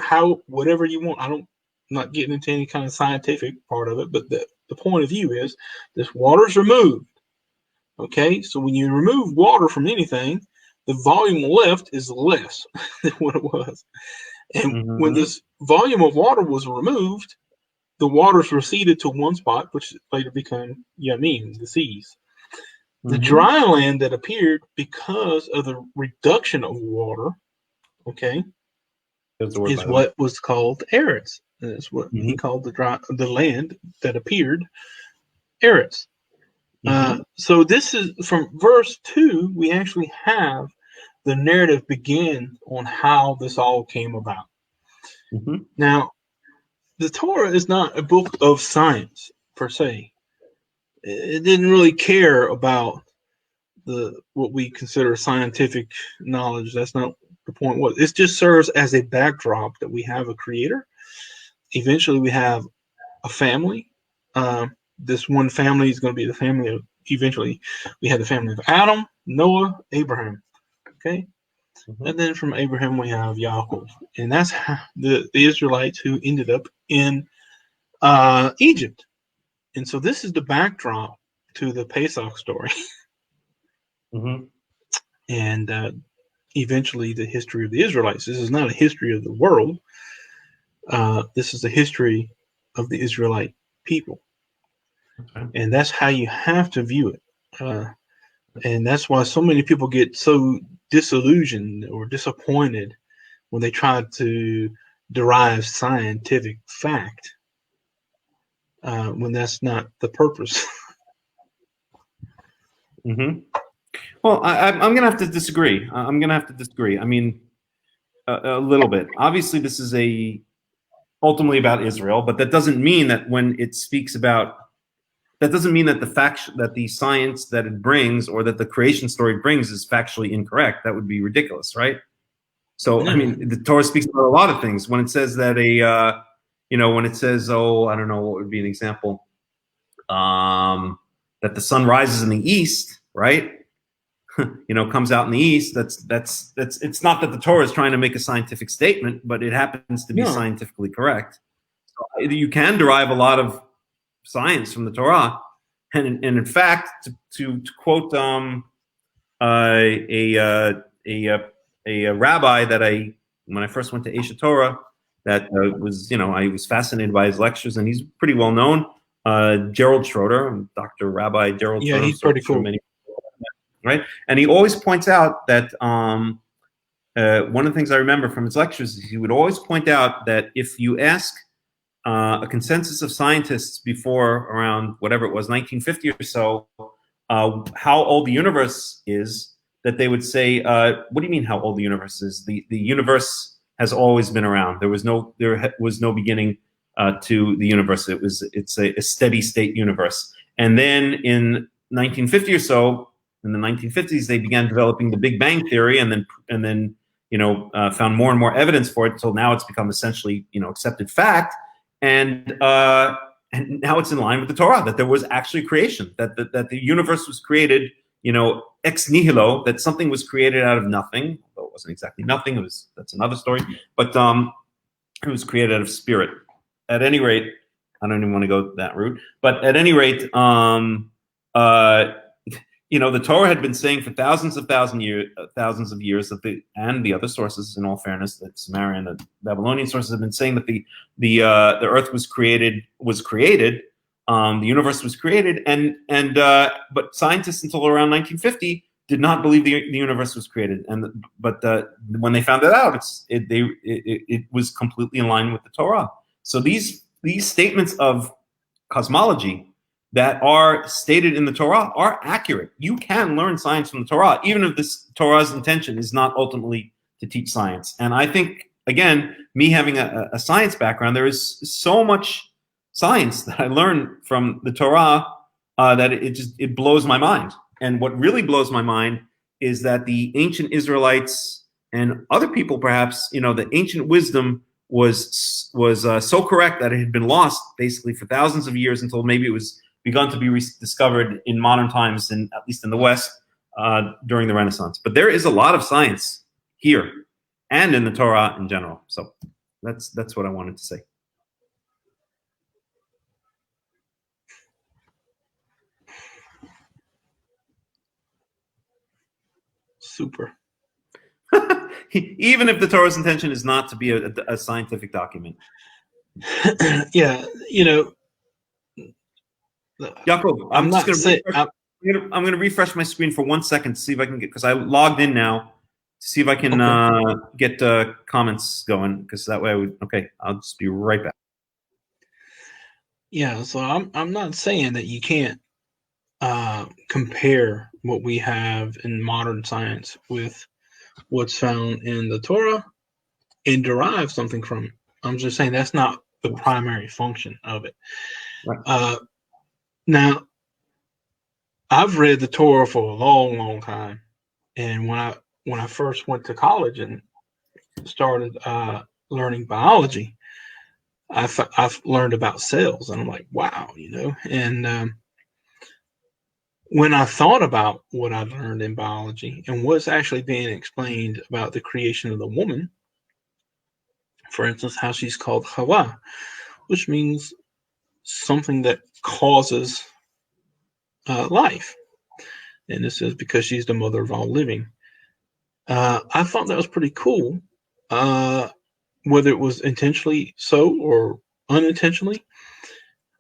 you want, I'm not getting into any kind of scientific part of it, but the point of view is this water's removed. Okay, so when you remove water from anything, the volume left is less than what it was. And when this volume of water was removed, the waters receded to one spot, which later became Yamim, the seas. The dry land that appeared because of the reduction of water, okay, is what was called Eretz. That's what he called the land that appeared Eretz. So this is from verse 2. We actually have the narrative begin on how this all came about. Now, the Torah is not a book of science per se. It didn't really care about what we consider scientific knowledge. That's not the point. It just serves as a backdrop that we have a creator. Eventually, we have a family. This one family is going to be the family of. Eventually, we have the family of Adam, Noah, Abraham. Okay. And then from Abraham, we have Yaakov. And that's how the Israelites who ended up in Egypt. And so this is the backdrop to the Pesach story. And eventually the history of the Israelites. This is not a history of the world. This is the history of the Israelite people. And that's how you have to view it. And that's why so many people get so disillusioned or disappointed when they try to derive scientific fact when that's not the purpose. Well, I'm going to have to disagree. I mean, a little bit. Obviously, this is ultimately about Israel, but that doesn't mean that when it speaks about, that doesn't mean that that the science that it brings or that the creation story brings is factually incorrect. That would be ridiculous, right? So, I mean, the Torah speaks about a lot of things. When it says that when it says, I don't know, what would be an example? That the sun rises in the east, right? Comes out in the east. That's it's not that the Torah is trying to make a scientific statement, but it happens to be scientifically correct. So you can derive a lot of science from the Torah, and in fact, to quote a rabbi that when I first went to Asia Torah, that was I was fascinated by his lectures, and he's pretty well known. Gerald Schroeder, Dr. Rabbi Gerald Schroeder. Yeah, he's pretty cool. Right, and he always points out that one of the things I remember from his lectures is he would always point out that if you ask a consensus of scientists before around whatever it was, 1950 or so, how old the universe is, that they would say, "What do you mean how old the universe is? The universe has always been around. There was no beginning to the universe. It's a steady state universe." And then in 1950 or so, in the 1950s, they began developing the Big Bang theory, and then found more and more evidence for it until now it's become essentially accepted fact. And now it's in line with the Torah that there was actually creation, that the universe was created, ex nihilo, that something was created out of nothing. Although it wasn't exactly nothing, that's another story. But it was created out of spirit. At any rate, I don't even want to go that route. But at any rate, the Torah had been saying for thousands of years and the other sources, in all fairness, that Sumerian and Babylonian sources have been saying that the earth was created, the universe was created, but scientists until around 1950 did not believe the universe was created, but when they found that out, it was completely in line with the Torah. So these statements of cosmology that are stated in the Torah are accurate. You can learn science from the Torah, even if this Torah's intention is not ultimately to teach science. And I think, again, me having a science background, there is so much science that I learned from the Torah that it blows my mind. And what really blows my mind is that the ancient Israelites and other people, perhaps, the ancient wisdom was so correct that it had been lost basically for thousands of years until maybe it was begun to be rediscovered in modern times, at least in the West, during the Renaissance. But there is a lot of science here and in the Torah in general. So that's what I wanted to say. Super. even if the Torah's intention is not to be a scientific document. Yeah, you know, Yaakov, I'm not saying. I'm going to refresh my screen for 1 second to see if I can get, because I logged in now to see if I can get comments going, because that way I would. Okay, I'll just be right back. Yeah, so I'm not saying that you can't compare what we have in modern science with what's found in the Torah and derive something from it. I'm just saying that's not the primary function of it. Right. Now, I've read the Torah for a long, long time, and when I first went to college and started learning biology, I've learned about cells, and I'm like, wow, you know. And when I thought about what I learned in biology and what's actually being explained about the creation of the woman, for instance, how she's called Hawa, which means something that causes life. And this is because she's the mother of all living. I thought that was pretty cool, whether it was intentionally so or unintentionally.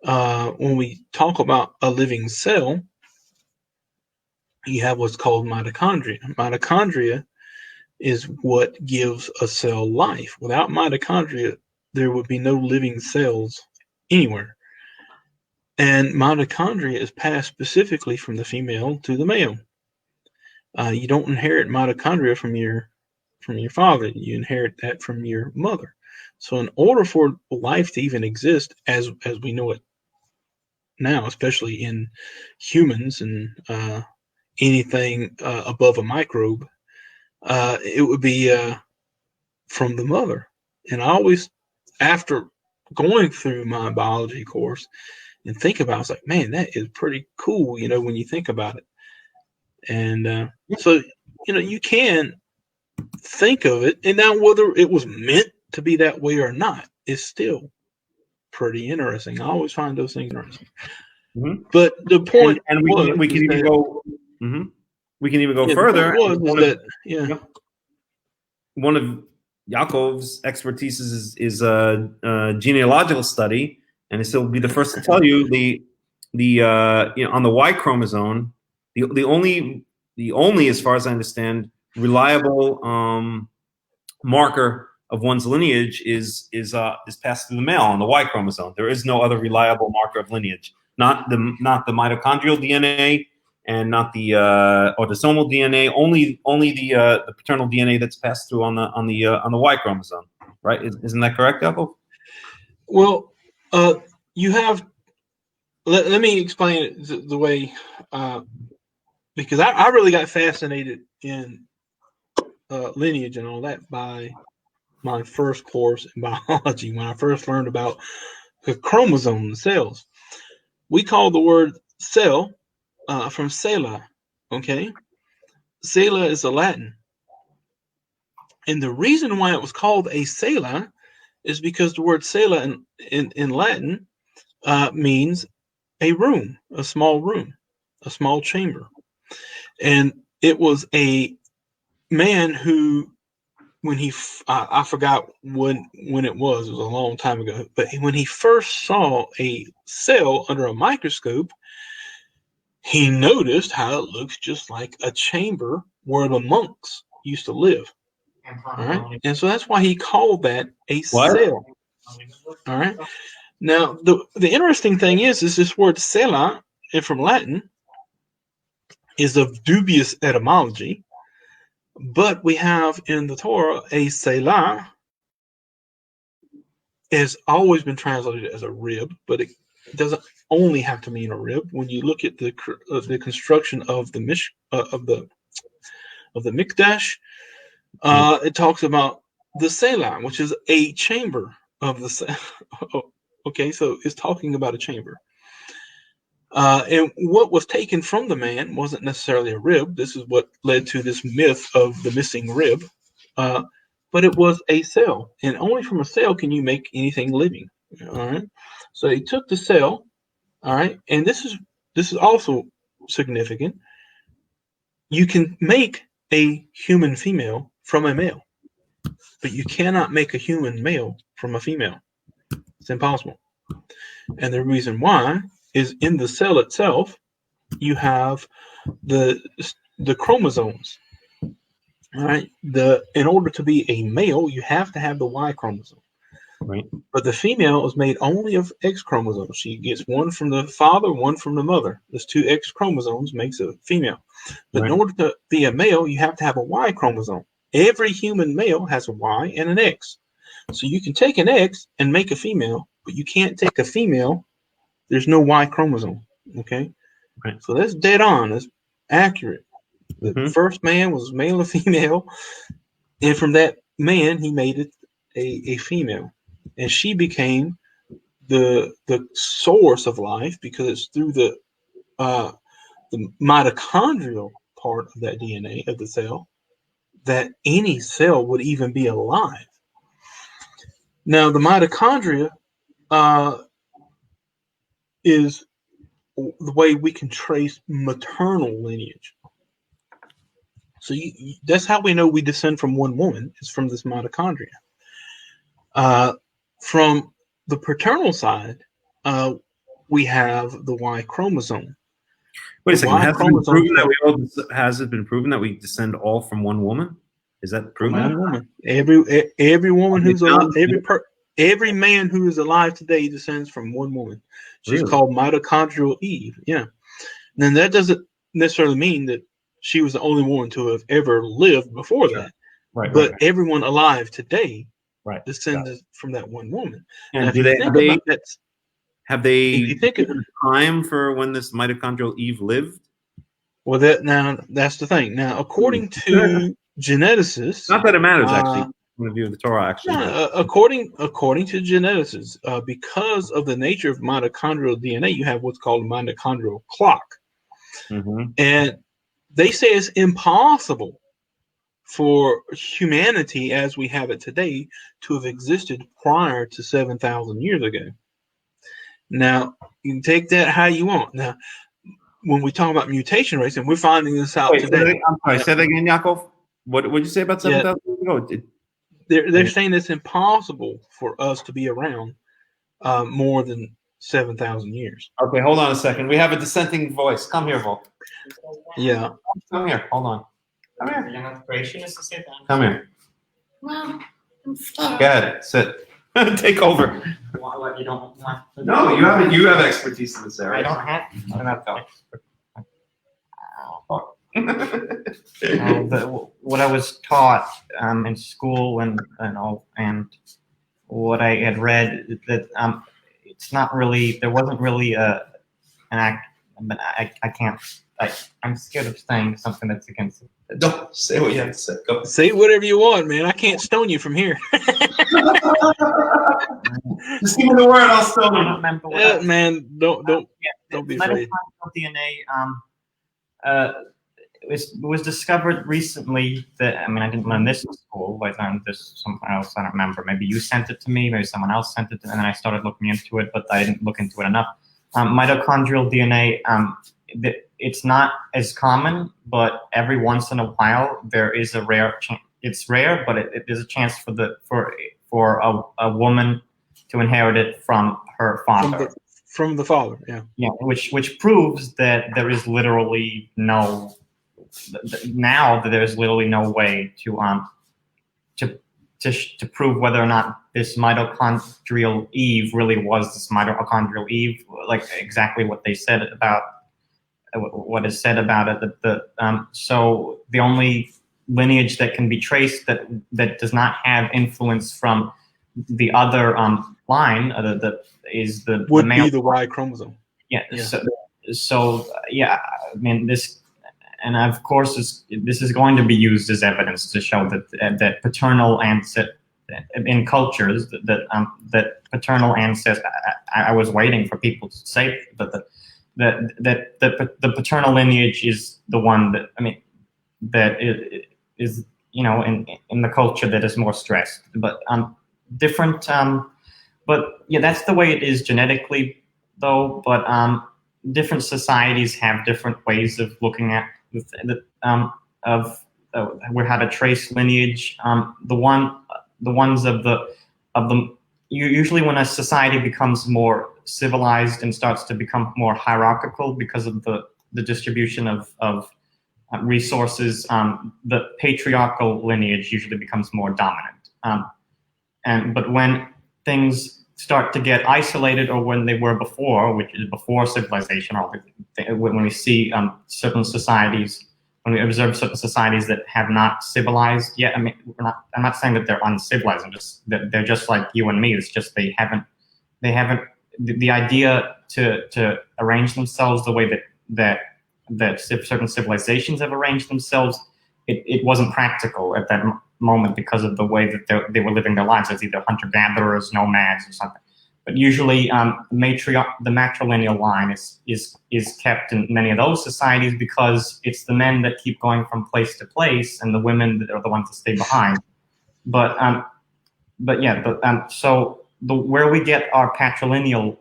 When we talk about a living cell, you have what's called mitochondria. Mitochondria is what gives a cell life. Without mitochondria, there would be no living cells anywhere. And mitochondria is passed specifically from the female to the male. You don't inherit mitochondria from your father. You inherit that from your mother. So in order for life to even exist as we know it now, especially in humans and anything above a microbe, it would be from the mother. And I always, after going through my biology course and think about it, I was like, man, that is pretty cool, you know, when you think about it. And so, you know, you can think of it. And now whether it was meant to be that way or not is still pretty interesting. I always find those things interesting. Mm-hmm. But the point we can even go. Mm-hmm. We can even go further. One of Yaakov's expertise is a genealogical study, and he'll be the first to tell you on the Y chromosome, the only, as far as I understand, reliable marker of one's lineage is passed through the male on the Y chromosome. There is no other reliable marker of lineage. Not the mitochondrial DNA and not the autosomal DNA. Only the paternal DNA that's passed through on the Y chromosome. Right? Isn't that correct, Yaakov? Well, you have. Let me explain it the way, because I really got fascinated in lineage and all that by my first course in biology when I first learned about the chromosome, the cells. We call the word cell from cella, okay? Cella is a Latin. And the reason why it was called a cella is because the word cella in Latin means a room, a small chamber. And it was a man who, when I forgot when it was a long time ago, but when he first saw a cell under a microscope, he noticed how it looks just like a chamber where the monks used to live. All right. And so that's why he called that a cell. All right. Now, the interesting thing is this word cella, from Latin, is of dubious etymology, but we have in the Torah a selah has always been translated as a rib, but it doesn't only have to mean a rib. When you look at the construction of the Mikdash, it talks about the selah, which is a chamber of the. Okay, so it's talking about a chamber. And what was taken from the man wasn't necessarily a rib. This is what led to this myth of the missing rib. But it was a cell. And only from a cell can you make anything living. All right. So he took the cell. All right. And this is also significant. You can make a human female from a male. but you cannot make a human male from a female. It's impossible. And the reason why is in the cell itself, you have the chromosomes. All right. In order to be a male, you have to have the Y chromosome. Right. But the female is made only of X chromosomes. She gets one from the father, one from the mother. Those 2 X chromosomes makes a female. But Right. in order to be a male, you have to have a Y chromosome. Every human male has a Y and an X. So you can take an X and make a female, but you can't take a female. There's no Y chromosome. Okay. Right. So that's dead on. That's accurate. The first man was male or female. And from that man, he made it a female. And she became the source of life because it's through the mitochondrial part of that DNA of the cell that any cell would even be alive. Now, the mitochondria is the way we can trace maternal lineage. So that's how we know we descend from one woman, is from this mitochondria. From the paternal side, we have the Y chromosome. Wait a second. Has it been proven that we descend all from one woman? Is that proven? One woman. Every woman who's alive, every man who is alive today descends from one woman. She's called mitochondrial Eve. Yeah. And that doesn't necessarily mean that she was the only woman to have ever lived before that. Right. But everyone alive today descended from that one woman. And now, have they given time for when this mitochondrial Eve lived? Well, that's the thing. Now, according to geneticists, not that it matters actually, from the view of the Torah, actually. According to geneticists, because of the nature of mitochondrial DNA, you have what's called a mitochondrial clock, and they say it's impossible for humanity as we have it today to have existed prior to 7,000 years ago. Now, you can take that how you want. Now, when we talk about mutation rates, and we're finding this out today. I'm sorry, say that again, Yaakov. What did you say about 7,000 years ago? They're saying it's impossible for us to be around more than 7,000 years. Okay, hold on a second. We have a dissenting voice. Come here, Volk. Yeah. Come here. Hold on. Come here. You're not gracious to say that. Come here. Well, I'm scared. Go ahead. Sit. Take over. What you don't want? No, you have expertise in this area. I don't have. I'm not going. What I was taught in school and what I had read that it's not really, there wasn't really an act, but I can't. I'm scared of saying something that's against it. Don't say what you have to say. Go. Say whatever you want, man. I can't stone you from here. Just give me the word, I'll stone I you. don't remember what Man, don't be afraid. Mitochondrial DNA was discovered recently. That I didn't learn this in school. I learned this somewhere else. I don't remember. Maybe you sent it to me. Maybe someone else sent it, and then I started looking into it, but I didn't look into it enough. Mitochondrial DNA. It's not as common, but every once in a while there is a rare chance. It's rare, but it is a chance for a woman to inherit it from her father. From the father, yeah. Yeah, which proves that there is literally no way to prove whether or not this mitochondrial Eve really was this mitochondrial Eve, like exactly what they said about what is said about it. So the only lineage that can be traced that does not have influence from the other line is the male. Be the Y chromosome. Yeah. So this, and of course this is going to be used as evidence to show that paternal ancestors in cultures that paternal ancestors. I was waiting for people to say that the paternal lineage is the one that is in the culture that is more stressed, but different. But yeah, that's the way it is genetically, though. But different societies have different ways of looking at we had a trace lineage. The ones of the usually when a society becomes more civilized and starts to become more hierarchical because of the distribution of resources, the patriarchal lineage usually becomes more dominant. But when things start to get isolated, or when they were before, which is before civilization, or when we see certain societies, when we observe certain societies that have not civilized yet. I mean, I'm not saying that they're uncivilized. I'm just that they're just like you and me. It's just they haven't. The idea to arrange themselves the way that certain civilizations have arranged themselves, it wasn't practical at that moment because of the way that they were living their lives as either hunter-gatherers, nomads, or something. But usually, the matrilineal line is kept in many of those societies because it's the men that keep going from place to place, and the women that are the ones that stay behind. So where we get our patrilineal,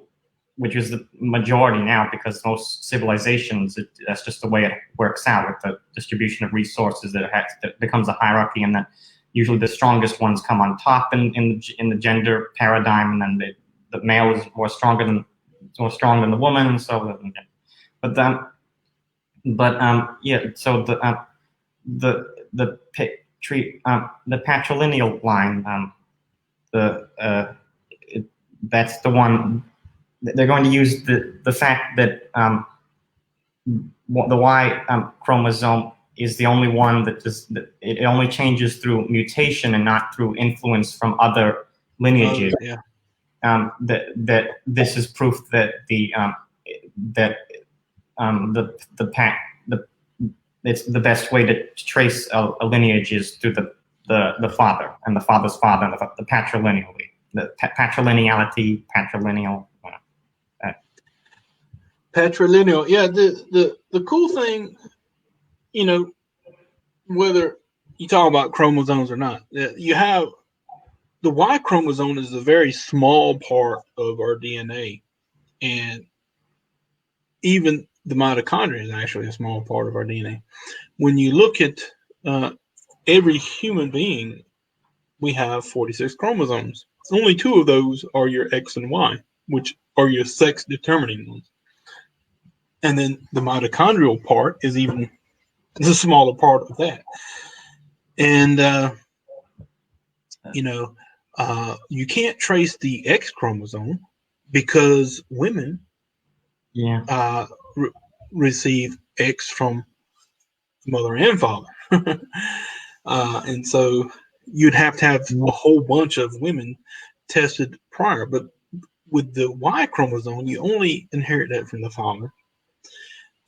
which is the majority now, because most civilizations, that's just the way it works out with the distribution of resources. That becomes a hierarchy, and then usually the strongest ones come on top in the gender paradigm, and then the male is more strong than the woman, and so. So the patrilineal line, that's the one. They're going to use the fact that the Y chromosome is the only one that it only changes through mutation and not through influence from other lineages. Yeah. That this is proof that it's the best way to trace a lineage is through the father and the father's father, and the patrilineality, patrilineal. Patrilineal, yeah. The cool thing, whether you talk about chromosomes or not, you have the Y chromosome is a very small part of our DNA, and even the mitochondria is actually a small part of our DNA. When you look at every human being, we have 46 chromosomes. Only 2 of those are your X and Y, which are your sex determining ones. And then the mitochondrial part is even the smaller part of that. And, you can't trace the X chromosome because women receive X from mother and father. And so you'd have to have a whole bunch of women tested prior. But with the Y chromosome, you only inherit that from the father.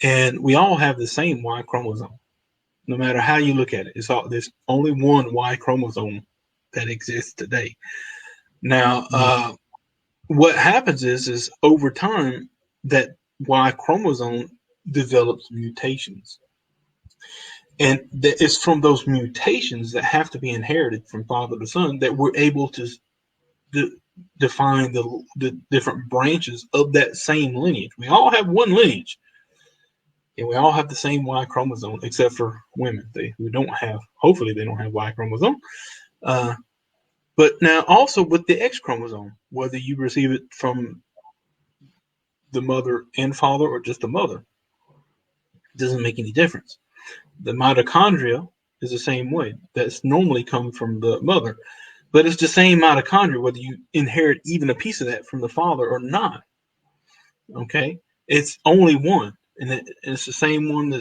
And we all have the same Y chromosome, no matter how you look at it. There's only one Y chromosome that exists today. Now, what happens is over time, that Y chromosome develops mutations. And it's from those mutations that have to be inherited from father to son that we're able to define the different branches of that same lineage. We all have one lineage. And we all have the same Y chromosome, except for women. Hopefully they don't have Y chromosome. But now also with the X chromosome, whether you receive it from the mother and father or just the mother, it doesn't make any difference. The mitochondria is the same way. That's normally come from the mother. But it's the same mitochondria, whether you inherit even a piece of that from the father or not. Okay? It's only one. And it's the same one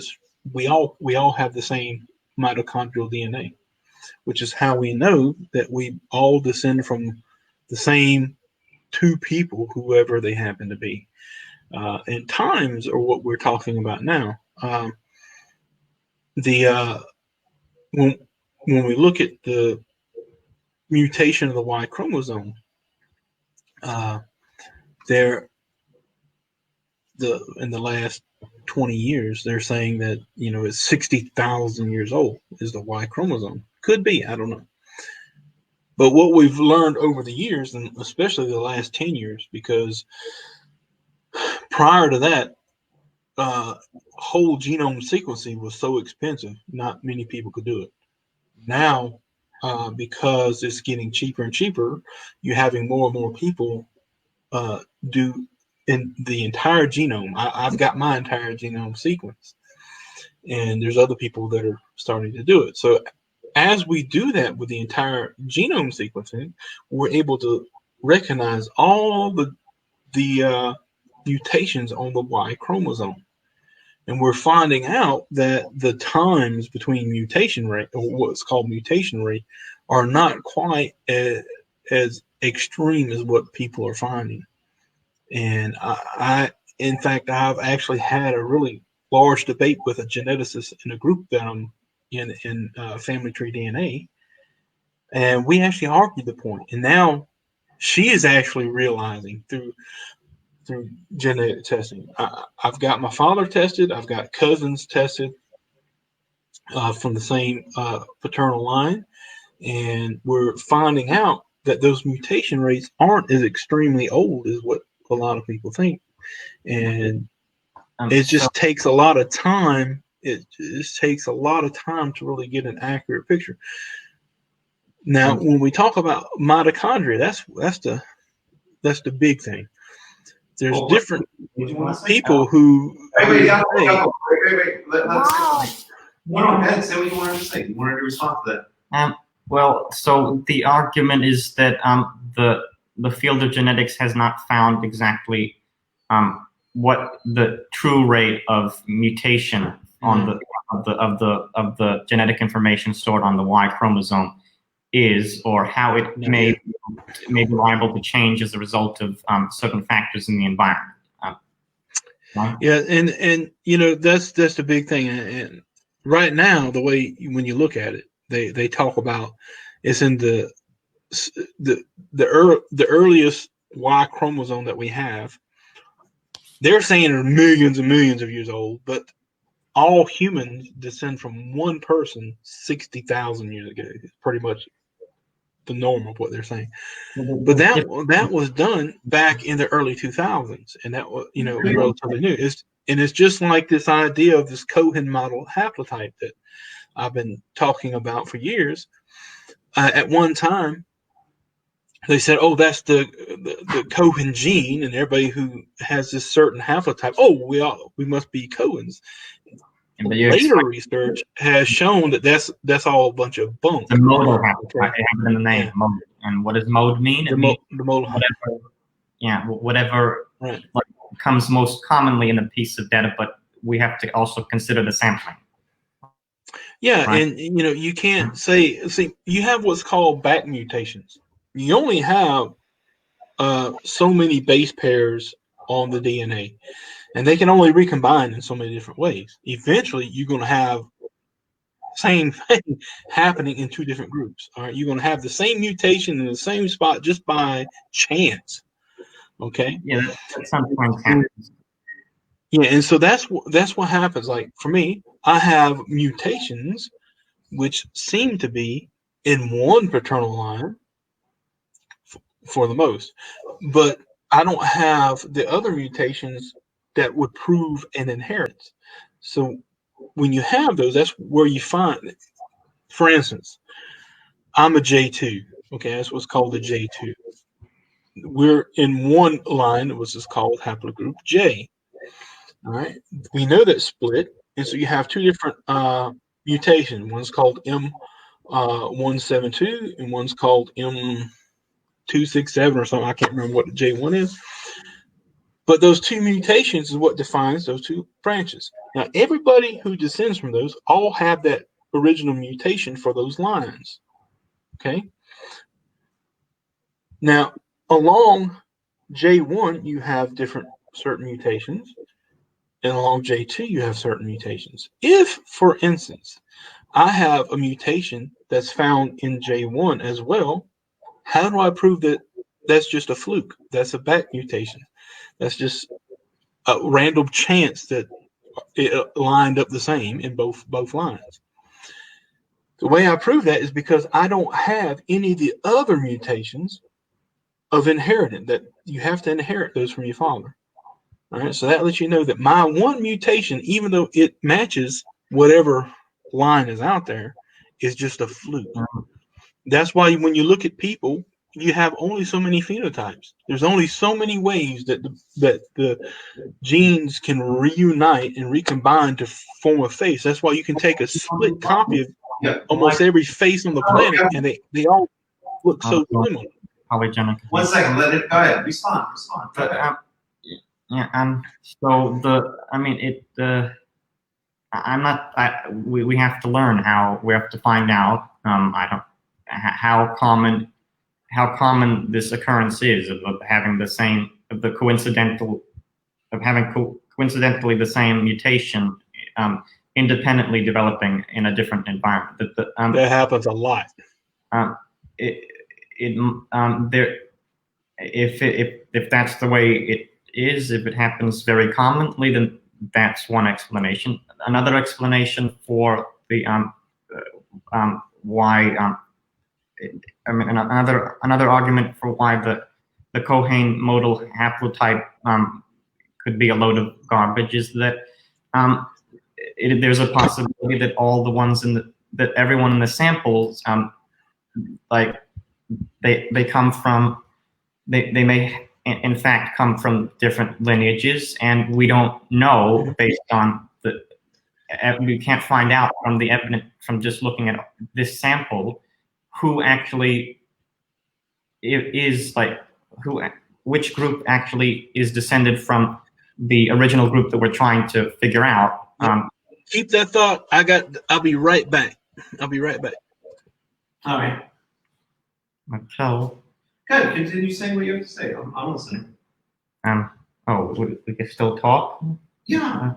we all have the same mitochondrial DNA, which is how we know that we all descend from the same 2 people, whoever they happen to be. And times are what we're talking about now. When we look at the mutation of the Y chromosome, in the last 20 years, they're saying that, it's 60,000 years old is the Y chromosome. Could be, I don't know. But what we've learned over the years, and especially the last 10 years, because prior to that, whole genome sequencing was so expensive, not many people could do it. Now, because it's getting cheaper and cheaper, you're having more and more people do in the entire genome. I've got my entire genome sequence, and there's other people that are starting to do it. So as we do that with the entire genome sequencing, we're able to recognize all the mutations on the Y chromosome. And we're finding out that the times between mutation rate, or what's called mutation rate, are not quite as extreme as what people are finding. And in fact, I've actually had a really large debate with a geneticist in a group that I'm in Family Tree DNA. And we actually argued the point. And now she is actually realizing through genetic testing. I've got my father tested. I've got cousins tested from the same paternal line. And we're finding out that those mutation rates aren't as extremely old as what a lot of people think. And it just takes a lot of time. It just takes a lot of time to really get an accurate picture. Now, when we talk about mitochondria, that's the big thing. There's different people who. Wait. Let's. No, say what you wanted to say. You wanted to respond to that. Well, so the argument is that the field of genetics has not found exactly what the true rate of mutation on the genetic information stored on the Y chromosome is, or how it may be liable to change as a result of certain factors in the environment. Yeah, and you know that's the big thing. And right now, the way when you look at it, they talk about it's in the earliest Y chromosome that we have. They're saying are millions and millions of years old, but all humans descend from one person 60,000 years ago. It's pretty much the norm of what they're saying. But that was done back in the early 2000s, and that was relatively new. It's just like this idea of this Cohen model haplotype that I've been talking about for years. At one time, they said, "Oh, that's the Cohen gene," and everybody who has this certain haplotype, we must be Cohens. Later research has shown that that's all a bunch of bunk. The modal haplotype, they have it in the name, mode. And what does mode mean? The modal haplotype. Whatever right. Comes most commonly in a piece of data, but we have to also consider the sampling. Yeah, right? And you can't see, you have what's called back mutations. You only have so many base pairs on the DNA, and they can only recombine in so many different ways. Eventually, you're going to have same thing happening in two different groups. All right, you're going to have the same mutation in the same spot just by chance. Okay. Yeah, that sometimes happens. Yeah, and so that's what happens. Like for me, I have mutations which seem to be in one paternal line for the most, but I don't have the other mutations that would prove an inheritance. So when you have those, that's where you find it. For instance, I'm a J2. Okay, that's what's called a J2. We're in one line, which is called haplogroup J. All right, we know that split, and so you have two different mutations. One's called M172, and one's called M267 or something. I can't remember what the J1 is. But those two mutations is what defines those two branches. Now, everybody who descends from those all have that original mutation for those lines. Okay. Now, along J1, you have certain mutations, and along J2, you have certain mutations. If, for instance, I have a mutation that's found in J1 as well, how do I prove that that's just a fluke? That's a back mutation. That's just a random chance that it lined up the same in both lines. The way I prove that is because I don't have any of the other mutations of inheritance that you have to inherit those from your father. All right, so that lets you know that my one mutation, even though it matches whatever line is out there, is just a fluke. That's why when you look at people, you have only so many phenotypes. There's only so many ways that the genes can reunite and recombine to form a face. That's why you can take a split copy of almost every face on the planet, and they all look so similar. Polygenic. 1 second, let it go ahead. Respond. But yeah, so we have to learn how, we have to find out how common this occurrence is of having the same, of the coincidentally the same mutation independently developing in a different environment. That happens a lot. If that's the way it is, if it happens very commonly, then that's one explanation. Another explanation for the why another argument for why the Cohen modal haplotype could be a load of garbage is that there's a possibility that all the ones that everyone in the samples like they come from, they may in fact come from different lineages, and we don't know based on we can't find out from the evidence from just looking at this sample who actually is which group actually is descended from the original group that we're trying to figure out. Keep that thought. I'll be right back. All right. So Good. Continue saying what you have to say. I'm listening. We can still talk? Yeah.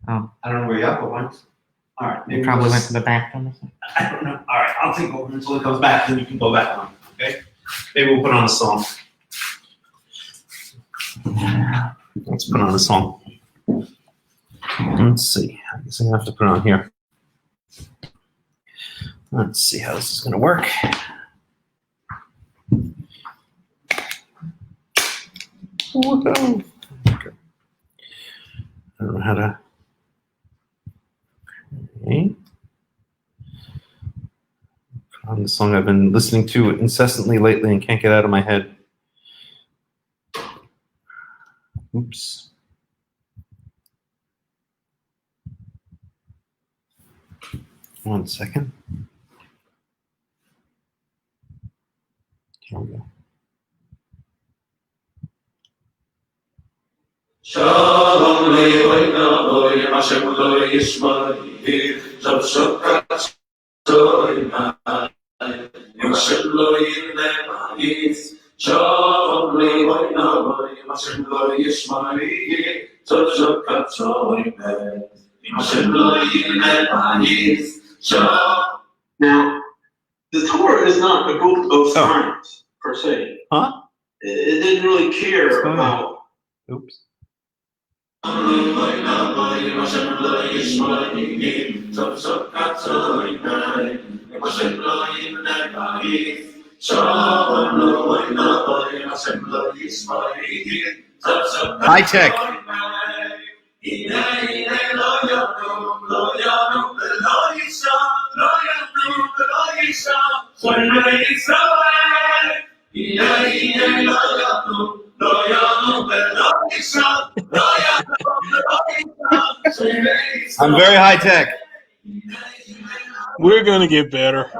I don't know where you are, but once. All right. You probably went to the bathroom. I don't know. All right. I'll take over until it comes back, then you can go back on. Okay. Maybe we'll put on a song. Let's put on a song. Let's see. I guess I'm gonna have to put it on here. Let's see how this is gonna work. Okay. I don't know how to. Okay. Put on the song I've been listening to incessantly lately and can't get out of my head. Oops. One second. Here we go. Shalom le'oinav Hashem lo yishma'ir Shabshakat to'imai Hashem lo yinema'is Shalom le'oinav Hashem lo yishma'ir Shabshakat to'imai Hashem lo yinema'is Now, the Torah is not a book of science per se. Huh? It didn't really care about. Oops. High tech. I'm very high tech. We're gonna get better.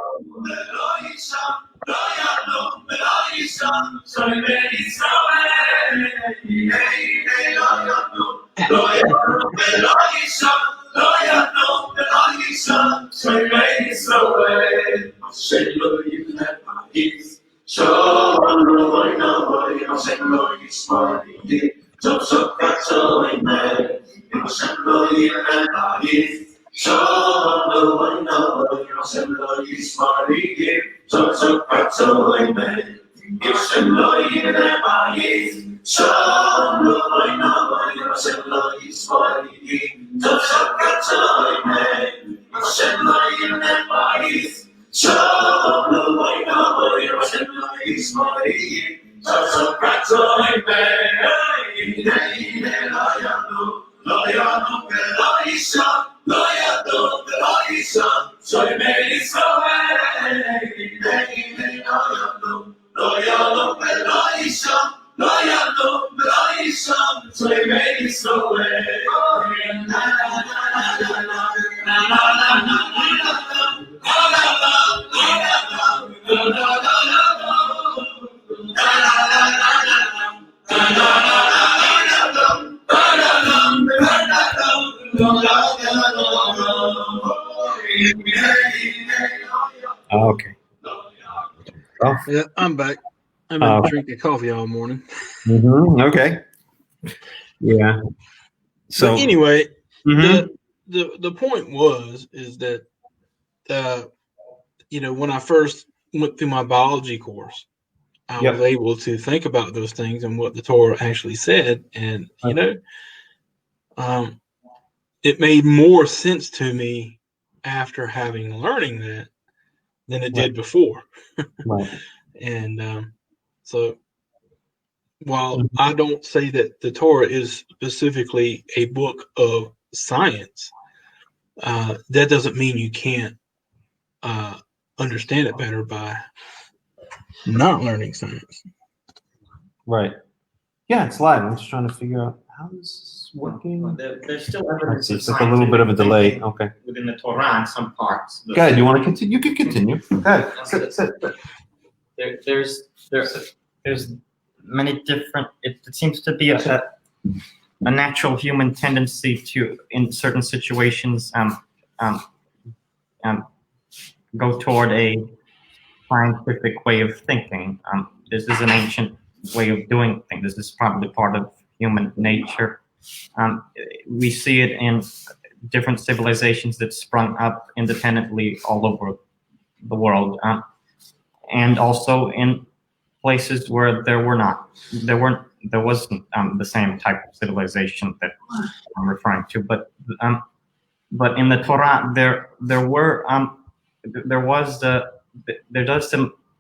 Okay. Oh. Yeah, I'm back. I've been drinking coffee all morning. Okay. Yeah. So but anyway, the point is that when I first went through my biology course, I was able to think about those things and what the Torah actually said, and it made more sense to me after learning that than it did before. Right. And so while I don't say that the Torah is specifically a book of science, that doesn't mean you can't understand it better by not learning science. Right. Yeah, it's live. I'm just trying to figure out how this is working. Well, there's still evidence. It's like a little bit of a delay. Okay. Within the Torah in some parts. Go ahead. You want to continue? You can continue. Go ahead. Sit. There's many different. It seems to be a natural human tendency to, in certain situations, go toward a scientific way of thinking. This is an ancient way of doing things. This is probably part of human nature. We see it in different civilizations that sprung up independently all over the world, and also in places where there wasn't the same type of civilization that I'm referring to. But in the Torah, there does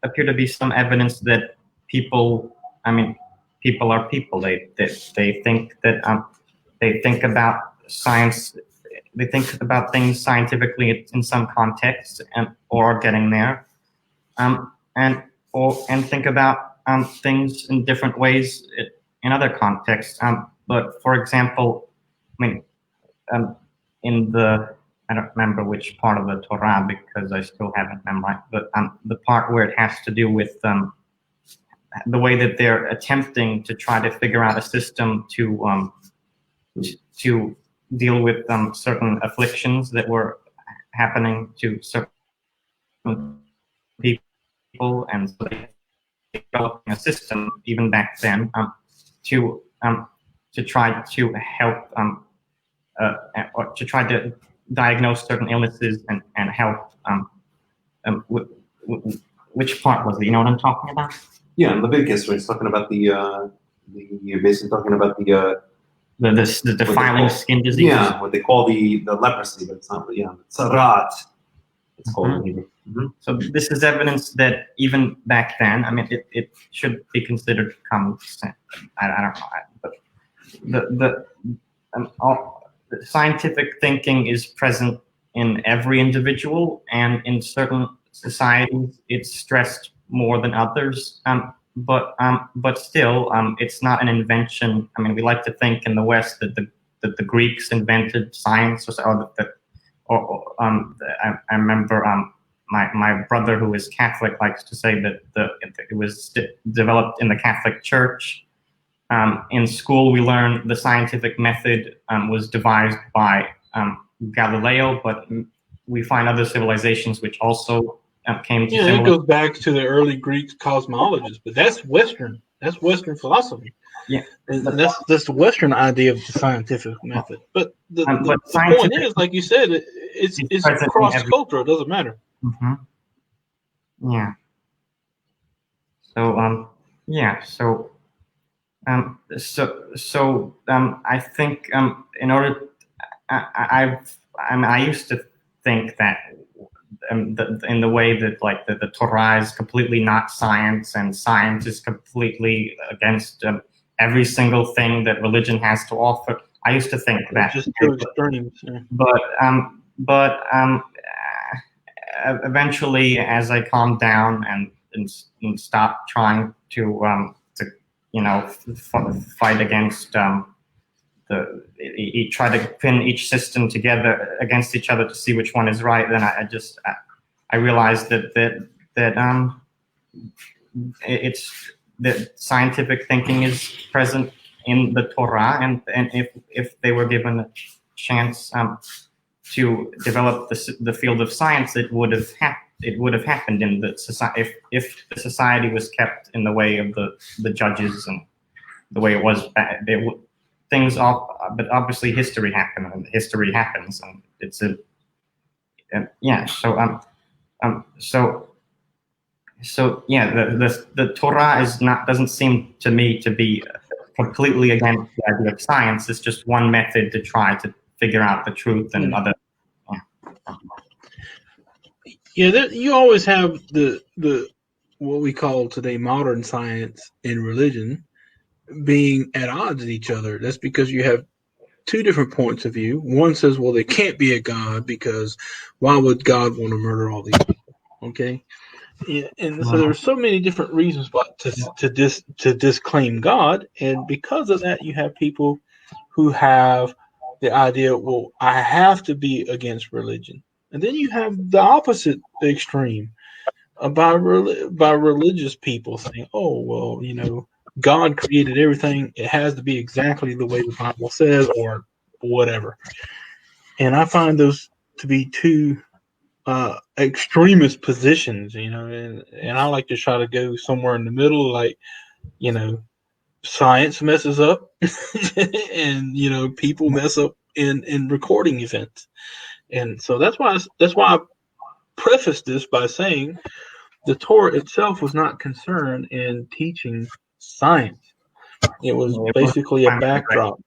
appear to be some evidence that people are people. They think that they think about science. They think about things scientifically in some context, or getting there, and think about things in different ways in other contexts. But for example, I don't remember which part of the Torah because I still haven't memorized, but the part where it has to do with the way that they're attempting to try to figure out a system to deal with certain afflictions that were happening to certain people, and so they developing a system even back then to try to help or to try to diagnose certain illnesses and help. Which part was it? You know what I'm talking about? Yeah, in Leviticus, where it's talking about you're basically talking about the defiling skin disease. Yeah, what they call the leprosy, but it's not. Yeah, tzarat. It's called. So this is evidence that even back then, it should be considered common sense. I don't know, but the scientific thinking is present in every individual, and in certain societies, it's stressed more than others. But still, it's not an invention. We like to think in the West that the Greeks invented science, I remember my brother, who is Catholic, likes to say that it was developed in the Catholic Church. In school, we learned the scientific method was devised by Galileo, but we find other civilizations which also came to. Yeah, it goes back to the early Greek cosmologists, but that's Western. That's Western philosophy. Yeah, that's the Western idea of the scientific method. But the point is, like you said, it's cross cultural. It doesn't matter. Yeah. So I think in order, I used to think that in the way that the Torah is completely not science, and science is completely against every single thing that religion has to offer. I used to think that. Just two extremes. Yeah. But eventually, as I calmed down and stopped trying to fight against try to pin each system together against each other to see which one is right, then I realized that it's that scientific thinking is present in the Torah, and if they were given a chance to develop the field of science, it would have happened in the society if the society was kept in the way of the judges and the way it was. But obviously history happened, and history happens, and it's so the Torah doesn't seem to me to be completely against the idea of science. It's just one method to try to figure out the truth and other. Yeah, you always have the what we call today modern science and religion being at odds with each other. That's because you have two different points of view. One says, well, there can't be a God because why would God want to murder all these people? Okay. Yeah, and so there's so many different reasons to disclaim God, and because of that, you have people who have the idea, well, I have to be against religion, and then you have the opposite extreme by religious people saying, oh, well, God created everything; it has to be exactly the way the Bible says, or whatever. And I find those to be two extremist positions, and I like to try to go somewhere in the middle, like, science messes up and people mess up in recording events. And so that's why I prefaced this by saying the Torah itself was not concerned in teaching science. It was basically a backdrop,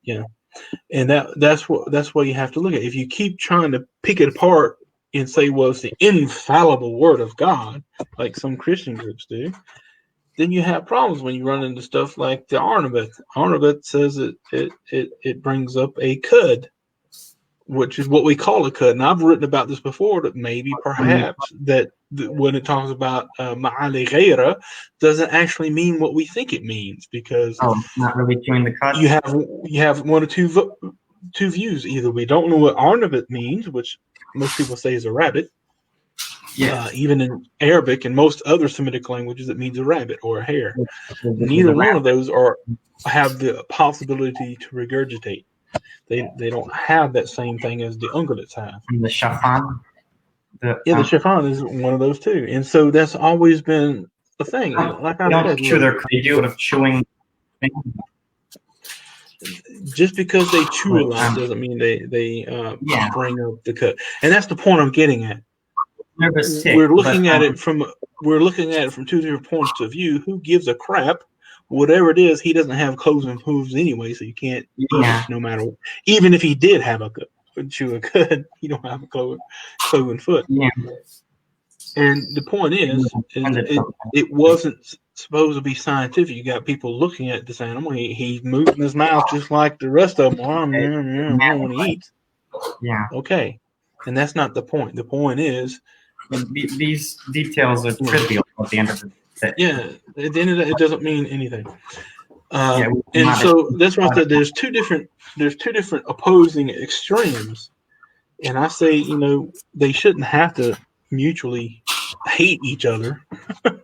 and that's what you have to look at. If you keep trying to pick it apart and say, well, it's the infallible word of God, like some Christian groups do, then you have problems when you run into stuff like the Arnabat. Arnabat says it brings up a cud, which is what we call a cud. And I've written about this before, that maybe perhaps that when it talks about ma'ale ghaira, doesn't actually mean what we think it means, because not really chewing the cud. You have one or two views. Either we don't know what Arnabat means, which most people say is a rabbit. Yes. Even in Arabic and most other Semitic languages, it means a rabbit or a hare. Neither one of those have the possibility to regurgitate. They don't have that same thing as the ungulates have. And the shafan. The shafan is one of those too, and so that's always been a thing. Like I said, they do of chewing. Just because they chew a lot doesn't mean they bring up the cut, and that's the point I'm getting at. We're looking at it from two different points of view. Who gives a crap? Whatever it is, he doesn't have cloven hooves anyway, so you can't eat it no matter what. Even if he did have chew a cud, you don't have a cloven foot. Yeah. And the point is it wasn't supposed to be scientific. You got people looking at this animal. He's moving his mouth just like the rest of them. When he eats. Yeah. Okay. And that's not the point. The point is, these details are trivial at the end of the day. Yeah. At the end of it doesn't mean anything. And so that's why I said there's two different opposing extremes. And I say, they shouldn't have to mutually hate each other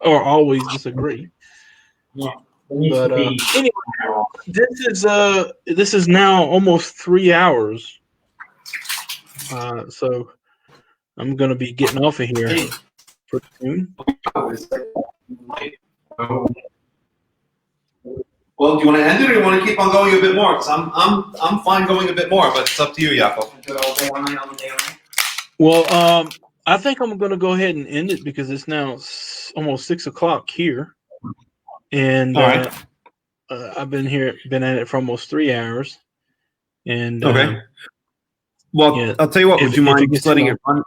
or always disagree. Yeah. But anyway, this is now almost 3 hours. So I'm gonna be getting off of here pretty soon. Well, do you want to end it, or do you want to keep on going a bit more? Because I'm fine going a bit more, but it's up to you, Yaakov. Well, I think I'm going to go ahead and end it because it's now almost 6 o'clock here, and I've been at it for almost 3 hours. And okay. Well, I'll tell you what. Would you mind just letting it run?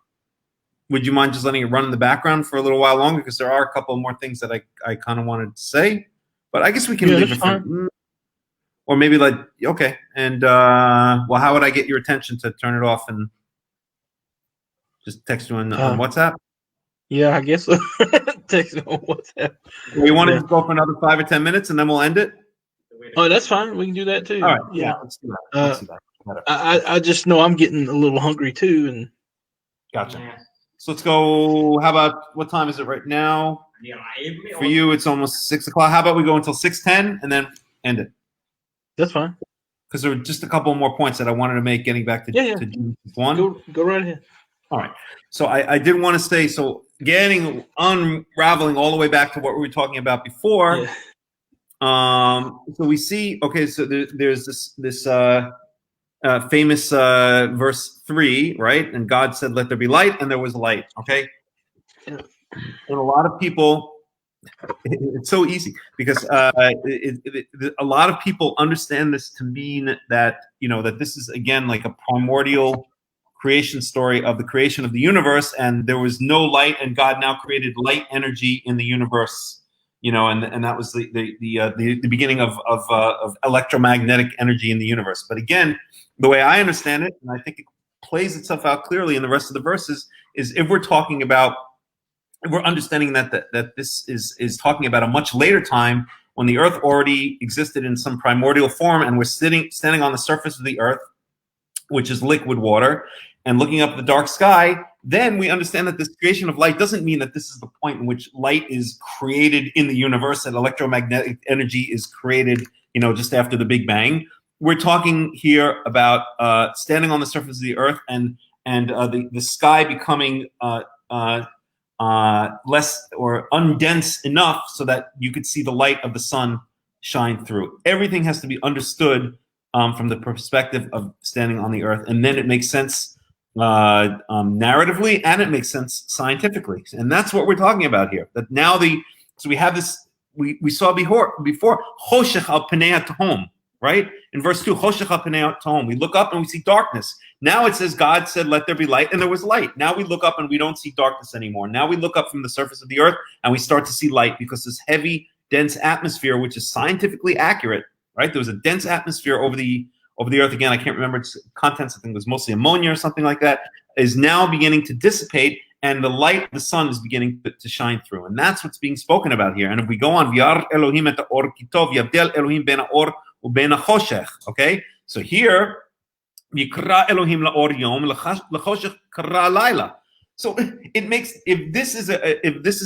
Would you mind just letting it run in the background for a little while longer? Because there are a couple more things that I kind of wanted to say, but I guess we can leave it for. or maybe like, okay, and well, how would I get your attention to turn it off and just text you on WhatsApp? Yeah, I guess so. Text me on WhatsApp. We want to go for another 5 or 10 minutes and then we'll end it. Oh, that's fine. We can do that too. All right, Yeah. let's do that. Let's do that. I just know I'm getting a little hungry too, and Gotcha. So let's go. How about, what time is it right now? For you, it's almost 6 o'clock. How about we go until 6:10 and then end it? that's fine. Because there were just a couple more points that I wanted to make, getting back to Genesis 1. Go right ahead. All right. So I did want to say, so unraveling all the way back to what we were talking about before. Yeah. So we see, okay, so there's this famous verse 3, right? And God said, "Let there be light," and there was light. Okay. Yeah. And a lot of people, it's so easy because a lot of people understand this to mean that, that this is again like a primordial creation story of the creation of the universe, and there was no light, and God now created light energy in the universe, and that was the beginning of electromagnetic energy in the universe. But again, the way I understand it, and I think it plays itself out clearly in the rest of the verses, is if we're understanding that this is talking about a much later time when the earth already existed in some primordial form, and we're standing on the surface of the earth, which is liquid water, and looking up at the dark sky, then we understand that this creation of light doesn't mean that this is the point in which light is created in the universe and electromagnetic energy is created, just after the Big Bang. We're talking here about standing on the surface of the earth and the sky becoming less or undense enough so that you could see the light of the sun shine through. Everything has to be understood from the perspective of standing on the earth, and then it makes sense narratively, and it makes sense scientifically, and that's what we're talking about here. That now so we have this. We saw before Choshech al Pnei HaTehom, right? In verse 2, Choshech al Pnei HaTehom. We look up and we see darkness. Now it says God said, "Let there be light," and there was light. Now we look up and we don't see darkness anymore. Now we look up from the surface of the earth and we start to see light, because this heavy, dense atmosphere, which is scientifically accurate, right? There was a dense atmosphere over the earth. Again, I can't remember its contents. I think it was mostly ammonia or something like that, is now beginning to dissipate, and the light of the sun is beginning to shine through. And that's what's being spoken about here. And if we go on, V'yar Elohim et ha'or kitov, yavdel Elohim ben ha'or u'ben ha'choshech. Okay? So here, V'yikra Elohim la'or yom, l'choshech kara layla. So it makes, if this is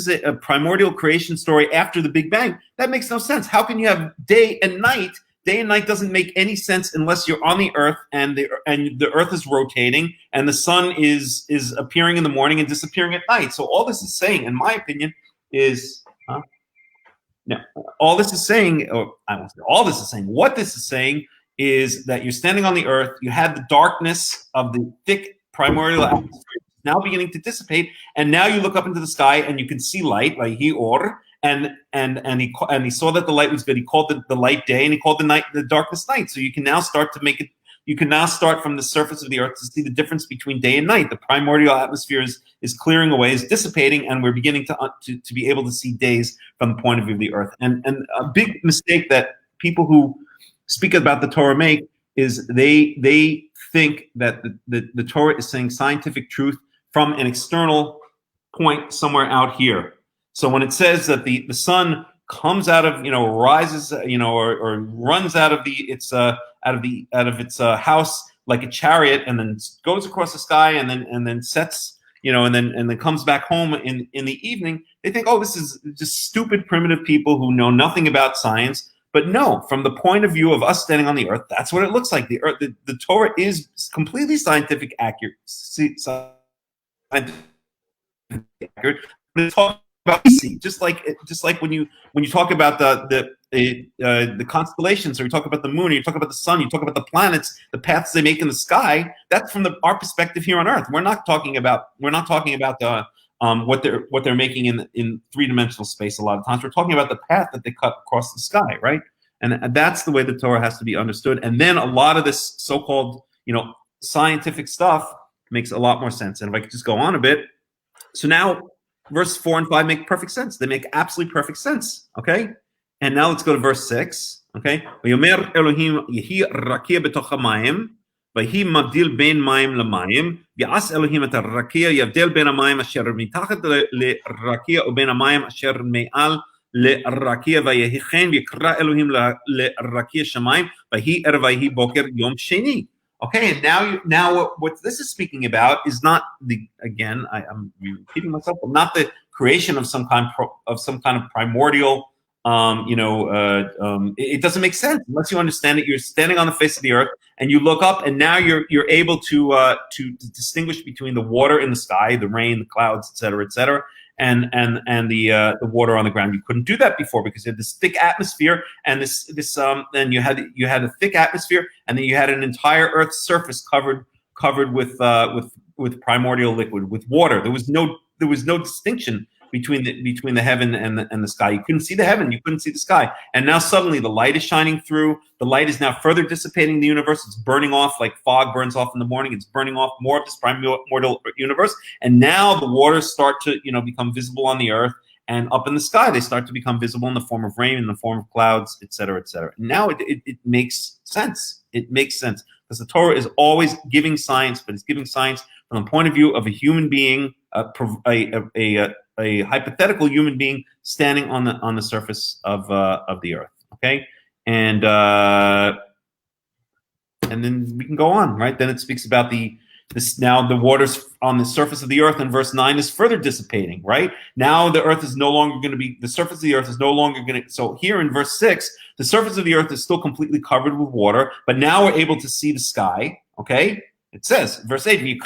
a primordial creation story after the Big Bang, that makes no sense. How can you have day and night? Day and night doesn't make any sense unless you're on the earth and the earth is rotating and the sun is appearing in the morning and disappearing at night. So all this is saying, in my opinion, is all this is saying, or I won't say all this is saying, what this is saying is that you're standing on the earth, you had the darkness of the thick primordial atmosphere now beginning to dissipate, and now you look up into the sky and you can see light, like or. And he saw that the light was good. He called the light day, and he called the darkness night. So you can now start to make it. You can now start from the surface of the earth to see the difference between day and night. The primordial atmosphere is clearing away, is dissipating, and we're beginning to be able to see days from the point of view of the earth. And a big mistake that people who speak about the Torah make is they think that the Torah is saying scientific truth from an external point somewhere out here. So when it says that the sun comes out of, rises, or runs out of its house like a chariot, and then goes across the sky, and then sets, and then comes back home in the evening, they think, oh, this is just stupid primitive people who know nothing about science. But no, from the point of view of us standing on the earth, that's what it looks like. The earth, the Torah is completely scientific accurate. But it's talking about just like when you talk about the constellations, or you talk about the moon, or you talk about the sun, you talk about the planets, the paths they make in the sky. That's from our perspective here on Earth. We're not talking about what they're making in three-dimensional space. A lot of times we're talking about the path that they cut across the sky, right? And that's the way the Torah has to be understood. And then a lot of this so-called scientific stuff makes a lot more sense. And if I could just go on a bit, so now verse 4 and 5 make perfect sense. They make absolutely perfect sense. Okay, and now let's go to verse 6. Okay? ויאמר אלוהים יהי רקיע בתוך המים, ויהי מבדיל בין מים למים, ויעש אלוהים את הרקיע יבדל בין המים אשר מתחת לרקיע ובין המים אשר מעל לרקיע, ויהי כן, ויקרא אלוהים לרקיע שמיים, ויהי ערב ויהי בוקר יום שני. Okay, and now what this is speaking about is not I'm repeating myself, but not the creation of some kind of primordial. It doesn't make sense unless you understand it. You're standing on the face of the earth, and you look up, and now you're able to distinguish between the water in the sky, the rain, the clouds, etc., and the water on the ground. You couldn't do that before because you had this thick atmosphere, and then you had a thick atmosphere, and then you had an entire Earth's surface covered with primordial liquid, with water. There was no distinction between the heaven and the sky. You couldn't see the heaven, you couldn't see the sky. And now suddenly the light is shining through. The light is now further dissipating the universe. It's burning off like fog burns off in the morning. It's burning off more of this primordial universe. And now the waters start to, become visible on the earth, and up in the sky they start to become visible in the form of rain, in the form of clouds, etc., etc. Now it makes sense. It makes sense because the Torah is always giving science, but it's giving science from the point of view of a human being, a hypothetical human being standing on the surface of the earth. Okay, and then we can go on, right? Then it speaks about now the waters on the surface of the earth in verse 9 is further dissipating, right? Now the earth is no longer going to be, the surface of the earth is no longer going to, so here in verse 6, the surface of the earth is still completely covered with water, but now we're able to see the sky, okay? It says, verse 8,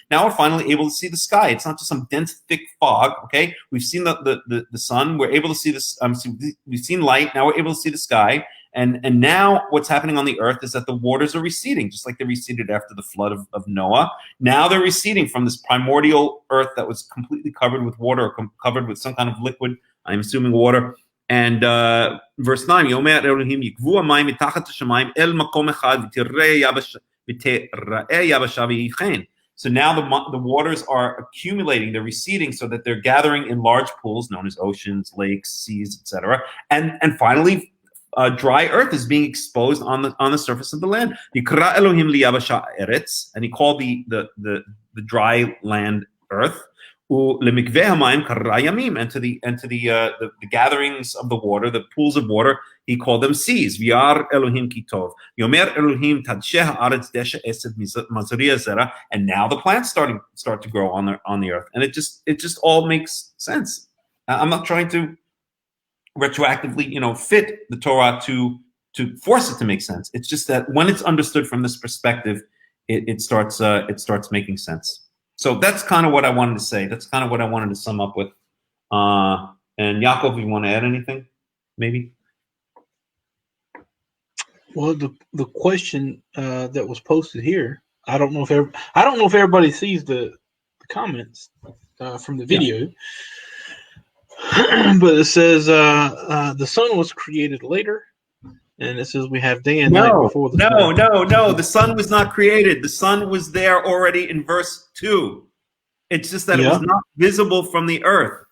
now we're finally able to see the sky. It's not just some dense, thick fog, okay? We've seen the sun. We're able to see this. We've seen light. Now we're able to see the sky. And now what's happening on the earth is that the waters are receding, just like they receded after the flood of Noah. Now they're receding from this primordial earth that was completely covered with water, or covered with some kind of liquid, I'm assuming water. And verse 9, Yomer Elohim yikvu hamayim mitachat hashamayim el makom echad v'tirei yabasha v'yichen. So now the waters are accumulating, they're receding, so that they're gathering in large pools known as oceans, lakes, seas, etc. And finally, dry earth is being exposed on the surface of the land. Yikra Elohim liyabasha eretz, and he called the dry land earth. Qara'im, and to the gatherings of the water, the pools of water, he called them seas. V'yar Elohim kitov. Yomer Elohim tadsheh haaretz desha esed mazriya zera. And now the plants start to grow on the earth, and it just all makes sense. I'm not trying to retroactively, fit the Torah to force it to make sense. It's just that when it's understood from this perspective, it starts making sense. So that's kind of what I wanted to say. That's kind of what I wanted to sum up with. And Yaakov, you want to add anything? Maybe. Well, the question that was posted here, I don't know if everybody sees the comments from the video, but it says the sun was created later. And it says we have day and night before the sun. No. The sun was not created. The sun was there already in verse 2. It's just that it was not visible from the earth.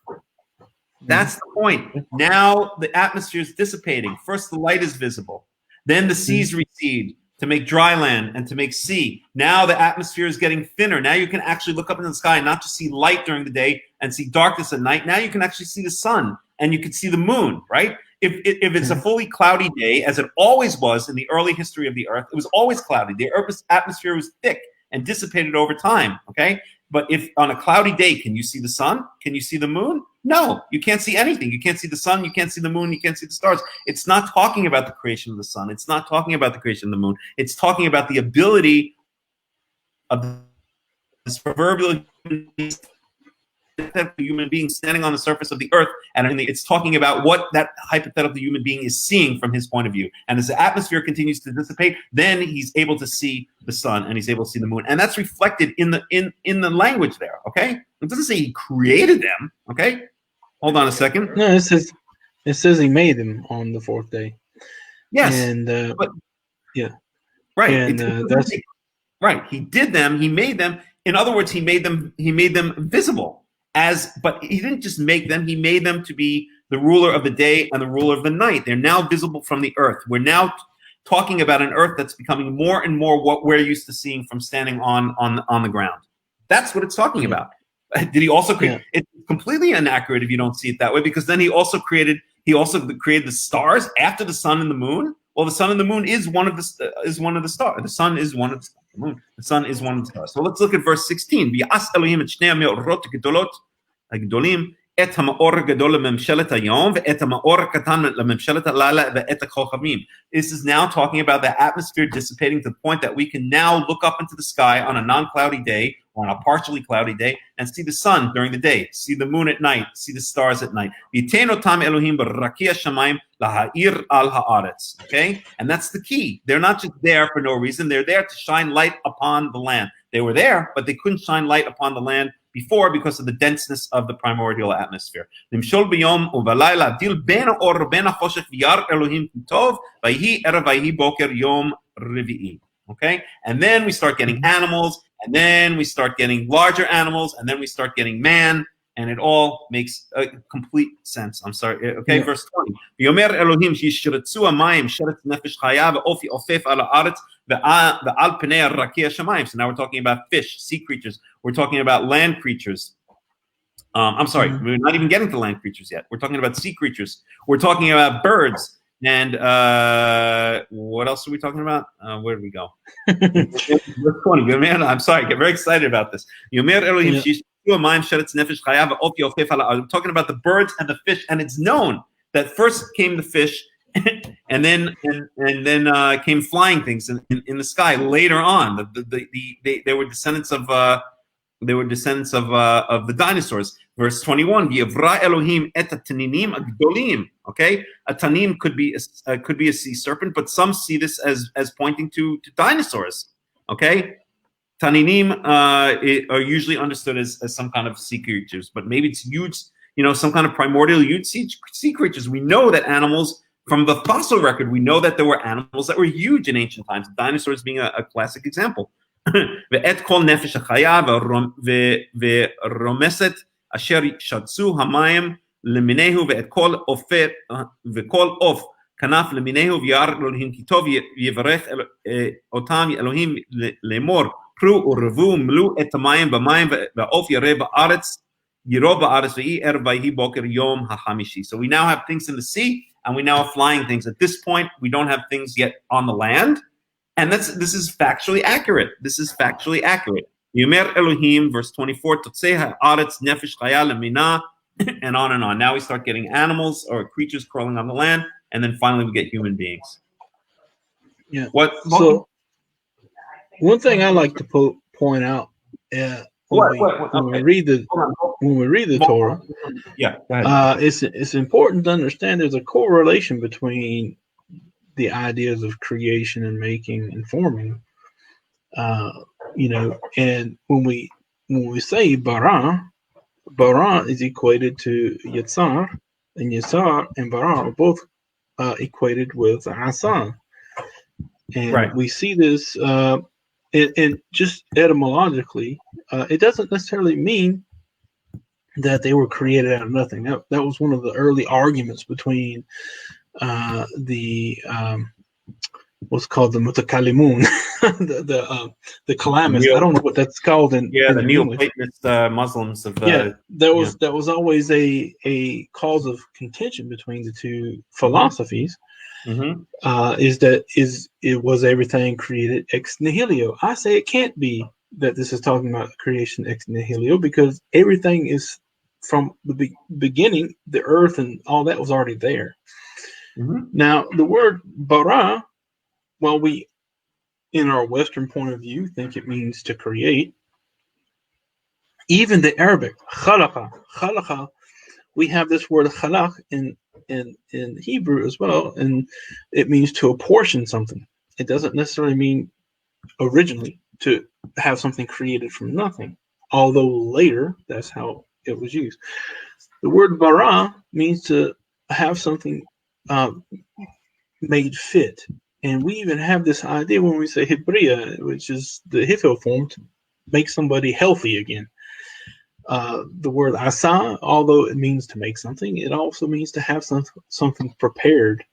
That's the point. Now the atmosphere is dissipating. First the light is visible. Then the seas recede to make dry land and to make sea. Now the atmosphere is getting thinner. Now you can actually look up into the sky and not just see light during the day and see darkness at night. Now you can actually see the sun and you can see the moon, right? If it's a fully cloudy day, as it always was in the early history of the earth, it was always cloudy. The earth's atmosphere was thick and dissipated over time, okay? But if on a cloudy day, can you see the sun? Can you see the moon? No, you can't see anything. You can't see the sun, you can't see the moon, you can't see the stars. It's not talking about the creation of the sun. It's not talking about the creation of the moon. It's talking about the ability of this proverbial human being standing on the surface of the earth, and it's talking about what that hypothetical human being is seeing from his point of view. And as the atmosphere continues to dissipate, then he's able to see the sun and he's able to see the moon, and that's reflected in the language there. Okay, it doesn't say he created them. Okay, hold on a second. No, it says he made them on the fourth day. Yes, and right, and that's right. He did them. He made them. In other words, he made them visible. But he didn't just make them, he made them to be the ruler of the day and the ruler of the night. They're now visible from the earth. We're now talking about an earth that's becoming more and more what we're used to seeing from standing on the ground. That's what it's talking about. Did he also create? It's completely inaccurate if you don't see it that way, because then he also created the stars after the sun and the moon. Well, the sun and the moon is one of the stars. The sun is one of the moon. The sun is one of the stars. So let's look at verse 16. V'yas Elohim et shnei ha'me'orot ha'gedolim et ha'ma'or ha'gedol le'memshelet hayom ve'et ha'ma'or ha'katan le'memshelet ha'layla ve'et ha'kochavim. This is now talking about the atmosphere dissipating to the point that we can now look up into the sky on a non-cloudy day or on a partially cloudy day and see the sun during the day, see the moon at night, see the stars at night. Okay? And that's the key. They're not just there for no reason. They're there to shine light upon the land. They were there, but they couldn't shine light upon the land before because of the denseness of the primordial atmosphere. Okay? And then we start getting animals, and then we start getting larger animals, and then we start getting man, and it all makes complete sense. I'm sorry. Okay, yeah. Verse 20. V'yomer Elohim sheyishretzu hamayim sheretz nefesh chaya ve'ofi ofef al haaretz ve'al pnei rakia shamayim. So now we're talking about fish, sea creatures. We're talking about land creatures. I'm sorry, we're not even getting to land creatures yet. We're talking about sea creatures. We're talking about birds. And what else are we talking about? Where did we go? Verse 20. I'm sorry, I get very excited about this. I'm talking about the birds and the fish, and it's known that first came the fish, and then came flying things in the sky later on. They were descendants of the dinosaurs. Verse 21, Yivra Elohim et taninim agdolim. Okay, a tanim could be a sea serpent, but some see this as pointing to dinosaurs. Okay, taninim are usually understood as some kind of sea creatures, but maybe it's huge, some kind of primordial huge sea creatures. We know that animals, from the fossil record, we know that there were animals that were huge in ancient times. Dinosaurs being a classic example. ואת כל נפש החיה ורומסת אשר שתצו המים למיניהו ואת כל עוף כנף למיניהו וירא אלוהים כי טוב יברך אותם אלוהים לאמור פרו ורבו מלאו את המים במים והעוף ירא בארץ ירא בארץ ויהי ערב ויהי בוקר יום החמישי. So we now have things in the sea and we now have flying things. At this point we don't have things yet on the land. And this is factually accurate. Yomer Elohim, verse 24, Totzei ha'aretz nefesh chaya lemina, and on and on. Now we start getting animals or creatures crawling on the land, and then finally we get human beings. Yeah. So one thing I like to point out when we read the Torah, it's important to understand there's a correlation between the ideas of creation and making and forming, and when we say bara is equated to yitzar, and yitzar and bara are both equated with asa, and we see this, and just etymologically, it doesn't necessarily mean that they were created out of nothing. That was one of the early arguments between what's called the mutakalimun, the calamists. I don't know what that's called in the Neoplatonist Muslims of that was always a cause of contention between the two philosophies. It was everything created ex nihilo. I say it can't be that this is talking about creation ex nihilo, because everything is from the beginning. The earth and all that was already there. Now, the word bara, while we, in our Western point of view, think it means to create, even the Arabic, khalaqa, we have this word khalaq in Hebrew as well, and it means to apportion something. It doesn't necessarily mean originally to have something created from nothing, although later that's how it was used. The word bara means to have something made fit, and we even have this idea when we say hibria, which is the hifil form, to make somebody healthy again. The word asa, although it means to make something, it also means to have something prepared.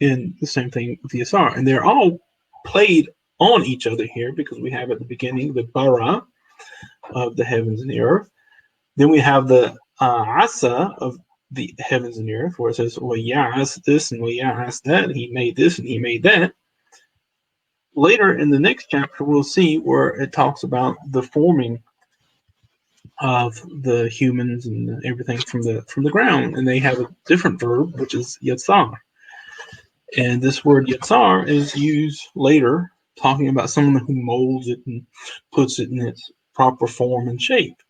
In the same thing with the asar, and they're all played on each other here because we have at the beginning the bara of the heavens and the earth. Then we have the asa of the heavens and the earth, where it says "Wayas this and Wayas that." He made this and he made that. Later in the next chapter, we'll see where it talks about the forming of the humans and everything from the ground, and they have a different verb, which is yatsar. And this word yatsar is used later, talking about someone who molds it and puts it in its proper form and shape.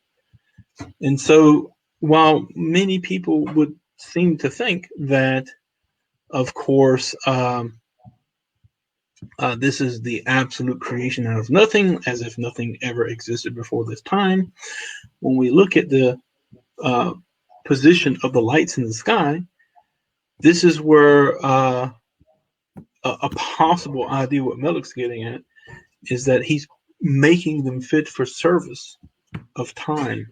And so, while many people would seem to think that, of course, this is the absolute creation out of nothing, as if nothing ever existed before this time, when we look at the position of the lights in the sky, this is where a possible idea what Melech's getting at is that he's making them fit for service of time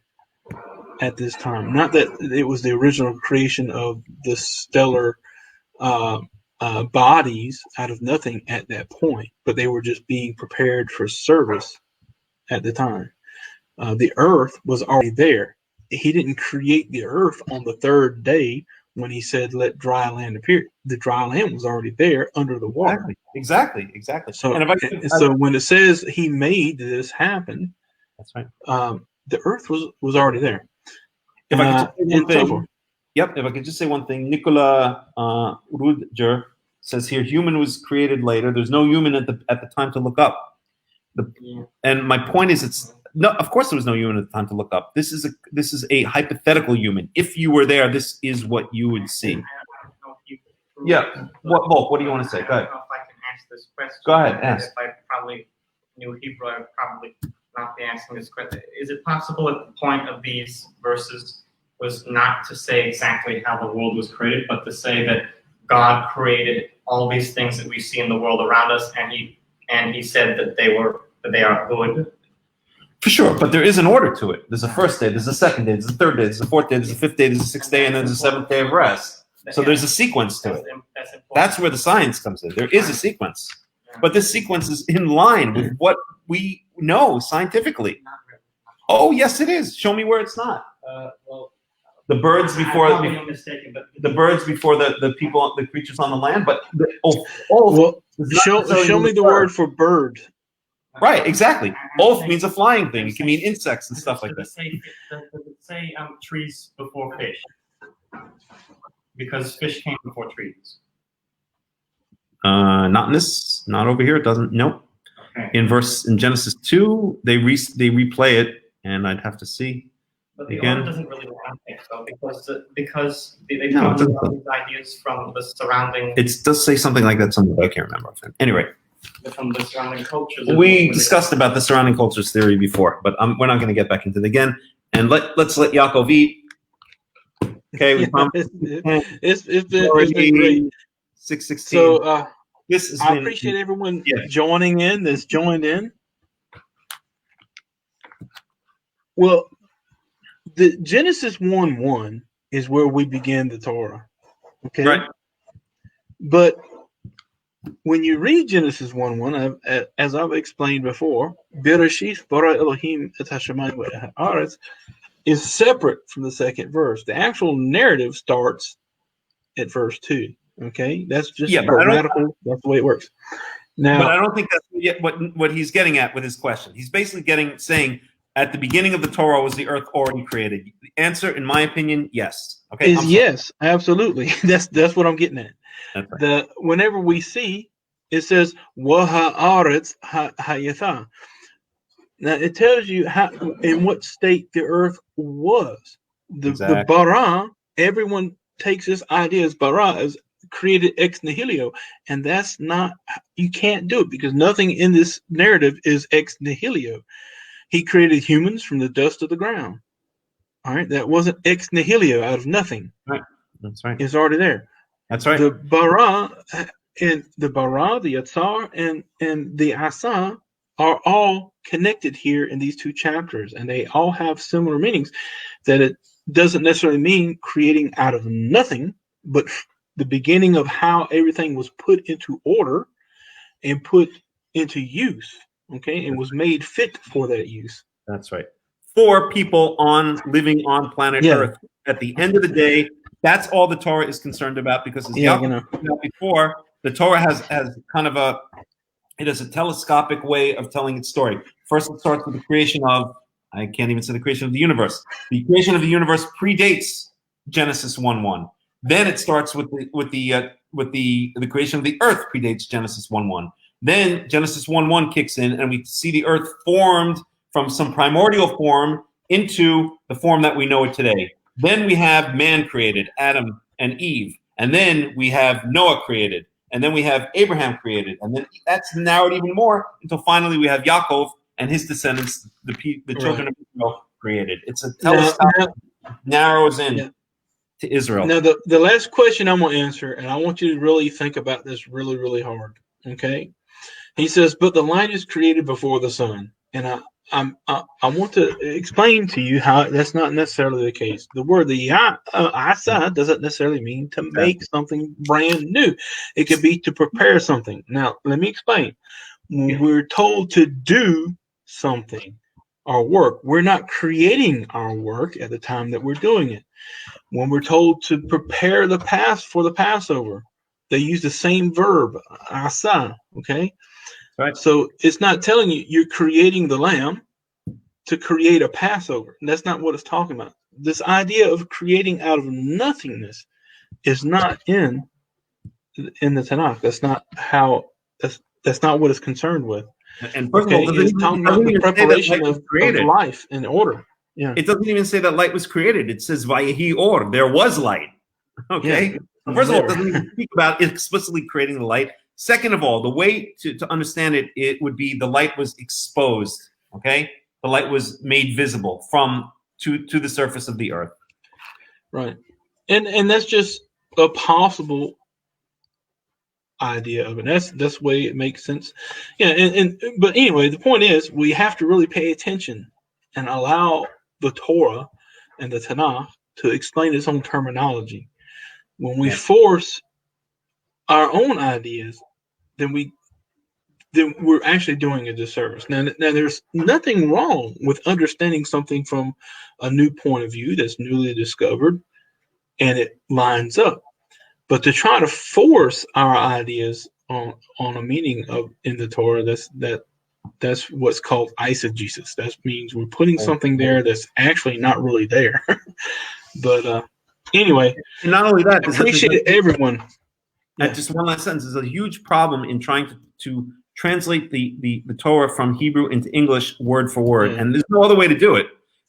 at this time. Not that it was the original creation of the stellar bodies out of nothing at that point, but they were just being prepared for service at the time. The earth was already there. He didn't create the earth on the third day when he said, "Let dry land appear." The dry land was already there under the water. Exactly. So, And so when it says he made this happen, that's right. The earth was already there. If I could just say one thing, so if I could just say one thing, Nicola Rudger says here, human was created later. There's no human at the time to look up. And my point is, no, of course there was no human at the time to look up. This is a hypothetical human. If you were there, this is what you would see. Yeah. What do you want to say? Go ahead. I don't know if I can answer this question. Go ahead, ask. If I probably knew Hebrew, I would probably not be asking this question. Is it possible that the point of these verses was not to say exactly how the world was created, but to say that God created all these things that we see in the world around us, and he said that they are good? For sure, but there is an order to it. There's a first day, there's a second day, there's a third day, there's a fourth day, there's a fifth day, there's a sixth day, and then there's a seventh day of rest. So there's a sequence to it. That's where the science comes in. There is a sequence. But this sequence is in line with what we know scientifically. Oh, yes, it is. Show me where it's not. The birds before the people, the creatures on the land. But show me the word for bird. Right, exactly. Oath means a flying thing. It can mean insects and stuff like that. Does it say trees before fish? Because fish came before trees. Not in this. Not over here. It doesn't. Nope. Okay. In Genesis 2, they replay it, and I'd have to see. But the again. order doesn't really work, though, because they come with all these ideas from the surrounding. It does say something like that somewhere, but I can't remember. Anyway. From the surrounding cultures. We discussed about the surrounding cultures theory before, but we're not going to get back into it again. And let's let Yaakov eat. Okay, we it's been great. 6:16. So I appreciate everyone joining in. That's joined in. Well, the Genesis 1:1 is where we begin the Torah. Okay, right. But when you read Genesis 1:1, as I've explained before, Bereshit bara Elohim et hashamayim ve'haaretz is separate from the second verse. The actual narrative starts at verse 2. Okay, that's just grammatical. That's the way it works. Now, but I don't think that's what he's getting at with his question. He's basically saying at the beginning of the Torah was the earth already created. The answer, in my opinion, yes. Okay, is yes, absolutely. That's what I'm getting at. That's right. Whenever we see it says Waha'aretz hayatha. Now it tells you how in what state the earth was. The bara, everyone takes this idea as bara as created ex nihilo, and that's not, you can't do it because nothing in this narrative is ex nihilo. He created humans from the dust of the ground. All right, that wasn't ex nihilo, out of nothing. Right, that's right. It's already there. That's right. The bara, the yatsar, and the asa are all connected here in these 2 chapters, and they all have similar meanings. That it doesn't necessarily mean creating out of nothing, but the beginning of how everything was put into order and put into use, okay, and was made fit for that use. That's right. For people living on planet Earth. At the end of the day, that's all the Torah is concerned about, because as Yaakov pointed out before, the Torah has kind of a telescopic way of telling its story. First, it starts with the creation of, I can't even say the creation of the universe. The creation of the universe predates Genesis 1:1. Then it starts with the creation of the earth predates Genesis 1:1. Then Genesis 1:1 kicks in, and we see the earth formed from some primordial form into the form that we know it today. Then we have man created, Adam and Eve. And then we have Noah created. And then we have Abraham created. And then that's narrowed even more until finally we have Yaakov and his descendants, the children of Israel, created. It's a telescope that narrows in to Israel. Now, the last question I'm going to answer, and I want you to really think about this really, really hard, okay? He says, but the light is created before the sun. And I want to explain to you how that's not necessarily the case. The word asa doesn't necessarily mean to make something brand new. It could be to prepare something. Now, let me explain. When we're told to do something, our work, we're not creating our work at the time that we're doing it. When we're told to prepare the for the Passover, they use the same verb, asa, okay? Right. So it's not telling you you're creating the lamb to create a Passover. And that's not what it's talking about. This idea of creating out of nothingness is not in the Tanakh. That's not how. That's not what it's concerned with. And first of all, it's talking about the preparation of life and order. Yeah. It doesn't even say that light was created. It says Vayehi Or. There was light. Okay. Yeah. First of all, it doesn't even speak about explicitly creating the light. Second of all, the way to understand it would be the light was exposed, okay? The light was made visible to the surface of the earth. Right. And that's just a possible idea of it. That's the way it makes sense. Yeah, but anyway, the point is we have to really pay attention and allow the Torah and the Tanakh to explain its own terminology. When we force our own ideas, then we're actually doing a disservice. Now, there's nothing wrong with understanding something from a new point of view that's newly discovered, and it lines up. But to try to force our ideas on a meaning in the Torah, that's what's called eisegesis. That means we're putting something there that's actually not really there. But anyway, and not only that, I appreciate everyone. Just one last sentence. There's a huge problem in trying to translate the Torah from Hebrew into English word for word. And there's no other way to do it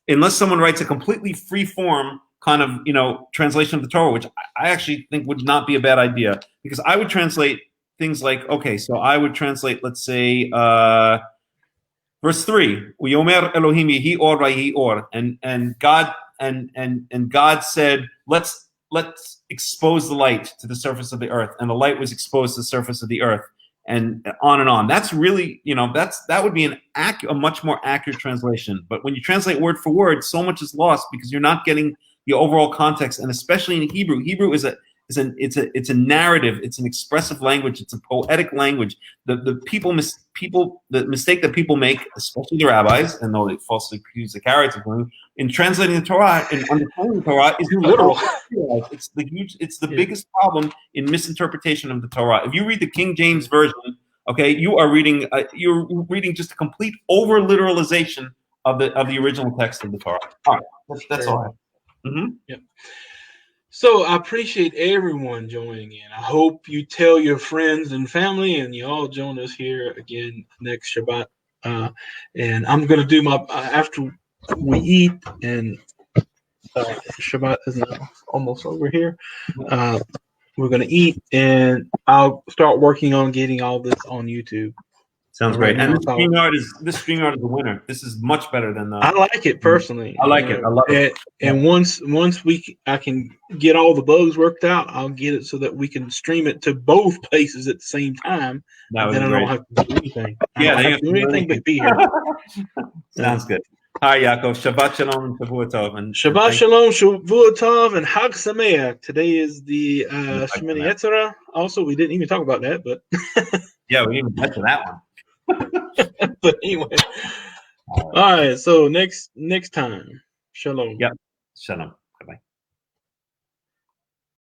unless someone writes a completely free form kind of, translation of the Torah, which I actually think would not be a bad idea, because I would translate things like, okay, so I would translate, let's say, verse 3, Uyomer Elohim yehi or vayehi or, and God said, let's expose the light to the surface of the earth, and the light was exposed to the surface of the earth, and on and on. That's really, that would be a much more accurate translation. But when you translate word for word, so much is lost because you're not getting the overall context, and especially in Hebrew. Hebrew is a narrative. It's an expressive language. It's a poetic language. The mistake that people make, especially the rabbis, and though they falsely accuse the Karaites of doing, in translating the Torah and understanding the Torah is literal. It's the biggest problem in misinterpretation of the Torah. If you read the King James version, okay, you're reading just a complete over literalization of the original text of the Torah. All right, that's all I have. Mm-hmm. Yeah. So I appreciate everyone joining in. I hope you tell your friends and family, and you all join us here again next Shabbat. And I'm going to do my after we eat, and Shabbat is now almost over here. We're going to eat, and I'll start working on getting all this on YouTube. Sounds Right great. And now, this StreamYard is the winner. This is much better than the. I like it personally. I like it. I love it. And once I can get all the bugs worked out, I'll get it so that we can stream it to both places at the same time. That would then be I great. don't have to do anything. Yeah, I don't have to do anything but be here. Sounds good. All right, Yaakov. Shabbat shalom and Shavua tov. And Shabbat shalom, Shavua tov, and Hag Sameach. Today is the Shemini Yetzirah. Also, we didn't even talk about that, but yeah, we didn't even get to that one. But anyway, all right. So next time, shalom. Yep, shalom.